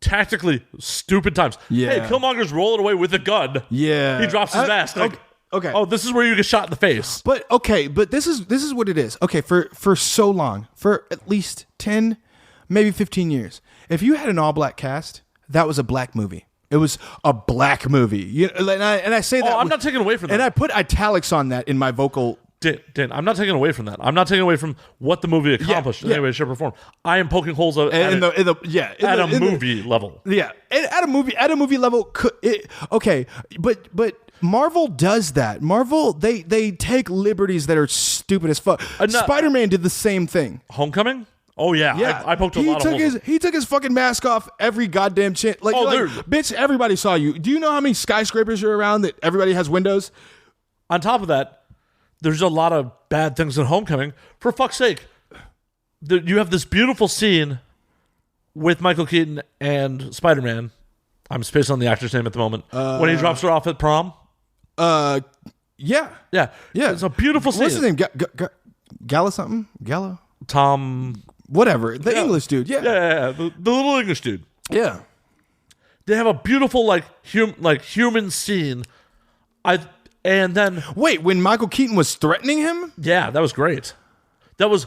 tactically stupid times. Yeah. Hey, Killmonger's rolling away with a gun. Yeah. He drops his mask. Okay. Oh, this is where you get shot in the face. But this is what it is. Okay, for so long, for at least 10, maybe 15 years, if you had an all black cast, that was a black movie. It was a black movie. And I say that. I'm not taking away from that. And I put italics on that in my vocal. Dan, I'm not taking away from that. I'm not taking away from what the movie accomplished in any way, shape, or form. I am poking holes at a movie level. Yeah, at a movie level. Okay, but Marvel does that. Marvel they take liberties that are stupid as fuck. Spider-Man did the same thing. Homecoming. Oh yeah. I poked a lot of holes. He took his fucking mask off every goddamn chance. Bitch, everybody saw you. Do you know how many skyscrapers are around that everybody has windows? On top of that, there's a lot of bad things in Homecoming. For fuck's sake, you have this beautiful scene with Michael Keaton and Spider-Man. I'm spacing on the actor's name at the moment. When he drops her off at prom. Yeah. It's a beautiful scene. What's his name? Gala something? Gala? Tom. Whatever. The English dude. Yeah. The little English dude. Yeah. They have a beautiful human scene. And then wait, when Michael Keaton was threatening him? Yeah, that was great. That was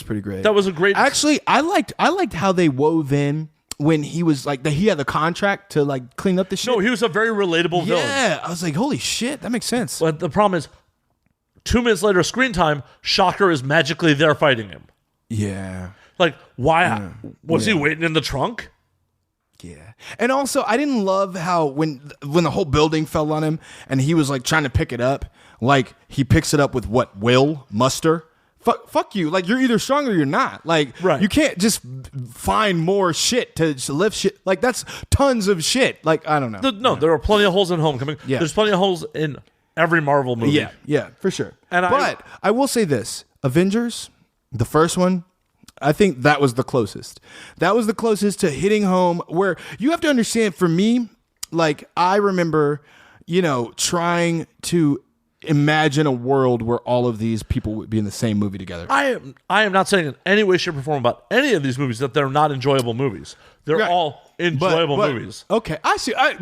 pretty great. That was a great. Actually, I liked how they wove in when he was he had the contract to clean up the shit. No, he was a very relatable villain. Yeah, I was like, holy shit, that makes sense. But the problem is, 2 minutes later, screen time, Shocker is magically there fighting him. Yeah. Why? Was he waiting in the trunk? Yeah. And also, I didn't love how when the whole building fell on him and he was trying to pick it up, he picks it up with what? Will? Muster? fuck you. Like, you're either strong or you're not. Like, Right. you can't just find more shit to lift shit. Like, that's tons of shit. Like, I don't know. There are plenty of holes in Homecoming. Yeah. There's plenty of holes in every Marvel movie. Yeah, for sure. And I will say this. Avengers, the first one, I think that was the closest. That was the closest to hitting home, where you have to understand, for me, like, I remember, trying to imagine a world where all of these people would be in the same movie together. I am not saying in any way, shape, or form about any of these movies that they're not enjoyable movies. They're Right. all enjoyable But- movies. Okay, I see. I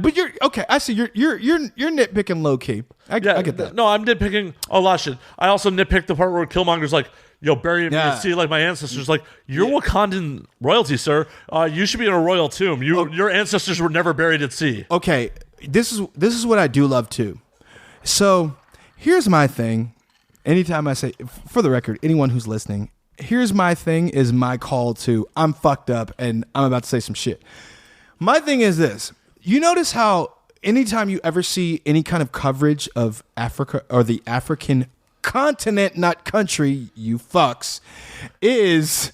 see. You're nitpicking low key. I get that. No, I'm nitpicking a lot of shit. I also nitpicked the part where Killmonger's like, yo, bury me in the sea like my ancestors. Like, you're Wakandan royalty, sir. You should be in a royal tomb. Your ancestors were never buried at sea. Okay, this is what I do love too. So here's my thing. Anytime I say, for the record, anyone who's listening, here's my thing is my call to, I'm fucked up and I'm about to say some shit. My thing is this. You notice how anytime you ever see any kind of coverage of Africa or the African continent, not country, you fucks, is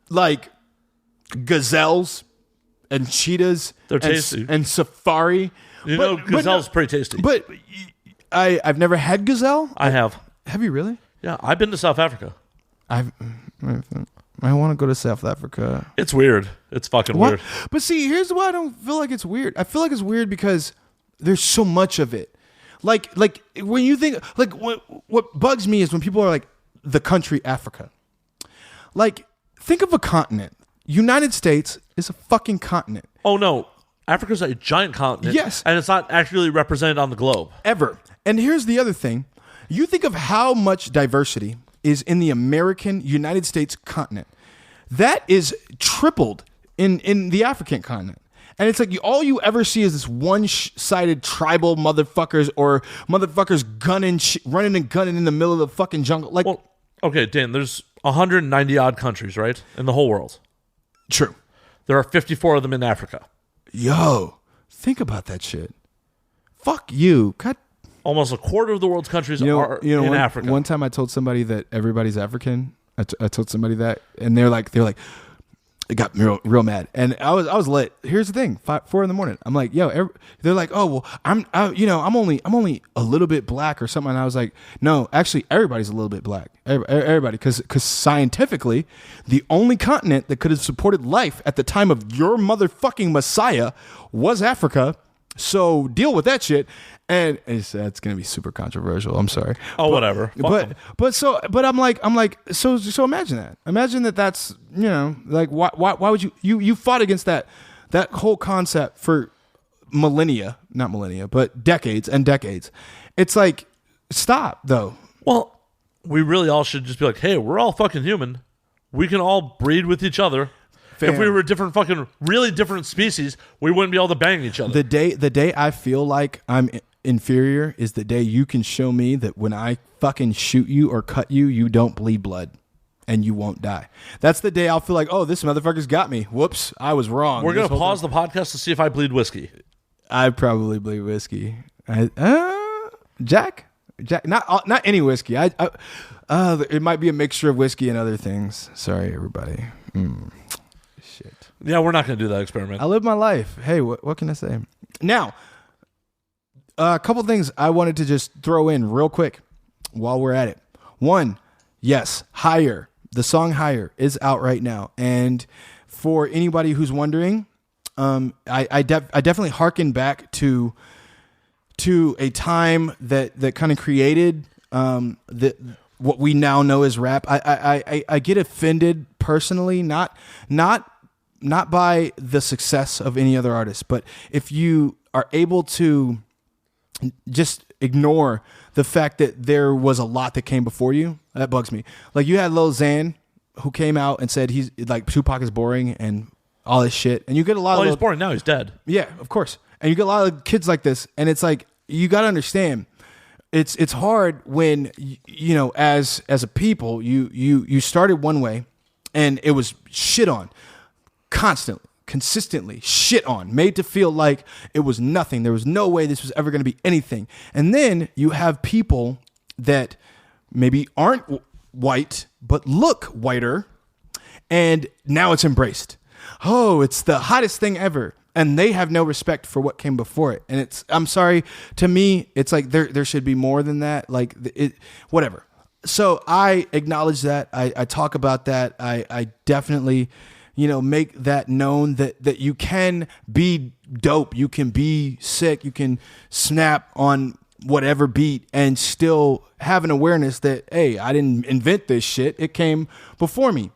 like gazelles and cheetahs. They're tasty. And safari. Gazelle's pretty tasty. But I've never had gazelle. I have. Have you really? Yeah, I've been to South Africa. I want to go to South Africa. It's weird. It's fucking What? weird. But see, here's why I don't feel like it's weird. I feel like it's weird because there's so much of it. Like when you think, like, what bugs me is when people are like, the country Africa. Like, think of a continent. United States is a fucking continent. Oh, no. Africa's a giant continent. Yes. And it's not actually represented on the globe. Ever. And here's the other thing. You think of how much diversity is in the American United States continent. That is tripled in the African continent. And it's like all you ever see is this one-sided tribal motherfuckers or motherfuckers running and gunning in the middle of the fucking jungle. Like, Well, okay, Dan, there's 190 odd countries, right? In the whole world. true. There are 54 of them in Africa. Yo, think about that shit. Fuck you. God. Almost a quarter of the world's countries are in Africa. One time I told somebody that everybody's African. I told somebody that, and they're like, it got me real mad, and I was lit. Here's the thing: 4 a.m. I'm like, yo. They're like, oh well, I'm only a little bit black or something. And I was like, no, actually, everybody's a little bit black. Everybody, because scientifically, the only continent that could have supported life at the time of your motherfucking Messiah was Africa. So deal with that shit. And that's gonna be super controversial. I'm sorry. Oh, whatever. But I'm like, so imagine that. Imagine that's, like, why would you fought against that whole concept for not millennia, but decades and decades. It's like, stop though. Well, we really all should just be like, hey, we're all fucking human. We can all breed with each other. Fair. If we were really different species, we wouldn't be able to bang each other. The day I feel like I'm inferior is the day you can show me that when I fucking shoot you or cut you, you don't bleed blood and you won't die. That's the day I'll feel like, oh, this motherfucker's got me. Whoops, I was wrong. We're going to pause the podcast to see if I bleed whiskey. I probably bleed whiskey. Jack, not any whiskey. It might be a mixture of whiskey and other things. Sorry, everybody. Shit. Yeah, we're not going to do that experiment. I live my life. Hey, what can I say? Now, a couple things I wanted to just throw in real quick while we're at it. One, yes, Higher. The song Higher is out right now. And for anybody who's wondering, I definitely hearken back to a time that kind of created what we now know as rap. I get offended personally, not by the success of any other artist, but if you are able to just ignore the fact that there was a lot that came before you, that bugs me. Like, you had Lil Xan, who came out and said he's like, Tupac is boring and all this shit, and you get a lot of he's boring now. He's dead. Yeah, of course. And you get a lot of kids like this, and it's like, you got to understand, it's hard when as a people you started one way, and it was shit on constantly. Consistently shit on, made to feel like it was nothing. There was no way this was ever going to be anything. And then you have people that maybe aren't white, but look whiter. And now it's embraced. Oh, it's the hottest thing ever. And they have no respect for what came before it. And I'm sorry, to me, it's like there should be more than that. Like whatever. So I acknowledge that. I talk about that. I definitely, make that known that you can be dope. You can be sick. You can snap on whatever beat and still have an awareness that, hey, I didn't invent this shit. It came before me.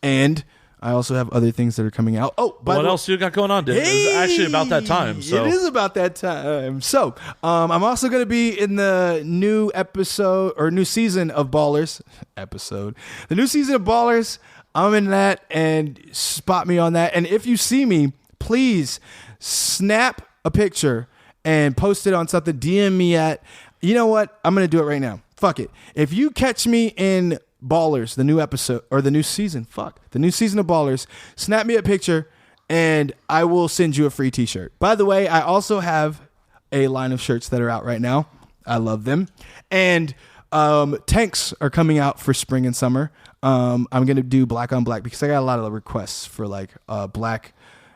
And I also have other things that are coming out. Oh, what else you got going on, dude? It's actually about that time. So. It is about that time. So I'm also going to be in the new episode or new season of Ballers. The new season of Ballers. I'm in that, and spot me on that. And if you see me, please snap a picture and post it on something. DM me at, you know what? I'm going to do it right now. Fuck it. If you catch me in Ballers, the new episode or the new season, the new season of Ballers, snap me a picture and I will send you a free t-shirt. By the way, I also have a line of shirts that are out right now. I love them. And tanks are coming out for spring and summer. I'm going to do black on black because I got a lot of requests for like a black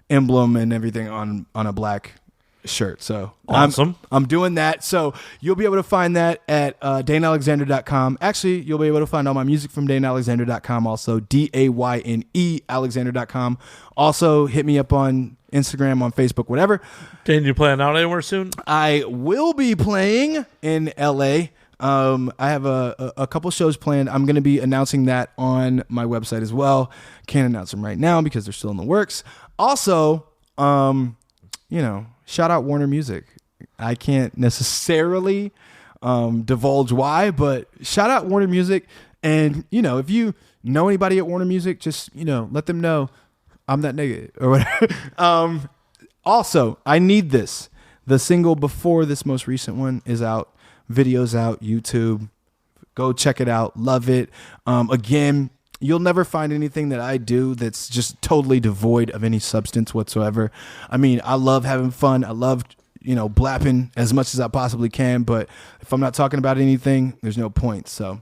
emblem and everything on a black shirt. So awesome. I'm doing that. So you'll be able to find that at DayneAlexander.com. Actually, you'll be able to find all my music from DayneAlexander.com. Also, DAYNE Alexander.com. Also, hit me up on Instagram, on Facebook, whatever. Dayne, you playing out anywhere soon? I will be playing in LA. I have a couple shows planned. I'm going to be announcing that on my website as well. Can't announce them right now because they're still in the works. Also, shout out Warner Music. I can't necessarily divulge why, but shout out Warner Music. And, if you know anybody at Warner Music, just, let them know I'm that nigga or whatever. Also, I Need This. The single before this most recent one is out. Videos out, YouTube. Go check it out. Love it. Again, you'll never find anything that I do that's just totally devoid of any substance whatsoever. I mean, I love having fun. I love, blapping as much as I possibly can. But if I'm not talking about anything, there's no point. So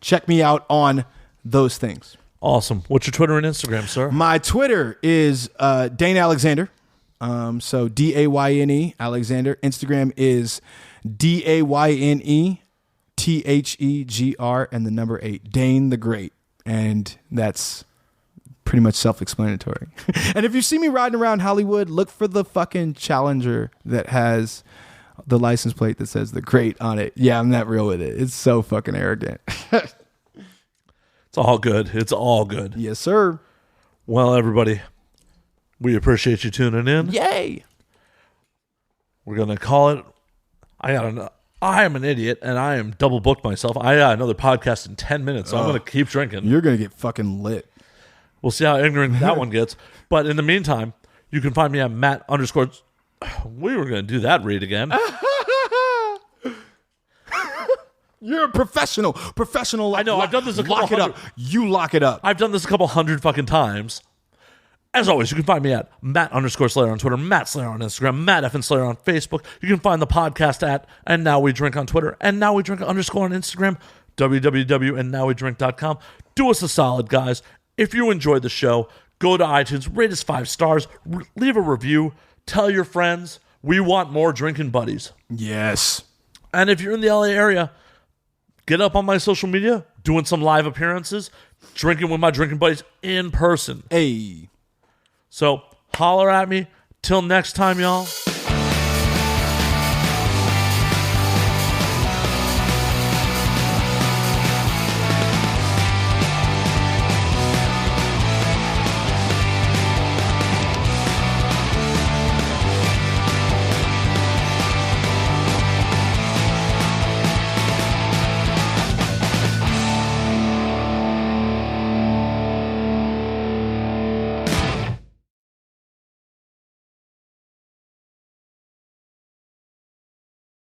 check me out on those things. Awesome. What's your Twitter and Instagram, sir? My Twitter is Dayne Alexander. So DAYNE Alexander. Instagram is DAYNE THEGR and the number 8. Dayne the Great. And that's pretty much self-explanatory. And if you see me riding around Hollywood, look for the fucking Challenger that has the license plate that says the Great on it. Yeah, I'm not real with it. It's so fucking arrogant. It's all good. It's all good. Yes, sir. Well, everybody, we appreciate you tuning in. Yay. We're going to call it. I am an idiot, and I am double booked myself. I got another podcast in 10 minutes, so I'm going to keep drinking. You're going to get fucking lit. We'll see how ignorant that one gets. But in the meantime, you can find me at Matt _ We were going to do that read again. You're a professional. I know. I've done this a couple hundred. Lock it up. You lock it up. I've done this a couple hundred fucking times. As always, you can find me at Matt _ Slayer on Twitter, Matt Slayer on Instagram, Matt F. Slayer on Facebook. You can find the podcast at And Now We Drink on Twitter, and Now We Drink _ on Instagram, www.andnowwedrink.com. Do us a solid, guys. If you enjoyed the show, go to iTunes, rate us 5 stars, leave a review, tell your friends. We want more drinking buddies. Yes. And if you're in the LA area, get up on my social media, doing some live appearances, drinking with my drinking buddies in person. Hey. So holler at me. Till next time, y'all.